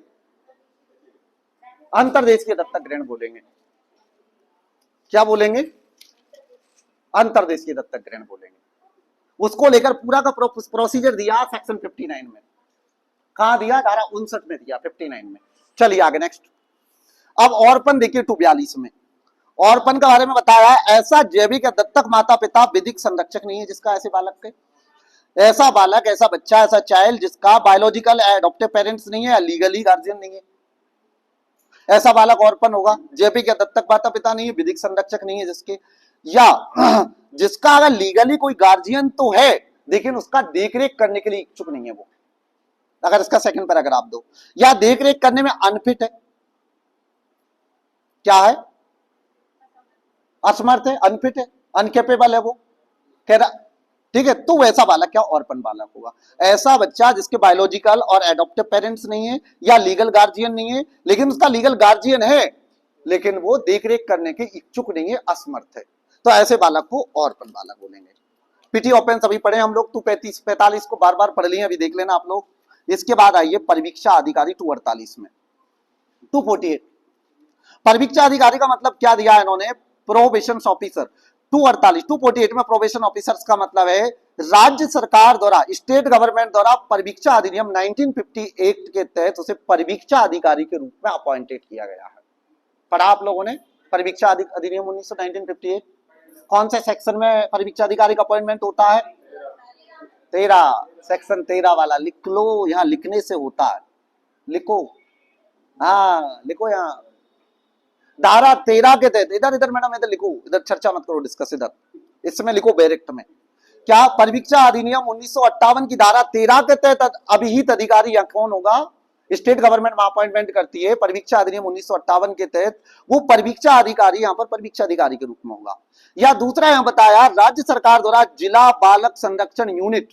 अंतर्देशीय दत्तक ग्रहण बोलेंगे। क्या बोलेंगे? अंतर्देशीय दत्तक ग्रहण बोलेंगे। उसको लेकर पूरा का प्रोसीजर दिया सेक्शन 59 में। कहां दिया? धारा 59 में दिया, 59 में। चलिए आगे नेक्स्ट। अब औरपन देखिए 242 में। औरपन के बारे में बताया, ऐसा जैविक या दत्तक माता पिता विधिक संरक्षक नहीं है जिसका ऐसे बालक के, ऐसा बालक, ऐसा बच्चा, ऐसा चाइल्ड जिसका बायोलॉजिकल एडॉप्टिव पेरेंट्स नहीं है या लीगली गार्जियन नहीं है, ऐसा बालक औरपन होगा। जैविक या दत्तक माता पिता नहीं है, विधिक संरक्षक नहीं है जिसके, या जिसका अगर लीगली कोई गार्जियन तो है लेकिन उसका देखरेख करने के लिए इच्छुक नहीं है वो, अगर इसका सेकंड पैराग्राफ दो, या देखरेख करने में अनफिट है, क्या है? असमर्थ है, अनफिट है, अनकेपेबल है वो, कह रहा, ठीक है, तो वैसा बालक क्या? औरपन बालक होगा। ऐसा बच्चा जिसके बायोलॉजिकल और एडॉप्टिव पेरेंट्स नहीं है या लीगल गार्जियन नहीं है, लेकिन उसका लीगल गार्जियन है लेकिन वो देखरेख करने के इच्छुक नहीं है, असमर्थ है, तो ऐसे बालक को औरपन बालक बोलेंगे। पीटी ओपन अभी पढ़े हम लोग, 245 को बार बार पढ़ लिए, अभी देख लेना आप लोग। इसके बाद आइए परिवीक्षा अधिकारी 248 में। 248 परिवीक्षा अधिकारी का मतलब क्या दिया है इन्होंने? Probation officer. 248 में प्रोबेशन ऑफिसर्स का मतलब है राज्य सरकार द्वारा, स्टेट गवर्नमेंट द्वारा परिवीक्षा अधिनियम 1958 के तहत उसे परिवीक्षा अधिकारी के रूप में अपॉइंटेड किया गया है। पढ़ा आप लोगों ने परिवीक्षा अधिनियम 1958? कौन से सेक्शन में परिवीक्षा अधिकारी का अपॉइंटमेंट होता है? 13, सेक्शन 13 वाला लिख लो, यहां लिखने से होता है, लिखो, हाँ लिखो यहाँ, धारा 13 के तहत। इधर इधर मैडम इधर लिखो, इधर चर्चा मत करो, डिस्कस इधर, इसमें लिखो डायरेक्ट में। क्या परिवीक्षा अधिनियम 1958 की धारा 13 के तहत अभिहित अधिकारी या कौन होगा? स्टेट गवर्नमेंट में अपॉइंटमेंट करती है परिवीक्षा अधिनियम 1958 के तहत, वो परिवीक्षा अधिकारी यहाँ पर परिवीक्षा अधिकारी के रूप में होगा। या दूसरा यहाँ बताया राज्य सरकार द्वारा जिला बालक संरक्षण यूनिट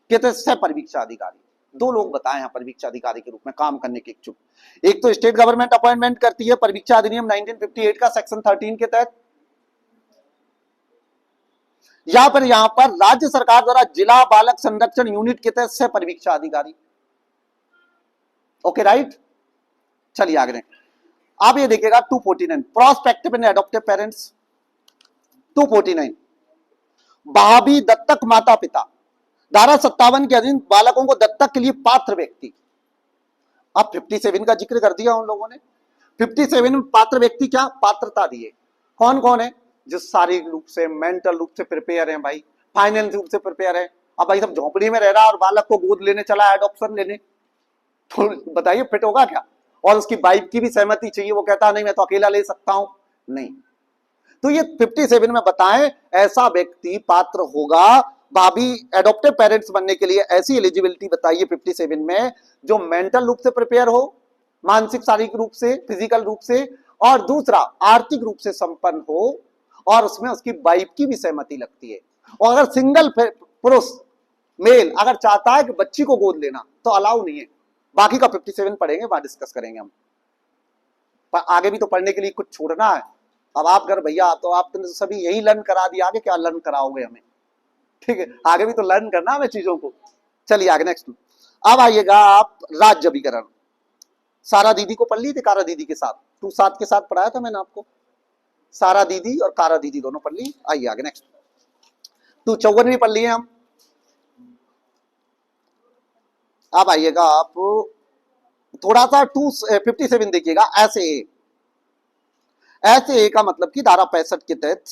के तहत परिवीक्षा अधिकारी, दो लोग बताए हैं परिवीक्षा अधिकारी के रूप में काम करने के इच्छुक। एक तो स्टेट गवर्नमेंट अपॉइंटमेंट करती है परिवीक्षा अधिनियम 1958 का सेक्शन 13 के तहत, या फिर यहां पर राज्य सरकार द्वारा जिला बालक संरक्षण यूनिट के तहत से परिवीक्षा अधिकारी। ओके राइट, चलिए आगे। अब ये देखिएगा 249 प्रोस्पेक्टिव एंड एडॉप्टिव पेरेंट्स। 249 भावी दत्तक माता पिता, धारा 57 के अधीन बालकों को दत्तक के लिए पात्र व्यक्ति। अब 57 का जिक्र कर दिया उन लोगों ने। 57 में पात्र व्यक्ति क्या पात्रता दिए, कौन कौन है? जो शारीरिक रूप से, मेंटल रूप से प्रिपेयर है भाई, फाइनेंशियल रूप से प्रिपेयर है। अब भाई सब झोंपड़ी में रह रहा है और बालक को गोद लेने चला है एडॉप्शन लेने, तो बताइए फिट होगा क्या? और उसकी वाइफ की भी सहमति चाहिए, वो कहता नहीं मैं तो अकेला ले सकता हूं, नहीं। तो ये 57 में बताएं ऐसा व्यक्ति पात्र होगा भाभी एडॉप्टिव पेरेंट्स बनने के लिए। ऐसी एलिजिबिलिटी बताइए 57 में, जो मेंटल रूप से प्रिपेयर हो, मानसिक शारीरिक रूप से, फिजिकल रूप से, और दूसरा आर्थिक रूप से संपन्न हो, और उसमें उसकी वाइफ की भी सहमति लगती है। और अगर सिंगल पुरुष मेल अगर चाहता है कि बच्ची को गोद लेना तो अलाउ नहीं है। बाकी का 57 पढ़ेंगे, वहां डिस्कस करेंगे हम, पर आगे भी तो पढ़ने के लिए कुछ छोड़ना है। अब आप घर भैया तो आपने सभी यही लर्न करा दिया, आगे क्या लर्न कराओगे हमें? ठीक है, आगे भी तो लर्न करना हमें चीजों को। चलिए आगे नेक्स्ट। अब आइएगा आप राज्य अभिकरण। सारा दीदी को पढ़ ली थी, कारा दीदी के साथ, 2-7 के साथ पढ़ाया था मैंने आपको। सारा दीदी और कारा दीदी दोनों पढ़ ली। आइए आगे नेक्स्ट। 254 भी पढ़ लिए हम। अब आइएगा आप थोड़ा सा 257 देखिएगा। ऐसे का मतलब कि धारा 65 के तहत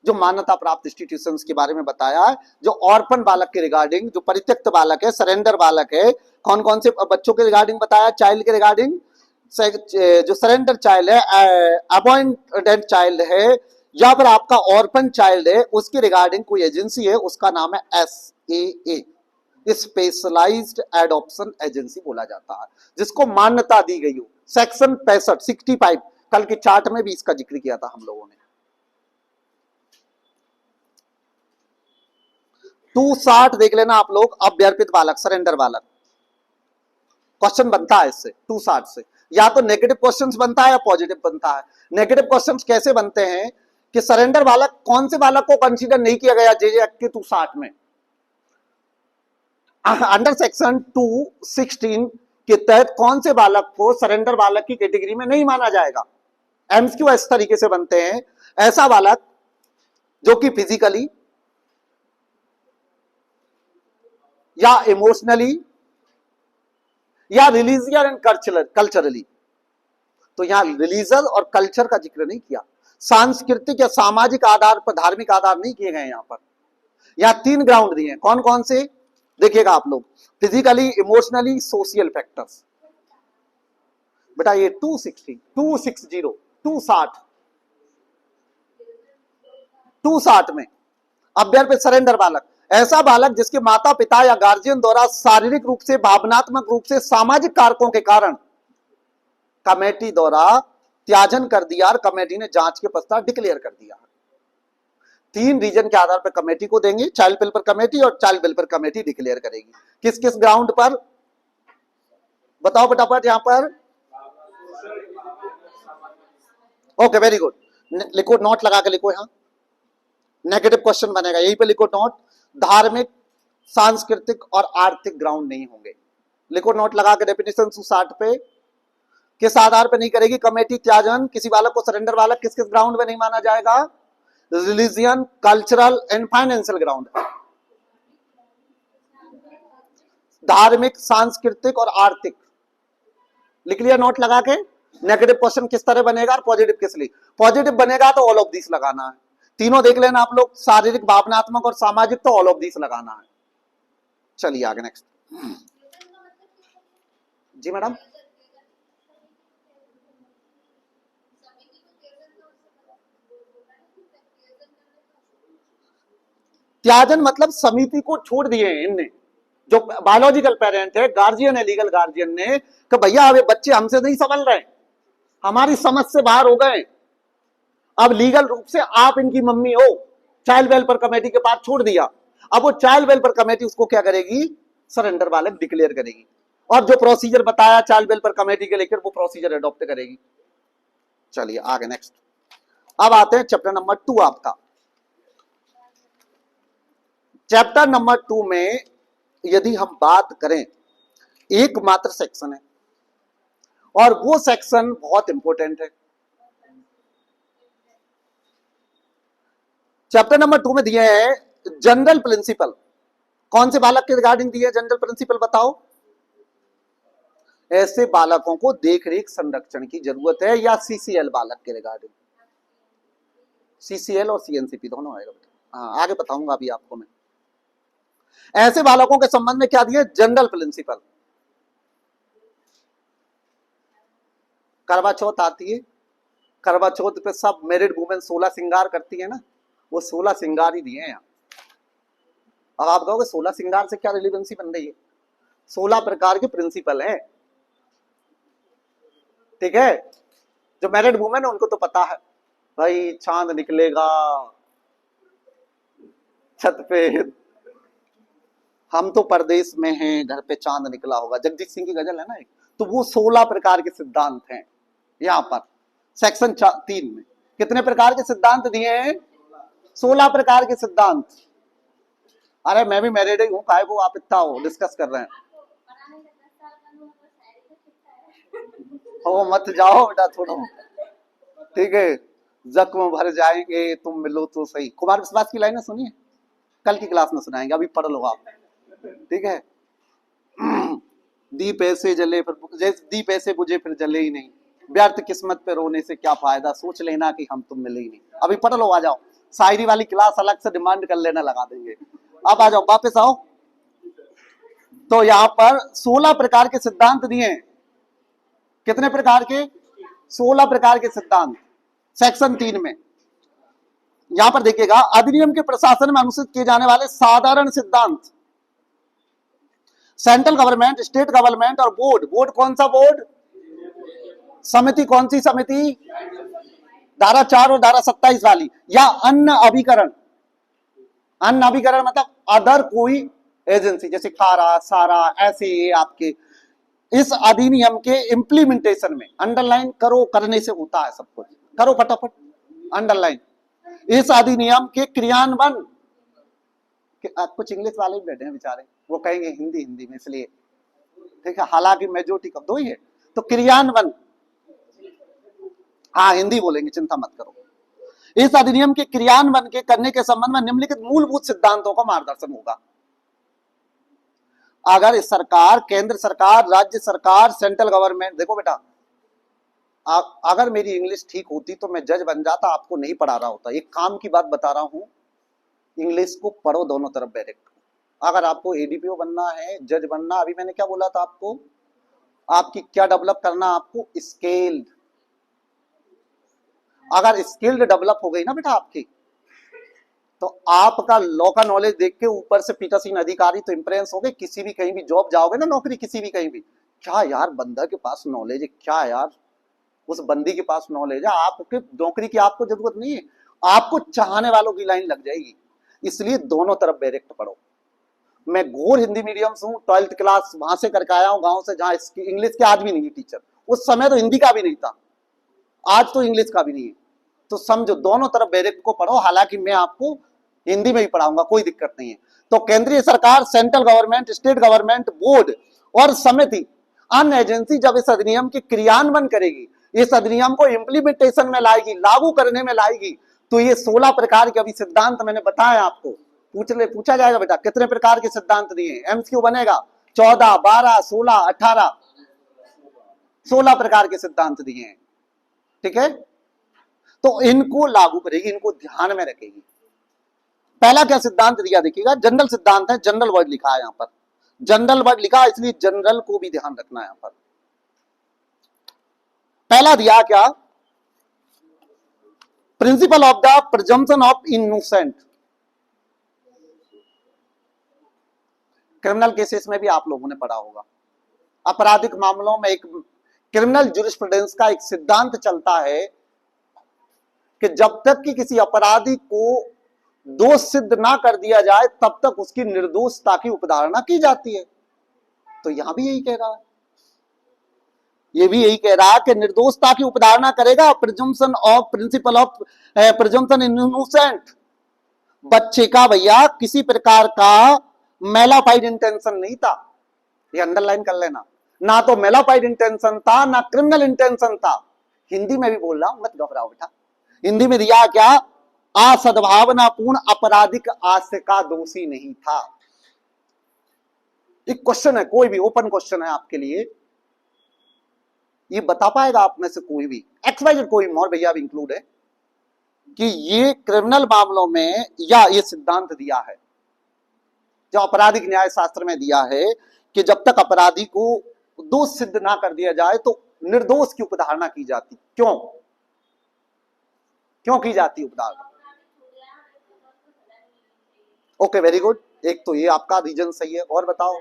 जो मान्यता प्राप्त इंस्टीट्यूशंस के बारे में बताया है, जो ऑर्फन बालक के रिगार्डिंग, जो परित्यक्त बालक है, सरेंडर बालक है, कौन कौन से बच्चों के रिगार्डिंग बताया? चाइल्ड के रिगार्डिंग, जो सरेंडर चाइल्ड है, अपॉइंटेड चाइल्ड है, या फिर आपका ऑर्फन चाइल्ड है, उसके रिगार्डिंग कोई एजेंसी है, उसका नाम है SAA, स्पेशलाइज्ड एडॉप्शन एजेंसी बोला जाता है, जिसको मान्यता दी गई हो। सेक्शन 65 कल के चार्ट में भी इसका जिक्र किया था हम लोगों ने। 260 देख लेना आप लोग। अभ्यर्पित बालक, सरेंडर बालक, क्वेश्चन बनता है इससे 260 से, या तो नेगेटिव क्वेश्चंस बनता है या पॉजिटिव बनता है। नेगेटिव क्वेश्चंस कैसे बनते हैं कि सरेंडर बालक, कौन से बालक को कंसीडर नहीं किया गया JJ एक्ट के 260 में? अंडर सेक्शन 216 के तहत कौन से बालक को सरेंडर बालक की कैटेगरी में नहीं माना जाएगा? एमसीक्यू इस तरीके से बनते हैं, ऐसा बालक जो कि फिजिकली या इमोशनली या रिलीजियस एंड कल्चरली, तो यहां रिलीजन और कल्चर का जिक्र नहीं किया, सांस्कृतिक या सामाजिक आधार पर, धार्मिक आधार नहीं किए गए यहां पर। यहां 3 ग्राउंड दिए हैं, कौन कौन से देखिएगा आप लोग, फिजिकली, इमोशनली, सोशल फैक्टर्स। बेटा ये 260 260 में अभ्यर पे सरेंडर बालक, ऐसा बालक जिसके माता पिता या गार्जियन द्वारा शारीरिक रूप से, भावनात्मक रूप से, सामाजिक कारकों के कारण कमेटी द्वारा त्याजन कर दिया और कमेटी ने जांच के पश्चात डिक्लेयर कर दिया। 3 रीजन के आधार पर कमेटी को देंगे, चाइल्ड वेलफेयर कमेटी और चाइल्ड वेलफेयर कमेटी डिक्लेयर करेगी। किस किस ग्राउंड पर बताओ फटाफट यहां पर। ओके वेरी गुड, लिखो, नोट लगा के लिखो, यहां नेगेटिव क्वेश्चन बनेगा, यहीं पे लिखो नोट, धार्मिक, सांस्कृतिक और आर्थिक ग्राउंड नहीं होंगे। लिखो नोट लगा के डेफिनेशन 260 पे। किस आधार पे नहीं करेगी कमेटी त्याजन किसी बालक को सरेंडर बालक, किस किस ग्राउंड में नहीं माना जाएगा? Religion, cultural and financial ground, धार्मिक, सांस्कृतिक और आर्थिक। लिख लिया नोट लगा के। नेगेटिव क्वेश्चन किस तरह बनेगा और पॉजिटिव किस लिए? पॉजिटिव बनेगा तो ऑल ऑफ दिस लगाना है, तीनों देख लेना आप लोग, शारीरिक, भावनात्मक और सामाजिक, तो ऑल ऑफ दिस लगाना है। चलिए आगे नेक्स्ट। जी मैडम, त्याजन मतलब समिति को छोड़ दिए हैं इनने, जो बायोलॉजिकल पेरेंट है, गार्जियन है, लीगल गार्जियन ने, कि भैया अब बच्चे हमसे नहीं संभल रहे, हमारी समझ से बाहर हो गए, अब लीगल रूप से आप इनकी मम्मी हो, चाइल्ड वेलफेयर कमेटी के पास छोड़ दिया। अब वो चाइल्ड वेलफेयर कमेटी उसको क्या करेगी? सरेंडर बालक डिक्लेयर करेगी, और जो प्रोसीजर बताया चाइल्ड वेलफेयर कमेटी के लेकर वो प्रोसीजर अडॉप्ट करेगी। चलिए आगे नेक्स्ट। अब आते हैं चैप्टर नंबर 2 आपका। चैप्टर नंबर 2 में यदि हम बात करें, एकमात्र सेक्शन है और वो सेक्शन बहुत इंपॉर्टेंट है। चैप्टर नंबर 2 में दिए हैं जनरल प्रिंसिपल। कौन से बालक के रिगार्डिंग दिए जनरल प्रिंसिपल बताओ? ऐसे बालकों को देखरेख संरक्षण की जरूरत है, या सीसीएल बालक के रिगार्डिंग? सीसीएल और सीएनसीपी दोनों आएगा बेटा, हाँ आगे बताऊंगा अभी आपको मैं। ऐसे बालकों के संबंध में क्या दिए? General principle. करवा चौथ आती है, करवा चौथ पे सब मैरिड वुमेन 16 श्रृंगार करती है ना, वो 16 श्रृंगार ही दिए हैं यहाँ। अब आप कहोगे 16 श्रृंगार से क्या रिलेवेंसी बन रही है? 16 प्रकार के प्रिंसिपल हैं, ठीक है। जो मैरिड वुमेन है उनको तो पता है भाई, चांद निकलेगा छत पे, हम तो परदेश में हैं, घर पे चांद निकला होगा, जगजीत सिंह की गजल है ना एक, तो वो 16 प्रकार के सिद्धांत हैं यहां पर सेक्शन 3 में। कितने प्रकार के सिद्धांत दिए हैं? 16 प्रकार के सिद्धांत। अरे मैं भी मैरिड ही हूँ, काहे को आप इतना हो डिस्कस कर रहे हैं? ओ मत जाओ बेटा थोड़ा, ठीक है। जख्म भर जाएंगे तुम मिलो तो सही, कुमार विश्वास की लाइनें सुनिए, कल की क्लास में सुनाएंगे, अभी पढ़ लो आप, ठीक है। दीप ऐसे जले फिर, दीप ऐसे बुझे फिर जले ही नहीं, व्यर्थ किस्मत पे रोने से क्या फायदा, सोच लेना कि हम तुम मिले ही नहीं। अभी पढ़ लो, आ जाओ, शायरी वाली क्लास अलग से डिमांड कर लेना, लगा देंगे। अब आ जाओ वापस आओ। तो यहाँ पर 16 प्रकार के सिद्धांत दिए हैं। कितने प्रकार के? 16 प्रकार के सिद्धांत सेक्शन 3 में। यहां पर देखिएगा, अधिनियम के प्रशासन में अनुसृत किए जाने वाले साधारण सिद्धांत। सेंट्रल गवर्नमेंट, स्टेट गवर्नमेंट और बोर्ड। बोर्ड कौन सा बोर्ड? समिति कौन सी समिति? धारा 4 और धारा 27 वाली। या अन्य अभिकरण। अन्य अभिकरण मतलब अदर कोई एजेंसी, जैसे खारा, सारा, ऐसे आपके इस अधिनियम के इंप्लीमेंटेशन में, अंडरलाइन करो, करने से होता है सब कुछ, करो फटाफट अंडरलाइन। इस अधिनियम के क्रियान्वयन, कुछ इंग्लिश वाले भी बैठे हैं बेचारे, वो कहेंगे हिंदी हिंदी में, इसलिए ठीक है, हालांकि मेजोरिटी कब दो ही है। तो क्रियान्वयन, हाँ हिंदी बोलेंगे, चिंता मत करो। इस अधिनियम के क्रियान्वयन के करने के संबंध में निम्नलिखित मूलभूत सिद्धांतों का मार्गदर्शन होगा। अगर इस सरकार, केंद्र सरकार, राज्य सरकार, सेंट्रल गवर्नमेंट, देखो बेटा, अगर मेरी इंग्लिश ठीक होती तो मैं जज बन जाता, आपको नहीं पढ़ा रहा होता। एक काम की बात बता रहा हूं, इंग्लिश को पढ़ो दोनों तरफ डायरेक्ट। अगर आपको एडीपीओ बनना है, जज बनना, अभी मैंने क्या बोला था आपको, आपकी क्या डेवलप करना, आपको स्किल्ड। अगर स्किल्ड डेवलप हो गई ना बेटा आपकी, तो आपका लॉ का नॉलेज देख के ऊपर से पीठासीन अधिकारी तो इंप्रेस हो गए, किसी भी कहीं भी जॉब जाओगे ना, नौकरी किसी भी कहीं भी, क्या यार बंदा के पास नॉलेज है, क्या यार उस बंदी के पास नॉलेज है, आपके नौकरी की आपको जरूरत नहीं है, आपको चाहने वालों की लाइन लग जाएगी। इसलिए दोनों तरफ डायरेक्ट पढ़ो। मैं घोर हिंदी मीडियम से हूँ, 12th क्लास वहां से करके आया हूँ, गांव से, जहां इंग्लिश के आज भी नहीं है टीचर। उस समय तो हिंदी का भी नहीं था, आज तो इंग्लिश का भी नहीं है। तो समझो, दोनों तरफ डायरेक्ट को पढ़ो। हालांकि मैं आपको हिंदी में ही पढ़ाऊंगा, कोई दिक्कत नहीं है। तो केंद्रीय सरकार, central government, state government, board और समिति, अन्य एजेंसी जब इस अधिनियम के क्रियान्वयन करेगी, इस अधिनियम को इंप्लीमेंटेशन में लाएगी, लागू करने में लाएगी, तो ये 16 प्रकार के अभी सिद्धांत मैंने बताया आपको, पूछा जाएगा बेटा कितने प्रकार के सिद्धांत दिए, एमसीक्यू बनेगा, 14, 12, 16, 18, 16 प्रकार के सिद्धांत दिए हैं। ठीक है, तो इनको लागू करेगी, इनको ध्यान में रखेगी। पहला क्या सिद्धांत दिया देखिएगा, जनरल सिद्धांत है, जनरल वर्ड लिखा है यहां पर, जनरल वर्ड लिखा, इसलिए जनरल को भी ध्यान रखना है यहां पर। पहला दिया क्या, principle of the presumption of innocent. Criminal cases में भी आप लोगों ने पढ़ा होगा, आपराधिक मामलों में एक क्रिमिनल ज्यूरिस्प्रूडेंस का एक सिद्धांत चलता है कि जब तक कि किसी अपराधी को दोष सिद्ध ना कर दिया जाए तब तक उसकी निर्दोषता की उपधारणा की जाती है। तो यहां भी यही कह रहा है, ये भी यही कह रहा है कि निर्दोषता की उपधारणा करेगा, presumption of, principle of presumption in innocent. बच्चे का भैया किसी प्रकार का मेलाफाइड इंटेंशन नहीं था, ये अंडरलाइन कर लेना, ना तो मेलाफाइड इंटेंशन था, ना क्रिमिनल इंटेंशन था। हिंदी में भी बोल रहा हूं, मत घबराओ बेटा। हिंदी में दिया क्या, असद्भावनापूर्ण आपराधिक आशय का दोषी नहीं था। एक क्वेश्चन है, कोई भी ओपन क्वेश्चन है आपके लिए, ये बता पाएगा आप में से कोई भी, XYZ कोई और भैया भी इंक्लूड है, कि ये क्रिमिनल मामलों में या ये सिद्धांत दिया है जो आपराधिक न्याय शास्त्र में दिया है कि जब तक अपराधी को दोष सिद्ध ना कर दिया जाए तो निर्दोष की उपधारणा की जाती। क्यों की जाती उपधारणा? ओके, वेरी गुड, एक तो ये आपका रीजन सही है। और बताओ,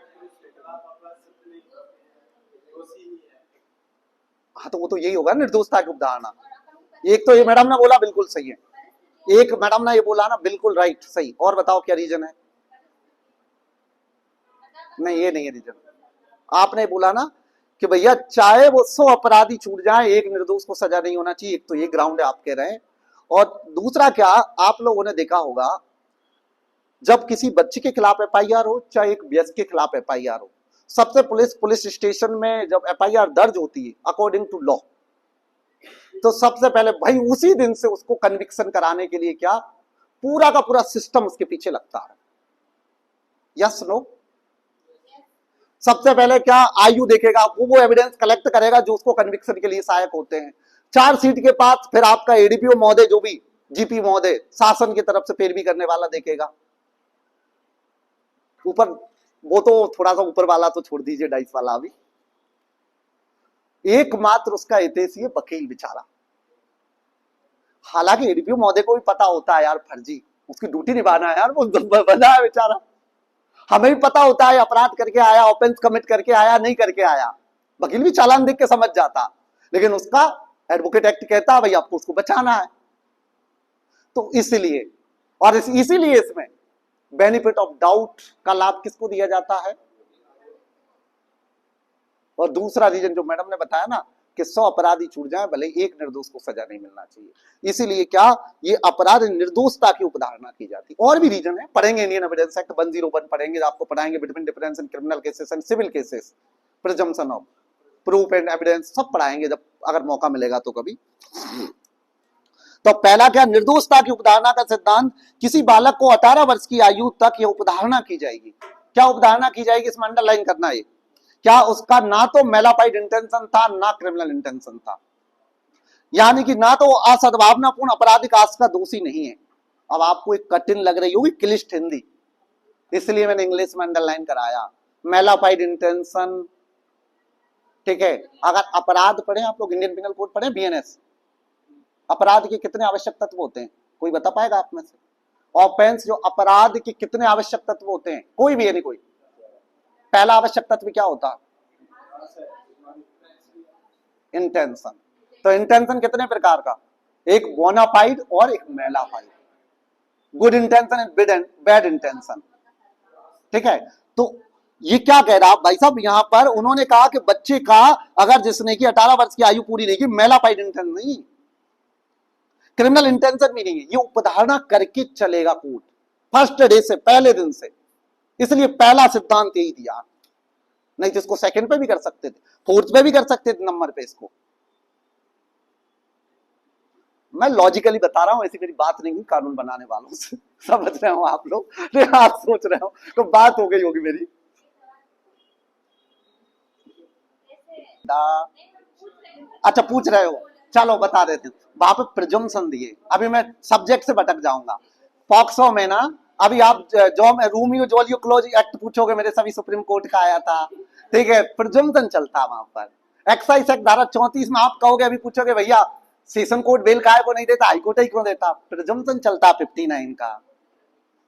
हाँ तो वो तो यही होगा निर्दोषता की उपधारणा। एक तो ये मैडम ने बोला बिल्कुल सही है, एक मैडम ने ये बोला ना बिल्कुल राइट सही। और बताओ क्या रीजन है? नहीं, ये नहीं है रीजन। आपने बोला ना कि भैया चाहे वो 100 अपराधी छूट जाए, एक निर्दोष को सजा नहीं होना चाहिए, एक तो ये ग्राउंड है आप कह रहे हैं। और दूसरा क्या, आप लोगों ने देखा होगा जब किसी बच्चे के खिलाफ FIR हो, चाहे एक वयस्क के खिलाफ FIR हो, सबसे पुलिस स्टेशन में जब FIR दर्ज होती है अकॉर्डिंग टू लॉ, तो सबसे पहले भाई उसी दिन से उसको कन्विक्शन कराने के लिए क्या पूरा का पूरा सिस्टम उसके पीछे लगता है। Yes no? सबसे पहले क्या आयु देखेगा, वो एविडेंस कलेक्ट करेगा जो उसको कन्विक्शन के लिए सहायक होते हैं। चार्जशीट के पास फिर आपका ADPO महोदय, जो भी GP महोदय शासन की तरफ से पैरवी करने वाला देखेगा। ऊपर वो तो थोड़ा सा ऊपर वाला तो छोड़ दीजिए, डाइस वाला, अभी एकमात्र उसका हितैषी है वकील बेचारा। हालांकि ADPO महोदय को भी पता होता है यार फर्जी, उसकी ड्यूटी निभाना है यार, वो बना है बेचारा। हमें भी पता होता है अपराध करके आया, ऑफेंस कमिट करके आया, नहीं करके आया, वकील भी चालान देख के समझ जाता, लेकिन उसका एडवोकेट एक्ट कहता है भाई आपको उसको बचाना है। तो इसलिए, और इसीलिए इसमें बेनिफिट ऑफ डाउट का लाभ किसको दिया जाता है? और दूसरा रीजन जो मैडम ने बताया ना कि 100 अपराधी छूट जाए, भले एक निर्दोष को सजा नहीं मिलना चाहिए। इसीलिए क्या ये अपराध निर्दोषता की उपधारणा की जाती है। और भी रीजन है, पढ़ेंगे इंडियन एविडेंस एक्ट 101 पढ़ेंगे, आपको पढ़ाएंगे between difference in criminal cases and civil cases, presumption of proof and evidence, सब पढ़ाएंगे जब अगर मौका मिलेगा तो कभी। तो पहला क्या, निर्दोषता की उपधारणा का सिद्धांत, किसी बालक को 18 वर्ष की आयु तक यह उपधारणा की जाएगी। क्या उपधारणा की जाएगी, इसमें अंडरलाइन करना है, क्या उसका ना तो मेलाफाइड इंटेंशन था ना क्रिमिनल इंटेंशन था, यानी कि ना तो असद्भावनापूर्ण आपराधिक आशय का दोषी नहीं है। अब आपको एक कठिन लग रही होगी क्लिष्ट हिंदी, इसलिए मैंने इंग्लिश में अंडरलाइन कराया, मेलाफाइड इंटेंशन। ठीक है, अगर अपराध पढ़े आप लोग, इंडियन पिनल कोड पढ़े, बीएनएस, अपराध के कितने आवश्यक तत्व होते हैं, कोई बता पाएगा आप में से? ऑफेंस जो अपराध के कितने आवश्यक तत्व होते हैं, कोई भी है नहीं कोई? पहला आवश्यक तत्व क्या होता? इंटेंशन। तो इंटेंशन कितने प्रकार का, एक बोनाफाइड और एक mala fide, good intention and bad intention. ठीक है, तो ये क्या कह रहा भाई साहब, यहां पर उन्होंने कहा कि बच्चे का अगर जिसने की 18 वर्ष की आयु पूरी नहीं की, मेलाफाइड इंटेंशन नहीं, क्रिमिनल इंटेंशन भी नहीं है, ये उपधारणा करके चलेगा कोर्ट फर्स्ट डे से, पहले दिन से। इसलिए पहला सिद्धांत यही दिया, नहीं तो इसको सेकंड पे भी कर सकते थे, फोर्थ पे भी कर सकते थे नंबर पे इसको। मैं लॉजिकली बता रहा हूं, ऐसी मेरी बात नहीं हुई कानून बनाने वालों से, समझ रहे हो आप लोग? आप सोच रहे हो तो बात हो गई होगी मेरी। अच्छा पूछ रहे हो, चलो बता देते हैं। वहां पे प्रिजम्पशन दिए, अभी मैं सब्जेक्ट से भटक जाऊंगा। पॉक्सो में ना, अभी आप जो रूमियो जोलियो क्लोज एक्ट पूछोगे, मेरे सभी सुप्रीम कोर्ट का आया था, ठीक है, प्रिजम्पशन चलता वहां पर। एक्साइज एक्ट धारा 34 में आप कहोगे, अभी पूछोगे भैया सेशन कोर्ट बेल काय को नहीं देता, हाई कोर्ट ही क्यों देता, प्रिजम्पशन चलता 59 का।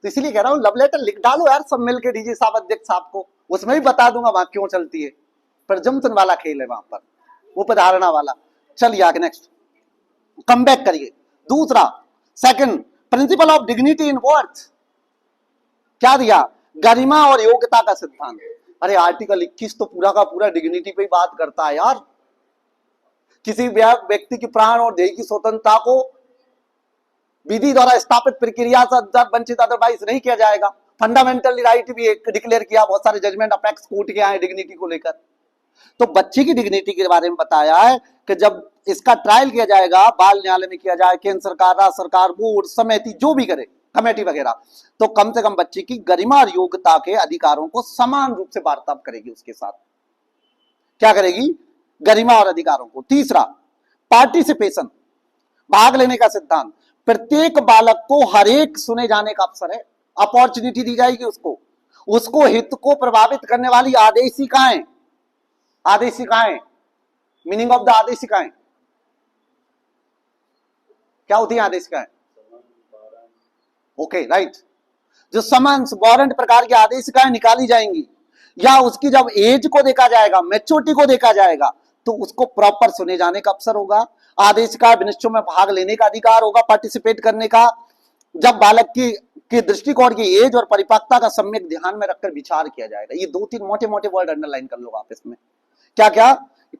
तो इसलिए कह रहा हूँ लव लेटर लिख डालो यार सब मिलके डीजी साहब, अध्यक्ष साहब को, उसमें भी बता दूंगा वहां क्यों चलती है। प्रिजम्पशन वाला खेल है वहां पर, उपधारणा वाला। चलिए आगे नेक्स्ट, कम बैक करिए। दूसरा, second, principle of dignity in worth, क्या दिया, गरिमा और योग्यता का सिद्धांत। अरे आर्टिकल 21 तो पूरा का पूरा डिग्निटी पे ही बात करता है यार। किसी व्यक्ति की प्राण और देह की स्वतंत्रता को विधि द्वारा स्थापित प्रक्रिया से वंचित अदरवाइज नहीं किया जाएगा। फंडामेंटल राइट भी एक डिक्लेयर किया, बहुत सारे जजमेंट अपेक्स कोर्ट के आए डिग्निटी को लेकर। तो बच्चे की डिग्निटी के बारे में बताया है कि जब इसका ट्रायल किया जाएगा, बाल न्यायालय में किया जाए, केंद्र सरकार, राज्य सरकार, बोर्ड, समिति जो भी करे, कमेटी वगैरह, तो कम से कम बच्चे की गरिमा और योग्यता के अधिकारों को समान रूप से वार्ताव करेगी, उसके साथ क्या करेगी, गरिमा और अधिकारों को। तीसरा, पार्टिसिपेशन, भाग लेने का सिद्धांत। प्रत्येक बालक को हर एक सुने जाने का अवसर है, अपॉर्चुनिटी दी जाएगी उसको, उसको हित को प्रभावित करने वाली आदेशिकाएं, आदेशिकाएं, मीनिंग ऑफ द आदेशिकाएं क्या होती है, आदेशिकाएं, ओके राइट, जो समन्स वारंट प्रकार की आदेशिकाएं निकाली जाएंगी, या उसकी जब एज को देखा जाएगा, मैच्योरिटी को देखा जाएगा, तो उसको प्रॉपर सुने जाने का अवसर होगा, आदेशिका विनिश्चय में भाग लेने का अधिकार होगा, पार्टिसिपेट करने का। जब बालक की दृष्टिकोण की एज और परिपक्वता का सम्यक ध्यान में रखकर विचार किया जाएगा। ये 2-3 मोटे मोटे वर्ड अंडरलाइन कर लो आप इसमें, क्या क्या,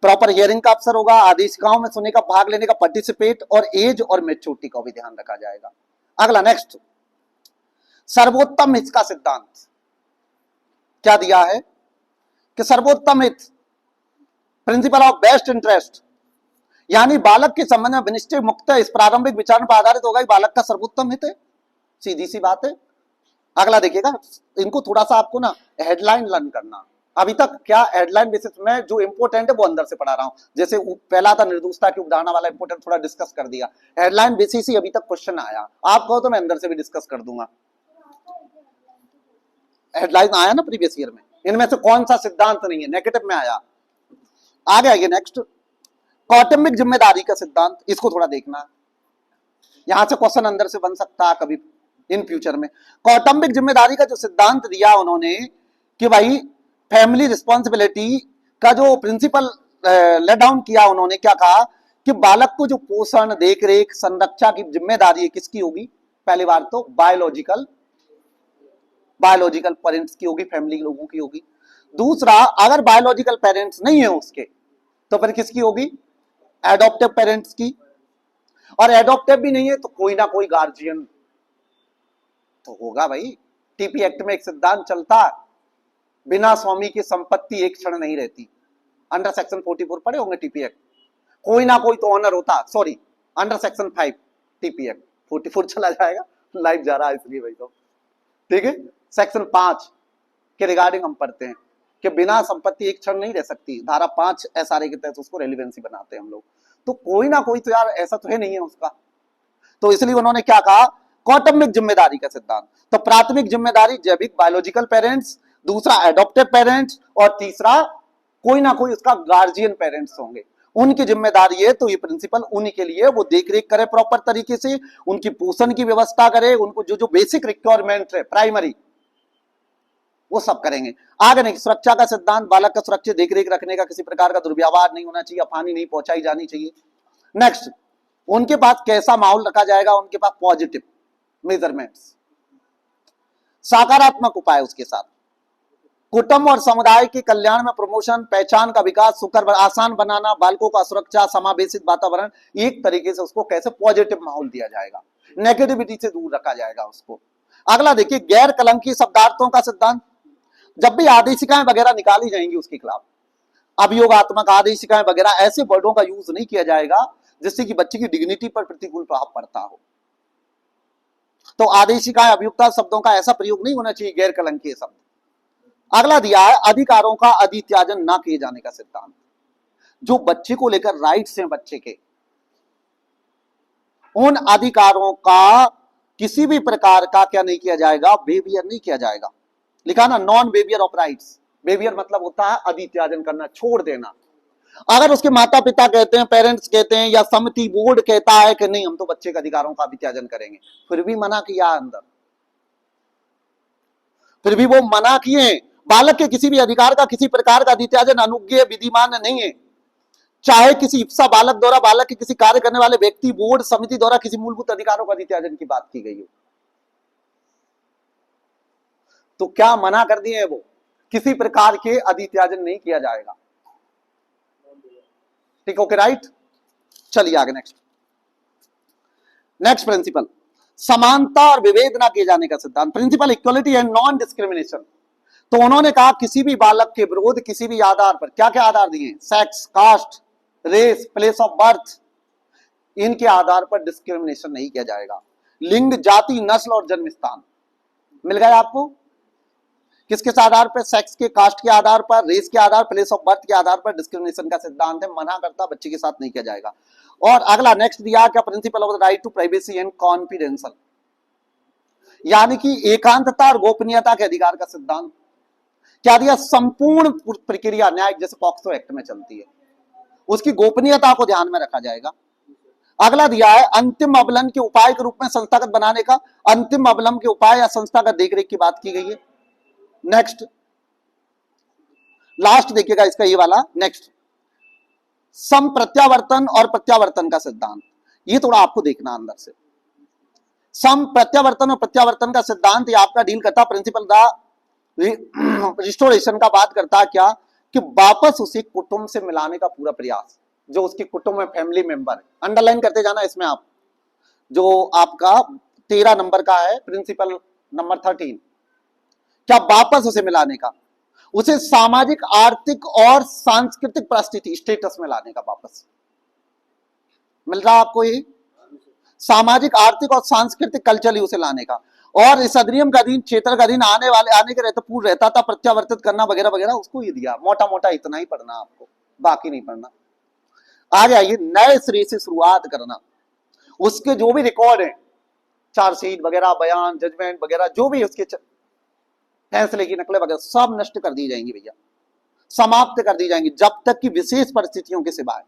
प्रॉपर हियरिंग का अवसर होगा, आदेशिकाओं में सुनने का, भाग लेने का, पार्टिसिपेट, और एज और मैच्योरिटी का भी ध्यान रखा जाएगा। अगला नेक्स्ट, सर्वोत्तम हित का सिद्धांत। क्या दिया है कि सर्वोत्तम हित, प्रिंसिपल ऑफ बेस्ट इंटरेस्ट, यानी बालक के संबंध में विनिश्चय मुक्त इस प्रारंभिक विचार पर आधारित होगा, बालक का सर्वोत्तम हित है, सीधी सी बात है। अगला देखिएगा, इनको थोड़ा सा आपको ना हेडलाइन लर्न करना। अभी तक क्या हेडलाइन बेसिस में जो इंपोर्टेंट है वो अंदर से पढ़ा रहा हूं, जैसे पहला था निर्दोषता की उपधारणा वाला इंपोर्टेंट थोड़ा डिस्कस कर दिया, हेडलाइन बेसिस ही अभी तक क्वेश्चन आया, आप कहो तो मैं अंदर से भी डिस्कस कर दूंगा। हेडलाइन आया ना प्रीवियस ईयर में, इनमें से कौन सा सिद्धांत नहीं है, नेगेटिव में आया। आगे आइए नेक्स्ट, कौटुंबिक जिम्मेदारी का सिद्धांत, इसको थोड़ा देखना, यहां से क्वेश्चन अंदर से बन सकता है कभी इन फ्यूचर में। कौटुंबिक जिम्मेदारी का जो सिद्धांत दिया उन्होंने कि भाई फैमिली रिस्पॉन्सिबिलिटी का जो प्रिंसिपल लेट डाउन किया, उन्होंने क्या कहा कि बालक को जो पोषण, देख रेख, संरक्षा की जिम्मेदारी है किसकी होगी, पहली बार तो बायोलॉजिकल पेरेंट्स की होगी, फैमिली के लोगों की होगी। दूसरा, अगर बायोलॉजिकल पेरेंट्स नहीं है उसके, तो फिर किसकी होगी, एडॉप्टिव पेरेंट्स की, और एडॉप्टिव भी नहीं है तो कोई ना कोई गार्जियन तो होगा भाई। टीपी एक्ट में एक सिद्धांत चलता है, बिना स्वामी की संपत्ति एक क्षण नहीं रहती। अंडर सेक्शन 44 पढ़े होंगे टीपी एक्ट, कोई ना कोई तो ऑनर होता, sorry under section 5 TP act 44 चला जाएगा, लाइव जा रहा है इसलिए भाई। तो ठीक है, सेक्शन 5 के रिगार्डिंग हम पढ़ते हैं कि बिना संपत्ति एक क्षण नहीं रह सकती, धारा 5 एसआरए के तहत उसको रेलिवेंसी बनाते हैं हम लोग। तो कोई ना कोई तो यार ऐसा तो है नहीं है उसका, तो इसलिए उन्होंने क्या कहा, कौटुंबिक जिम्मेदारी का सिद्धांत। तो प्राथमिक जिम्मेदारी जैविक बायोलॉजिकल पेरेंट्स, दूसरा एडॉप्टिव पेरेंट्स, और तीसरा कोई ना कोई उसका गार्जियन पेरेंट्स होंगे, उनकी जिम्मेदारी है। तो ये प्रिंसिपल उन्हीं के लिए, वो देख रेख करे प्रॉपर तरीके से, उनकी पोषण की व्यवस्था करे, उनको जो जो बेसिक रिक्वायरमेंट है प्राइमरी वो सब करेंगे। आगे नहीं, सुरक्षा का सिद्धांत, बालक का सुरक्षित देख रेख रखने का, किसी प्रकार का दुर्व्यवहार नहीं होना चाहिए, हानि नहीं पहुंचाई जानी चाहिए। नेक्स्ट, उनके पास कैसा माहौल रखा जाएगा, उनके पास पॉजिटिव मेजरमेंट्स, सकारात्मक उपाय उसके साथ, कुटुंब और समुदाय के कल्याण में प्रमोशन, पहचान का विकास, सुकर आसान बनाना, बालकों का सुरक्षा, समावेशित वातावरण, एक तरीके से उसको कैसे पॉजिटिव माहौल दिया जाएगा, नेगेटिविटी से दूर रखा जाएगा उसको। अगला देखिए, गैर कलंकी शब्दार्थों का सिद्धांत। जब भी आदेशिकाएं वगैरह निकाली जाएंगी उसके खिलाफ, अभियोगात्मक आदेशिकाएं वगैरह, ऐसे वर्डों का यूज नहीं किया जाएगा जिससे कि बच्चे की डिग्निटी पर प्रतिकूल प्रभाव पड़ता हो। तो आदेशिकाएं, अभियुक्ता शब्दों का ऐसा प्रयोग नहीं होना चाहिए, गैर कलंकीय शब्द। अगला दिया है अधिकारों का अधित्याजन ना किए जाने का सिद्धांत। जो बच्चे को लेकर राइट्स हैं बच्चे के, उन अधिकारों का किसी भी प्रकार का क्या नहीं किया जाएगा, बेवियर नहीं किया जाएगा। लिखा ना, नॉन बेवियर ऑफ राइट्स। बेवियर मतलब होता है अधित्याजन करना, छोड़ देना। अगर उसके माता पिता कहते हैं, पेरेंट्स कहते हैं, या समिति बोर्ड कहता है कि नहीं हम तो बच्चे के अधिकारों का अधित्याजन करेंगे, फिर भी मना किया अंदर, फिर भी वो मना किए, बालक के किसी भी अधिकार का किसी प्रकार का अधित्याजन अनुज्ञेय विधिमान नहीं है। चाहे किसी इप्सा बालक द्वारा बालक के किसी कार्य करने वाले व्यक्ति, बोर्ड, समिति द्वारा किसी मूलभूत अधिकारों का अधित्याजन की बात की गई हो, तो क्या मना कर दिए वो, किसी प्रकार के अधित्याजन नहीं किया जाएगा। ठीक, ओके, राइट। चलिए आगे, नेक्स्ट प्रिंसिपल, समानता और विभेद ना किए जाने का सिद्धांत। Principle equality and non discrimination. तो उन्होंने कहा किसी भी बालक के विरोध किसी भी आधार पर, क्या क्या आधार दिए, sex, caste, race, place of birth, इनके आधार पर डिस्क्रिमिनेशन नहीं किया जाएगा। लिंग, जाति, नस्ल और जन्म स्थान मिल गया आपको। किसके आधार पर, सेक्स के, कास्ट के आधार पर, रेस के आधार, प्लेस ऑफ बर्थ के आधार पर डिस्क्रिमिनेशन का सिद्धांत है, मना करता बच्चे के साथ नहीं किया जाएगा। और अगला नेक्स्ट दिया क्या, principle of the right to privacy and confidential, यानी कि एकांतता और गोपनीयता के अधिकार का सिद्धांत। क्या दिया, संपूर्ण प्रक्रिया न्यायिक जैसे पॉक्सो एक्ट में चलती है, उसकी गोपनीयता को ध्यान में रखा जाएगा। अगला दिया है अंतिम अवलन के उपाय के रूप में संस्थागत बनाने का, अंतिम अवलन के उपाय या संस्थागत देखरेख की बात की गई है। नेक्स्ट, लास्ट देखिएगा इसका ये वाला, नेक्स्ट, सम प्रत्यावर्तन और प्रत्यावर्तन का सिद्धांत। ये थोड़ा आपको देखना अंदर से, सम प्रत्यावर्तन और प्रत्यावर्तन का सिद्धांत ये आपका डील करता प्रिंसिपल द रिस्टोरेशन का, बात करता है क्या कि वापस उसे कुटुंब से मिलाने का पूरा प्रयास, जो उसके कुटुंब में फैमिली मेंबर है। अंडरलाइन करते जाना इसमें आप, जो आपका 13 नंबर का है, प्रिंसिपल नंबर 13, क्या वापस उसे मिलाने का, उसे सामाजिक, आर्थिक और सांस्कृतिक परिस्थिति स्टेटस में लाने का, वापस मिल रहा आपको ये, सामाजिक, आर्थिक और सांस्कृतिक कल्चरली उसे लाने का। और इस अधिनियम का अधीन, क्षेत्र का अधीन आने के रहते पूर्व रहता था प्रत्यावर्तित करना वगैरह वगैरह, उसको ये दिया। मोटा मोटा इतना ही पढ़ना आपको, बाकी नहीं पढ़ना। आगे आइए, नए सिरे से शुरुआत करना, उसके जो भी रिकॉर्ड है, चार्जशीट वगैरह, बयान, जजमेंट वगैरह, जो भी उसके फैसले की नकलें वगैरह सब नष्ट कर दी जाएंगी भैया, समाप्त कर दी जाएंगी, जब तक कि विशेष परिस्थितियों के सिवाय।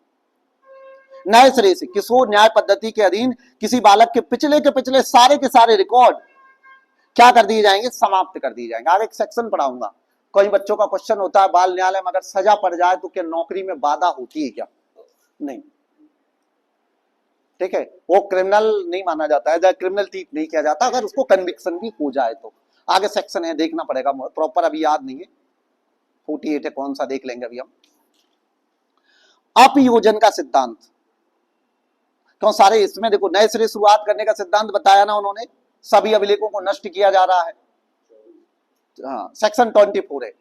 नए सिरे से किशोर न्याय पद्धति के अधीन किसी बालक के पिछले सारे के सारे रिकॉर्ड क्या कर दिए जाएंगे, समाप्त कर दिए जाएंगे। आगे एक सेक्शन पढ़ाऊंगा, कई बच्चों का क्वेश्चन होता है बाल न्यायालय में अगर सजा पड़ जाए तो क्या नौकरी में बाधा होती है क्या, नहीं, ठीक है, वो क्रिमिनल नहीं माना जाता है, क्रिमिनल ट्रीट नहीं किया जाता अगर उसको कन्विक्शन भी हो जाए तो। आगे सेक्शन है, देखना पड़ेगा, प्रॉपर अभी याद नहीं है, 48 है, कौन सा देख लेंगे अभी हम। अपयोजन का सिद्धांत, क्यों सारे इसमें देखो नए सिरे शुरुआत करने का सिद्धांत बताया ना उन्होंने, सभी अभिलेखों को नष्ट किया जा रहा है। हाँ, सेक्शन 24 है।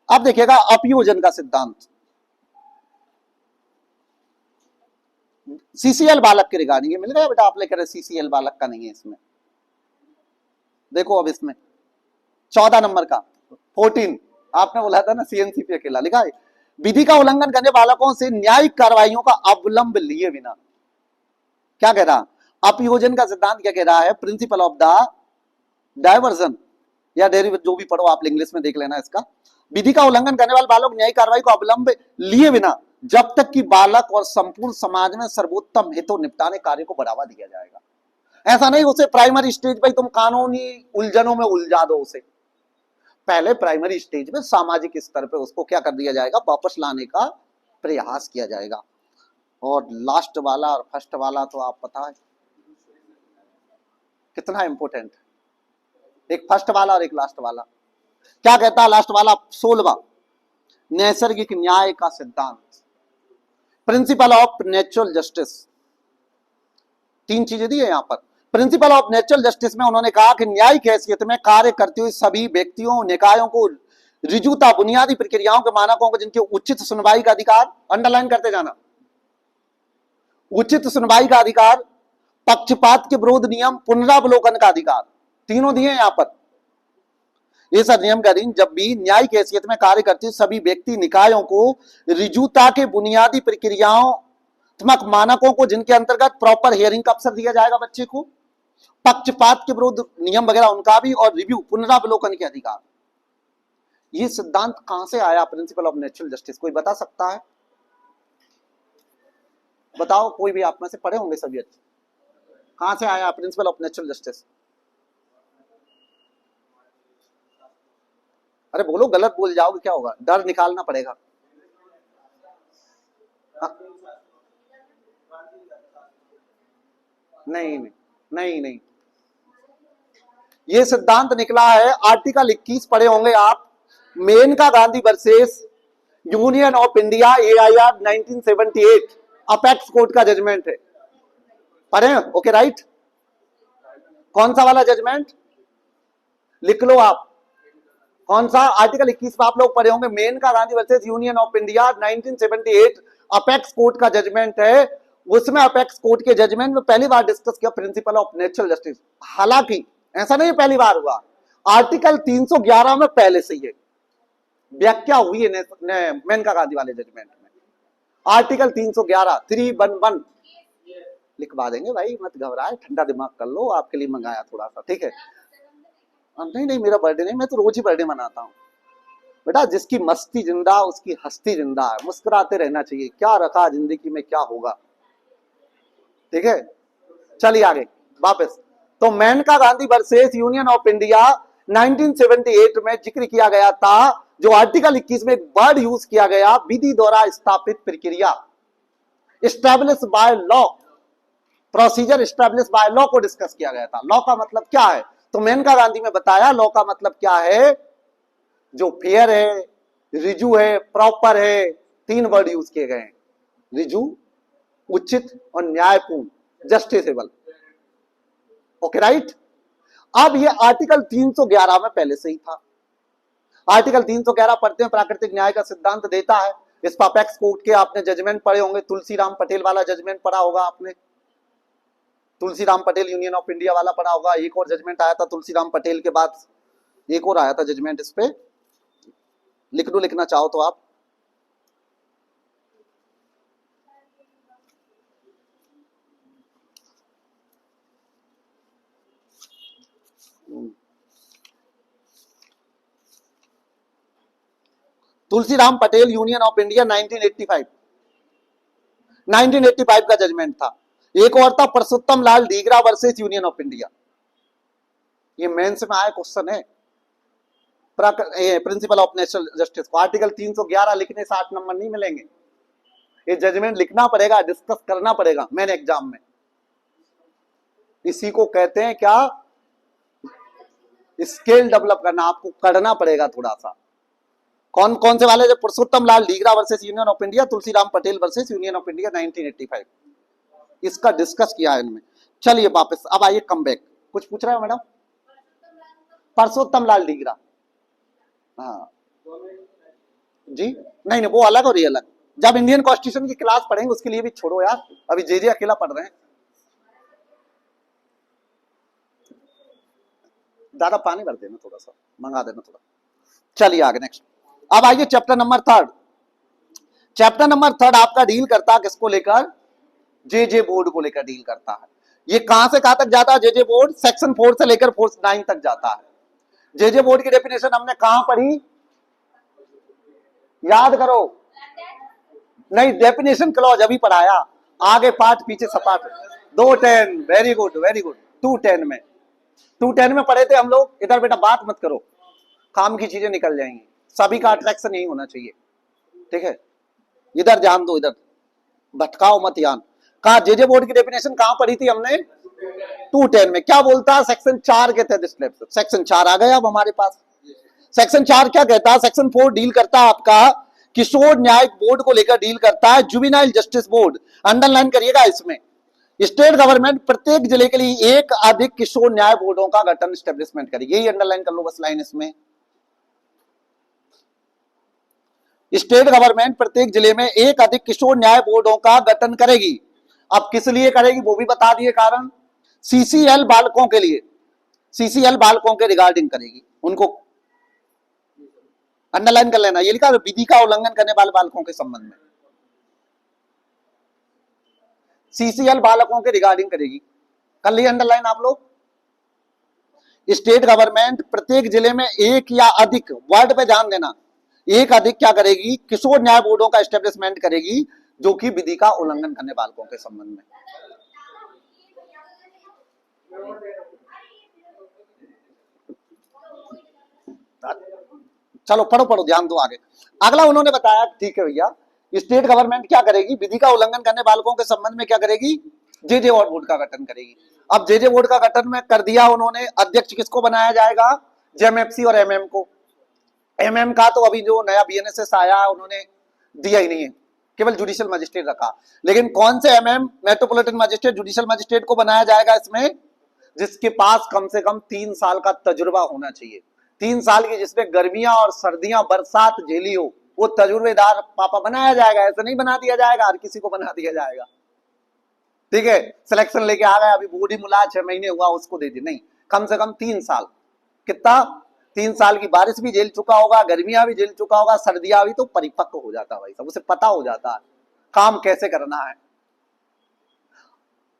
अब देखिएगा अपयोजन का सिद्धांत, सीसीएल बालक के रिगार्डिंग ये मिल गया बेटा, आप लेकर सीसीएल बालक का नहीं है इसमें। देखो अब इसमें 14 नंबर का 14 आपने बोला था ना सीएनसीपी अकेला लिखा है, विधि का उल्लंघन करने बालकों से न्यायिक कार्रवाइयों का अवलंब लिए बिना। क्या कह रहा अपयोजन का सिद्धांत क्या कह रहा है, प्रिंसिपल ऑफ द डायवर्जन या डेरिवेटिव जो भी पढ़ो आप इंग्लिश में देख लेना इसका। विधि का उल्लंघन करने वाले बालक न्यायिक कार्रवाई को अवलंब लिए बिना जब तक कि बालक और संपूर्ण समाज में सर्वोत्तम हितों निपटाने कार्य को बढ़ावा दिया जाएगा। ऐसा नहीं उसे प्राइमरी स्टेज पर तुम कानूनी उलझनों में उलझा दो उसे, पहले प्राइमरी स्टेज में सामाजिक स्तर पे उसको क्या कर दिया जाएगा, वापस लाने का प्रयास किया जाएगा। और लास्ट वाला और फर्स्ट वाला तो आप पता है कितना इंपॉर्टेंट, एक फर्स्ट वाला और एक लास्ट वाला। क्या कहता है लास्ट वाला 16वां, नैसर्गिक न्याय का सिद्धांत, प्रिंसिपल ऑफ नेचुरल जस्टिस। तीन चीजें दी है यहां पर। प्रिंसिपल ऑफ नेचुरल जस्टिस में उन्होंने कहा कि न्यायिक हैसियत में कार्य करते हुए सभी व्यक्तियों निकायों को रिजुता बुनियादी प्रक्रियाओं के मानकों को जिनके उचित सुनवाई का अधिकार, अंडरलाइन करते जाना, उचित सुनवाई का अधिकार, पक्षपात के विरोध नियम, पुनरावलोकन का अधिकार, तीनों दिए यहां पर। इस अधिनियम के अधीन जब भी न्यायिक हैसियत में कार्य करते सभी व्यक्ति निकायों को रिजुता के बुनियादी प्रक्रियाओं मानकों को जिनके अंतर्गत प्रॉपर हियरिंग का अवसर दिया जाएगा बच्चे को, पक्षपात के विरुद्ध नियम वगैरह उनका भी, और रिव्यू पुनरावलोकन के अधिकार। ये सिद्धांत कहां से आया प्रिंसिपल ऑफ नेचुरल जस्टिस, कोई बता सकता है? बताओ, कोई भी आप में से पढ़े होंगे सभी अच्छे, कहां से आया प्रिंसिपल ऑफ नेचुरल जस्टिस? अरे बोलो, गलत बोल जाओगे क्या होगा, डर निकालना पड़ेगा। नहीं नहीं नहीं नहीं, ये सिद्धांत निकला है आर्टिकल 21 पढ़े होंगे आप, Maneka Gandhi versus union of India AIR 1978, apex court का जजमेंट है, पढ़े? Okay right. कौन सा वाला जजमेंट लिख लो आप, कौन सा? आर्टिकल 21 में आप लोग पढ़े होंगे, Maneka Gandhi versus union of India 1978 apex court का जजमेंट है। उसमें अपेक्स कोर्ट के जजमेंट में पहली बार डिस्कस किया प्रिंसिपल ऑफ नेचुरल जस्टिस। हालांकि ऐसा नहीं पहली बार हुआ, आर्टिकल 311 में पहले से ही व्याख्या हुई है मेनका गांधी वाले जजमेंट में। आर्टिकल 311 311 लिखवा देंगे भाई, मत घबराए, ठंडा दिमाग कर लो, आपके लिए मंगाया थोड़ा सा, ठीक है? नहीं नहीं, मेरा बर्थडे नहीं, मैं तो रोज ही बर्थडे मनाता हूँ बेटा। जिसकी मस्ती जिंदा उसकी हस्ती जिंदा है, मुस्कुराते रहना चाहिए, क्या रखा जिंदगी में क्या होगा, ठीक है? चलिए आगे वापस। तो Maneka Gandhi versus union of India 1978 में जिक्र किया गया था, जो आर्टिकल 21 में वर्ड यूज किया गया, विधि द्वारा स्थापित प्रक्रिया, establish by law, procedure establish by law को डिस्कस किया गया था। लॉ का मतलब क्या है, तो मेनका गांधी में बताया लॉ का मतलब क्या है, जो फेयर है, रिजू है, प्रॉपर है, तीन वर्ड यूज किए गए हैं, रिजू, उचित और न्यायपूर्ण, जस्टिसेबल। Okay right. अब ये आर्टिकल 311 में पहले से ही था। आर्टिकल 311 पढ़ते हैं, प्राकृतिक न्याय का सिद्धांत देता है। इस अपेक्स कोर्ट के आपने जजमेंट पढ़े होंगे, तुलसीराम पटेल वाला जजमेंट पढ़ा होगा आपने, Tulsiram Patel union of India वाला पढ़ा होगा। एक और जजमेंट आया था तुलसीराम पटेल के बाद, एक और आया था जजमेंट, इस पे लिख दो, लिखना चाहो तो आप। Tulsiram Patel union of India 1985 का जजमेंट था। एक और था परसोत्तम लाल Dhingra versus union of India, ये मेंस में आया क्वेश्चन है, प्रिंसिपल ऑफ नेचुरल जस्टिस को। आर्टिकल 311 लिखने से 8 नंबर नहीं मिलेंगे, ये जजमेंट लिखना पड़ेगा, डिस्कस करना पड़ेगा मेन एग्जाम में। इसी को कहते हैं क्या, स्किल डेवलप करना, आपको करना पड़ेगा थोड़ा सा, कौन कौन से वाले? जो Purushottam Lal Dhingra versus union of India, Tulsiram Patel versus union of India 1985, इसका डिस्कस किया है इनमें। चलिए वापस अब आइए कम बैक। कुछ पूछ रहे हो मैडम? परसोत्तम लाल डीगरा, हाँ जी, नहीं नहीं वो अलग और ये अलग। जब इंडियन कॉन्स्टिट्यूशन की क्लास पढ़ेंगे उसके लिए भी छोड़ो यार, अभी जे अकेला पढ़ रहे हैं। दादा पानी भर देना, थोड़ा सा मंगा देना थोड़ा। चलिए आगे नेक्स्ट। अब आइए चैप्टर नंबर 3। चैप्टर नंबर 3 आपका डील करता है किसको लेकर? जे बोर्ड को लेकर डील करता है। ये कहां से कहां तक जाता है? जे बोर्ड सेक्शन 4 से लेकर 9 तक जाता है। जे बोर्ड की डेफिनेशन हमने कहां पढ़ी? याद करो, नहीं डेफिनेशन क्लॉज अभी पढ़ाया, आगे पाठ पीछे सपाट। 210, वेरी गुड वेरी गुड। 210 में पढ़े थे हम लोग। इधर बेटा बात मत करो, काम की चीजें निकल जाएंगी। सभी का अट्रैक्शन यही होना चाहिए, ठीक है? इधर ध्यान दो, इधर भटकाओ मत ध्यान। कहा जे बोर्ड की डेफिनेशन कहां पढ़ी थी हमने? 210 में। क्या बोलता है? सेक्शन 4 के तहत। सेक्शन 4 आ गया अब हमारे पास। सेक्शन 4 क्या कहता है? सेक्शन 4 डील करता है आपका किशोर न्यायिक बोर्ड को लेकर डील करता है, जुवेनाइल जस्टिस बोर्ड। अंडरलाइन करिएगा इसमें। स्टेट गवर्नमेंट प्रत्येक जिले के लिए एक अधिक किशोर न्याय बोर्डों का गठन स्टेब्लिशमेंट करेगी। यही अंडरलाइन कर लो बस लाइन इसमें। स्टेट गवर्नमेंट प्रत्येक जिले में एक अधिक किशोर न्याय बोर्डों का गठन करेगी। अब किस लिए करेगी वो भी बता दिए कारण। सीसीएल बालकों के लिए, सीसीएल बालकों के रिगार्डिंग करेगी, उनको अंडरलाइन कर लेना। ये लिखा है विधि का उल्लंघन करने वाले बालकों के संबंध में। सीसीएल बालकों के रिगार्डिंग करेगी, कर लिया अंडरलाइन आप लोग। स्टेट गवर्नमेंट प्रत्येक जिले में एक या अधिक, वर्ड पे ध्यान देना, एक अधिक क्या करेगी? किशोर न्याय बोर्डों का एस्टेब्लिशमेंट करेगी, जो कि विधि का उल्लंघन करने बालकों के संबंध में। चलो पढ़ो पढ़ो, ध्यान दो आगे। अगला उन्होंने बताया, ठीक है भैया, स्टेट गवर्नमेंट क्या करेगी? विधि का उल्लंघन करने बालकों के संबंध में क्या करेगी? जे बोर्ड का गठन करेगी। अब जे बोर्ड का गठन में कर दिया उन्होंने। अध्यक्ष किसको बनाया जाएगा? जेएमएफसी और एमएम को। एमएम का तो अभी जो नया बीएनएसएस आया उन्होंने दिया ही नहीं है, केवल जुडिशियल मजिस्ट्रेट रखा। लेकिन कौन से MM? Metropolitan magistrate, judicial magistrate को बनाया जाएगा इसमें, जिसके पास कम से कम 3 साल का तजुर्बा होना चाहिए। 3 साल की, जिसने गर्मियां और सर्दियां बरसात झेली हो, वो तजुर्बेदार पापा बनाया जाएगा। ऐसा नहीं बना दिया जाएगा हर किसी को बना दिया जाएगा, ठीक है? सिलेक्शन लेके आ गया, अभी बूढ़ी मुला 6 महीने हुआ उसको दे दी, नहीं, कम से कम 3 साल। कितना? 3 साल की बारिश भी झेल चुका होगा, गर्मियां भी झेल चुका होगा, सर्दियां भी, तो परिपक्व हो जाता है भाई साहब, उसे पता हो जाता है काम कैसे करना है,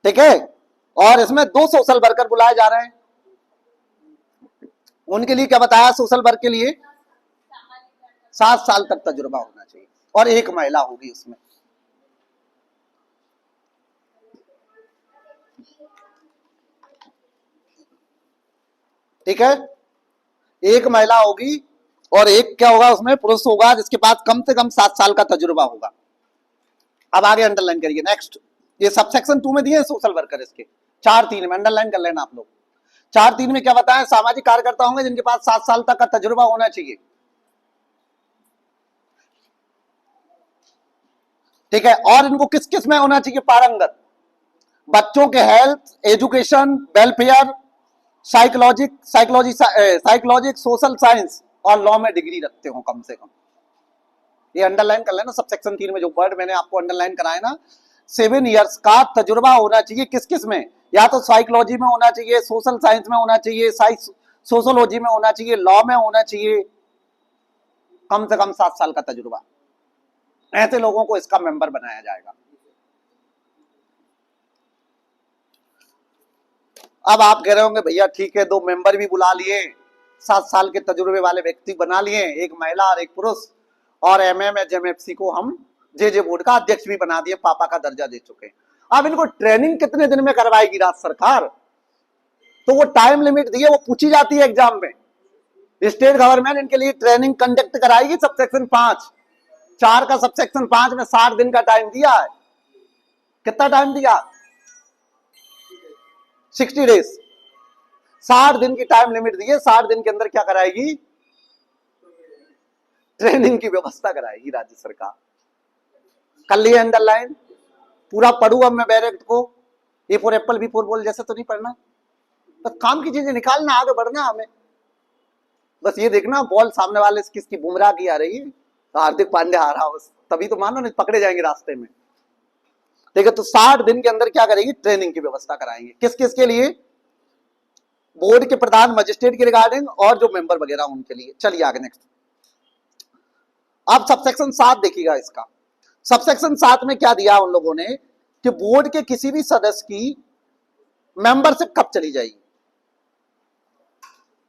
ठीक है? और इसमें 2 सोशल वर्कर बुलाए जा रहे हैं। उनके लिए क्या बताया? सोशल वर्क के लिए 7 साल तक तजुर्बा होना चाहिए, और एक महिला होगी उसमें। ठीक है, एक महिला होगी और एक क्या होगा उसमें? पुरुष होगा, जिसके पास कम से कम 7 साल का तजुर्बा होगा। अब आगे अंडरलाइन करिए नेक्स्ट। ये सबसेक्शन 2 में दिए सोशल वर्कर, इसके 4-3 में अंडरलाइन कर लेना आप लोग। 4-3 में क्या बताएं? सामाजिक कार्यकर्ता होंगे जिनके पास 7 साल तक का तजुर्बा होना चाहिए, ठीक है? और इनको किस किस में होना चाहिए पारंगत? बच्चों के health, education, welfare, psychologic, social science और लॉ में डिग्री रखते हो कम से कम। ये अंडरलाइन कर लेना। सब सेक्शन 3 में जो वर्ड मैंने आपको अंडरलाइन कराया ना, 7 इयर्स का तजुर्बा होना चाहिए। किस किस में? या तो साइकोलॉजी में होना चाहिए, सोशल साइंस में होना चाहिए, सोशोलॉजी में होना चाहिए, लॉ में होना चाहिए, कम से कम 7 साल का तजुर्बा। ऐसे लोगों को इसका मेंबर बनाया जाएगा। अब आप कह रहे होंगे भैया ठीक है, 2 मेंबर भी बुला लिए, 7 साल के तजुर्बे वाले व्यक्ति बना लिए, एक महिला और एक पुरुष, और एमएम एमएफसी को हम जे बोर्ड का अध्यक्ष भी बना दिए, पापा का दर्जा दे चुके हैं। अब इनको ट्रेनिंग कितने दिन में करवाएगी राज्य सरकार? तो वो टाइम लिमिट दी है, वो पूछी जाती है एग्जाम में। स्टेट गवर्नमेंट इनके लिए ट्रेनिंग कंडक्ट कराएगी। सबसेक्शन 5, 4 का सबसेक्शन 5 में 60 दिन का टाइम दिया है। कितना टाइम दिया? 60 डेज, 60 दिन की टाइम लिमिट दी है। 60 दिन के अंदर क्या कराएगी? ट्रेनिंग की व्यवस्था कराएगी राज्य सरकार। कर लिए अंडरलाइन, पूरा पढ़ू अब मैं डायरेक्ट को, A for apple B for ball जैसे तो नहीं पढ़ना, बस काम की चीजें निकालना, आगे बढ़ना हमें। बस ये देखना बॉल सामने वाले से किसकी, बुमराह की आ रही है तो हार्दिक पांड्या आ रहा, बस तभी तो मानो नहीं पकड़े जाएंगे रास्ते में। ठीक है, तो 60 दिन के अंदर क्या करेगी, ट्रेनिंग की व्यवस्था कराएंगे। किस किस के लिए, बोर्ड के प्रधान मजिस्ट्रेट के रिगार्डिंग और जो मेंबर वगैरह उनके लिए। चलिए आगे नेक्स्ट। अब सबसेक्शन 7 देखिएगा इसका। सबसेक्शन 7 में क्या दिया उन लोगों ने कि बोर्ड के किसी भी सदस्य की मेंबरशिप कब चली जाएगी,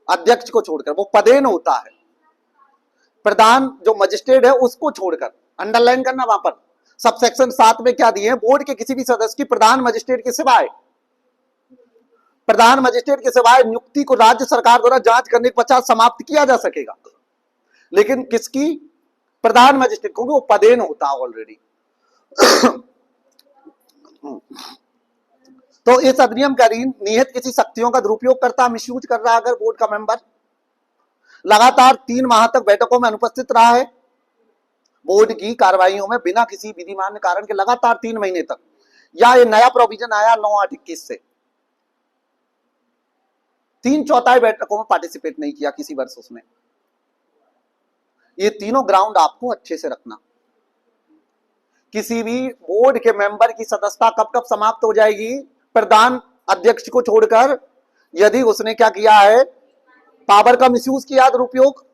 अध्यक्ष को छोड़कर, वो पदेन होता है, प्रधान जो मजिस्ट्रेट है उसको छोड़कर, अंडरलाइन करना वहां पर। सबसेक्शन 7 में क्या दिए, बोर्ड के किसी भी सदस्य की प्रधान मजिस्ट्रेट के सिवाय, प्रधान मजिस्ट्रेट के सिवाय नियुक्ति को राज्य सरकार द्वारा जांच करने के पश्चात समाप्त किया जा सकेगा। लेकिन किसकी, प्रधान मजिस्ट्रेट, क्योंकि वो पदेन होता है ऑलरेडी। तो इस अधिनियम के अधीन निहित किसी शक्तियों का दुरुपयोग करता, मिसयूज कर रहा अगर बोर्ड का मेंबर लगातार 3 माह तक बैठकों में अनुपस्थित रहा है, बोर्ड की कार्रवाइयों में बिना किसी विधिमान्य कारण के लगातार 3 महीने तक, या ये नया प्रोविजन आया 9/8/21 से, 3/4 बैठकों में पार्टिसिपेट नहीं किया किसी वर्ष उसने। ये तीनों ग्राउंड आपको अच्छे से रखना। किसी भी बोर्ड के मेंबर की सदस्यता कब कब समाप्त हो जाएगी, प्रधान अध्यक्ष को छोड़कर, यदि उसने क्या किया है, पावर का मिसयूज किया, दुरुपयोग।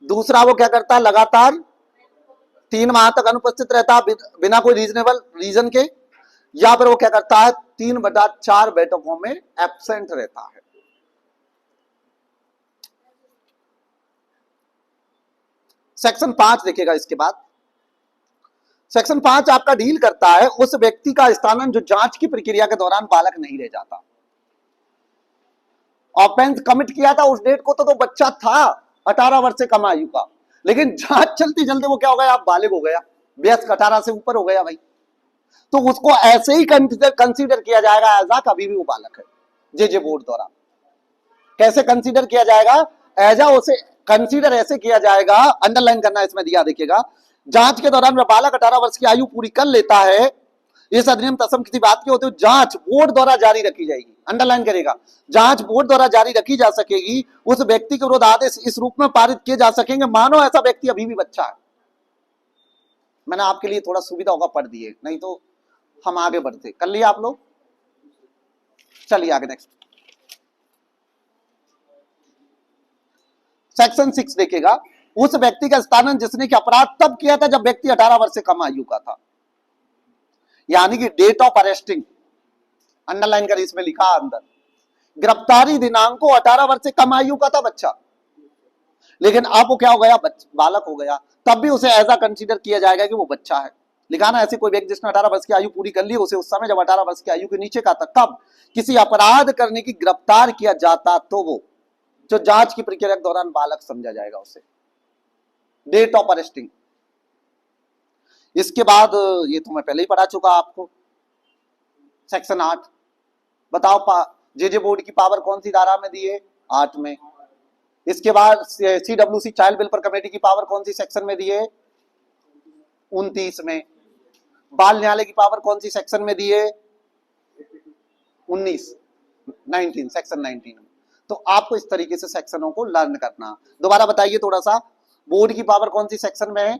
दूसरा, वो क्या करता है, लगातार 3 माह तक अनुपस्थित रहता बिना कोई रीजनेबल रीजन के, या फिर वो क्या करता है 3/4 बैठकों में एब्सेंट रहता है। सेक्शन 5 देखिएगा इसके बाद। सेक्शन 5 आपका डील करता है उस व्यक्ति का स्थानांतरण जो जांच की प्रक्रिया के दौरान बालक नहीं रह जाता। ऑफेंस कमिट किया था उस डेट को तो बच्चा था 18 वर्ष से कम आयु का, लेकिन जांच चलते चलते वो क्या हो गया, आप बालिग हो गया, वयस्क 18 से ऊपर हो गया भाई, तो उसको ऐसे ही कंसीडर किया जाएगा एज आ, कभी भी वो बालक है। जे बोर्ड द्वारा कैसे कंसीडर किया जाएगा, एज आ उसे कंसीडर ऐसे किया जाएगा, अंडरलाइन करना इसमें दिया देखिएगा, जांच के दौरान वह बालक 18 वर्ष की आयु पूरी कर लेता है, इस अधिनियम तत्सम किसी बात की होती है, जांच बोर्ड द्वारा जारी रखी जाएगी, अंडरलाइन करेगा, जांच बोर्ड द्वारा जारी रखी जा सकेगी, उस व्यक्ति के विरुद्ध आदेश इस रूप में पारित किए जा सकेंगे मानो ऐसा व्यक्ति अभी भी बच्चा है। मैंने आपके लिए थोड़ा सुविधा होगा पढ़ दिए, नहीं तो हम आगे बढ़ते। कर लिया आप लोग, चलिए आगे नेक्स्ट। सेक्शन 6 देखेगा, उस व्यक्ति का स्थानांतरण जिसने कि अपराध तब किया था जब व्यक्ति 18 वर्ष से कम आयु का था, यानी कि डेट ऑफ अरेस्टिंग, अंडरलाइन कर इसमें लिखा अंदर, गिरफ्तारी दिनांक को 18 वर्ष से कम आयु का था बच्चा, लेकिन अब वो क्या हो गया, बालक हो गया, तब भी उसे ऐसा कंसीडर किया जाएगा कि वो बच्चा है। लिखा ना, ऐसे कोई व्यक्ति जिसने 18 वर्ष की आयु पूरी कर ली, उसे उस समय जब 18 वर्ष की आयु के नीचे का था, कब किसी अपराध करने की गिरफ्तार किया जाता, तो वो जो जांच की प्रक्रिया के दौरान बालक समझा जाएगा उसे, डेट ऑफ अरेस्टिंग। इसके बाद ये तो मैं पहले ही पढ़ा चुका आपको, सेक्शन 8 बताओ, जे बोर्ड की पावर कौन सी धारा में दी है, 8 में। इसके बाद CWC चाइल्ड वेलफेयर कमेटी की पावर कौन सी सेक्शन में दी है, 29 में। बाल न्यायालय की पावर कौन सी सेक्शन में दी है, 19 सेक्शन 19 में। तो आपको इस तरीके से सेक्शनों को लर्न करना। दोबारा बताइए थोड़ा सा, बोर्ड की पावर कौन सी सेक्शन में है,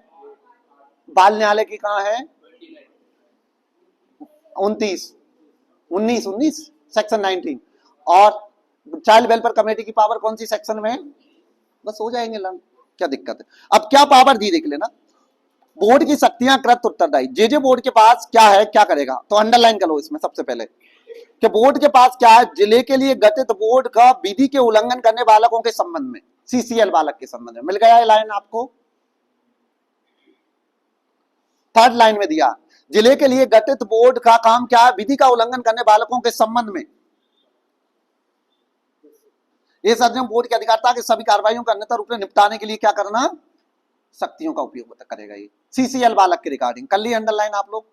बाल न्यायालय की कहां है, 19 सेक्शन 19, और चाइल्ड वेलफेयर कमेटी की पावर कौन सी सेक्शन में है, बस हो जाएंगे लर्न, क्या दिक्कत है। अब क्या पावर दी देख लेना, बोर्ड की शक्तियां कृत उत्तरदायी, जे बोर्ड के पास क्या है, क्या करेगा, तो अंडरलाइन कर लो इसमें सबसे पहले कि बोर्ड के पास क्या है, जिले के लिए गठित बोर्ड का विधि के उल्लंघन करने बालकों के संबंध में, CCL बालक के संबंध में, मिल गया है लाइन आपको। 3rd लाइन में दिया, जिले के लिए गठित बोर्ड का काम क्या है, विधि का उल्लंघन करने बालकों के संबंध में इस अधिनियम बोर्ड के अधिकार था कि सभी कार्रवाइयों का अन्यथा रूप में निपटाने के लिए क्या करना, शक्तियों का उपयोग करेगा। ये CCL बालक के रिगार्डिंग कर ली अंडरलाइन आप लोग।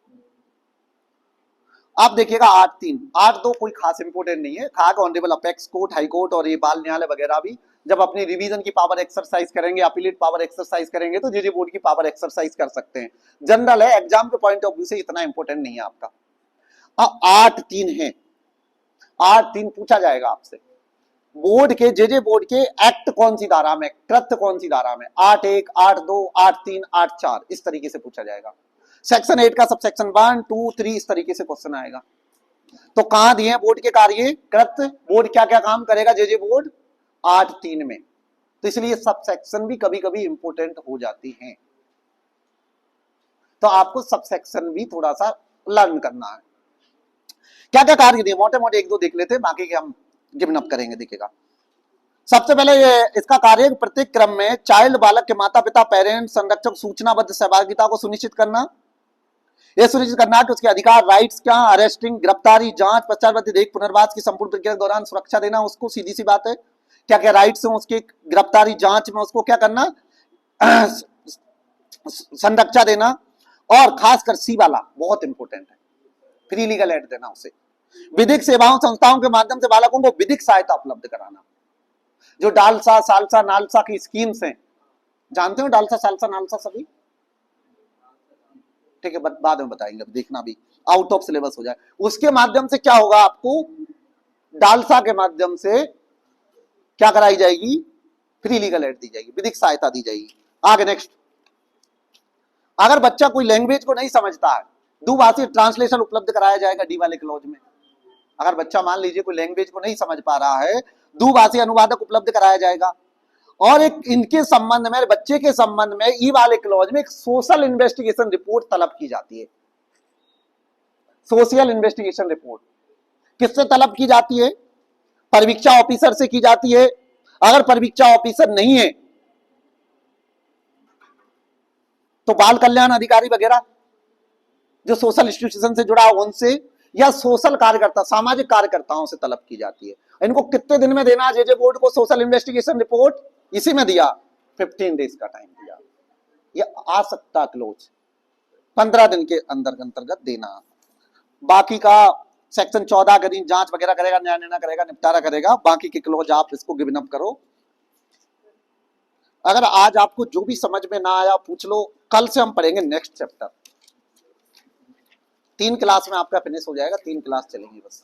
आप देखिएगा 8-3 8-2 कोई खास इंपोर्टेंट नहीं है। खाक honourable apex court, high court और ये बाल न्यायालय वगैरह भी जब अपनी रिवीजन की पावर एक्सरसाइज करेंगे, अपीलेट पावर एक्सरसाइज करेंगे तो जेजे बोर्ड की पावर एक्सरसाइज कर सकते हैं। जनरल है, एग्जाम के पॉइंट ऑफ व्यू से इतना इंपोर्टेंट नहीं है आपका। अब 8-3 है, 8-3 पूछा जाएगा आपसे बोर्ड के जेजे बोर्ड के एक्ट कौन सी धारा में, कृत्य कौन सी धारा में, 8-1, 8-2, 8-3, 8-4 इस तरीके से पूछा जाएगा। सेक्शन 8 का सब सेक्शन 1, 2, 3 इस तरीके से क्वेश्चन आएगा। तो कहां दिए हैं बोर्ड के कार्य, कृत्य, बोर्ड क्या क्या काम करेगा जेजे बोर्ड 8-3 में। तो इसलिए सब सेक्शन भी कभी कभी इंपोर्टेंट हो जाती हैं, तो आपको सब सेक्शन भी थोड़ा सा लर्न करना है। क्या क्या कार्य दिए, मोटे मोटे एक दो देख लेते हैं, बाकी के हम गिवन अप करेंगे। देखिएगा सबसे पहले ये इसका कार्य प्रत्येक क्रम में चाइल्ड बालक के माता पिता, पेरेंट्स, संरक्षक सूचनाबद्ध सहभागिता को सुनिश्चित करना, यह सुनिश्चित करना कि उसके अधिकार, राइट्स क्या, अरेस्टिंग, गिरफ्तारी, जांच, पश्चात देख पुनर्वास की संपूर्ण प्रक्रिया के दौरान सुरक्षा देना उसको, सीधी सी बात है। क्या क्या राइट्स हैं उसके, गिरफ्तारी जांच में उसको क्या करना, संरक्षा देना, और खासकर सी वाला बहुत इंपॉर्टेंट है, फ्री लीगल एड देना उसे। विधिक सेवाओं संस्थाओं के माध्यम से बालकों को विधिक सहायता उपलब्ध कराना। जो डालसा, सालसा, नालसा की स्कीम्स हैं, जानते हो डालसा, सालसा, नालसा सभी, ठीक है बाद में बताएंगे, अब देखना भी आउट ऑफ सिलेबस हो जाए। उसके माध्यम से क्या होगा, आपको डालसा के माध्यम से क्या कराई जाएगी, फ्री लीगल एड दी जाएगी, विधिक सहायता दी जाएगी। आगे नेक्स्ट, अगर बच्चा कोई लैंग्वेज को नहीं समझता है, दुभाषी ट्रांसलेशन उपलब्ध कराया जाएगा डी वाले क्लॉज में। अगर बच्चा मान लीजिए कोई लैंग्वेज को नहीं समझ पा रहा है, दुभाषी अनुवादक उपलब्ध कराया जाएगा। और एक इनके संबंध में, बच्चे के संबंध में ई वाले क्लॉज में एक सोशल इन्वेस्टिगेशन रिपोर्ट तलब की जाती है। सोशल इन्वेस्टिगेशन रिपोर्ट किससे तलब की जाती है, परिवीक्षा ऑफिसर से की जाती है। अगर परिवीक्षा ऑफिसर नहीं है तो बाल कल्याण अधिकारी वगैरह जो सोशल इंस्टीट्यूशन से जुड़ा हो उनसे, या सोशल कार्यकर्ता, सामाजिक कार्यकर्ताओं से तलब की जाती है। इनको कितने दिन में देना जेजे बोर्ड को सोशल इन्वेस्टिगेशन रिपोर्ट, इसी में दिया 15 डेज का टाइम दिया। ये आ सकता क्लोज 15 दिन के अंतर्गत देना। बाकी का सेक्शन 14 के दिन जांच वगैरह करेगा, न्याय निर्णय करेगा, निपटारा करेगा। बाकी के क्लोज आप इसको गिवन अप करो। अगर आज आपको जो भी समझ में ना आया पूछ लो, कल से हम पढ़ेंगे नेक्स्ट चैप्टर। 3 क्लास में आपका फिनिश हो जाएगा, 3 क्लास चलेंगी बस।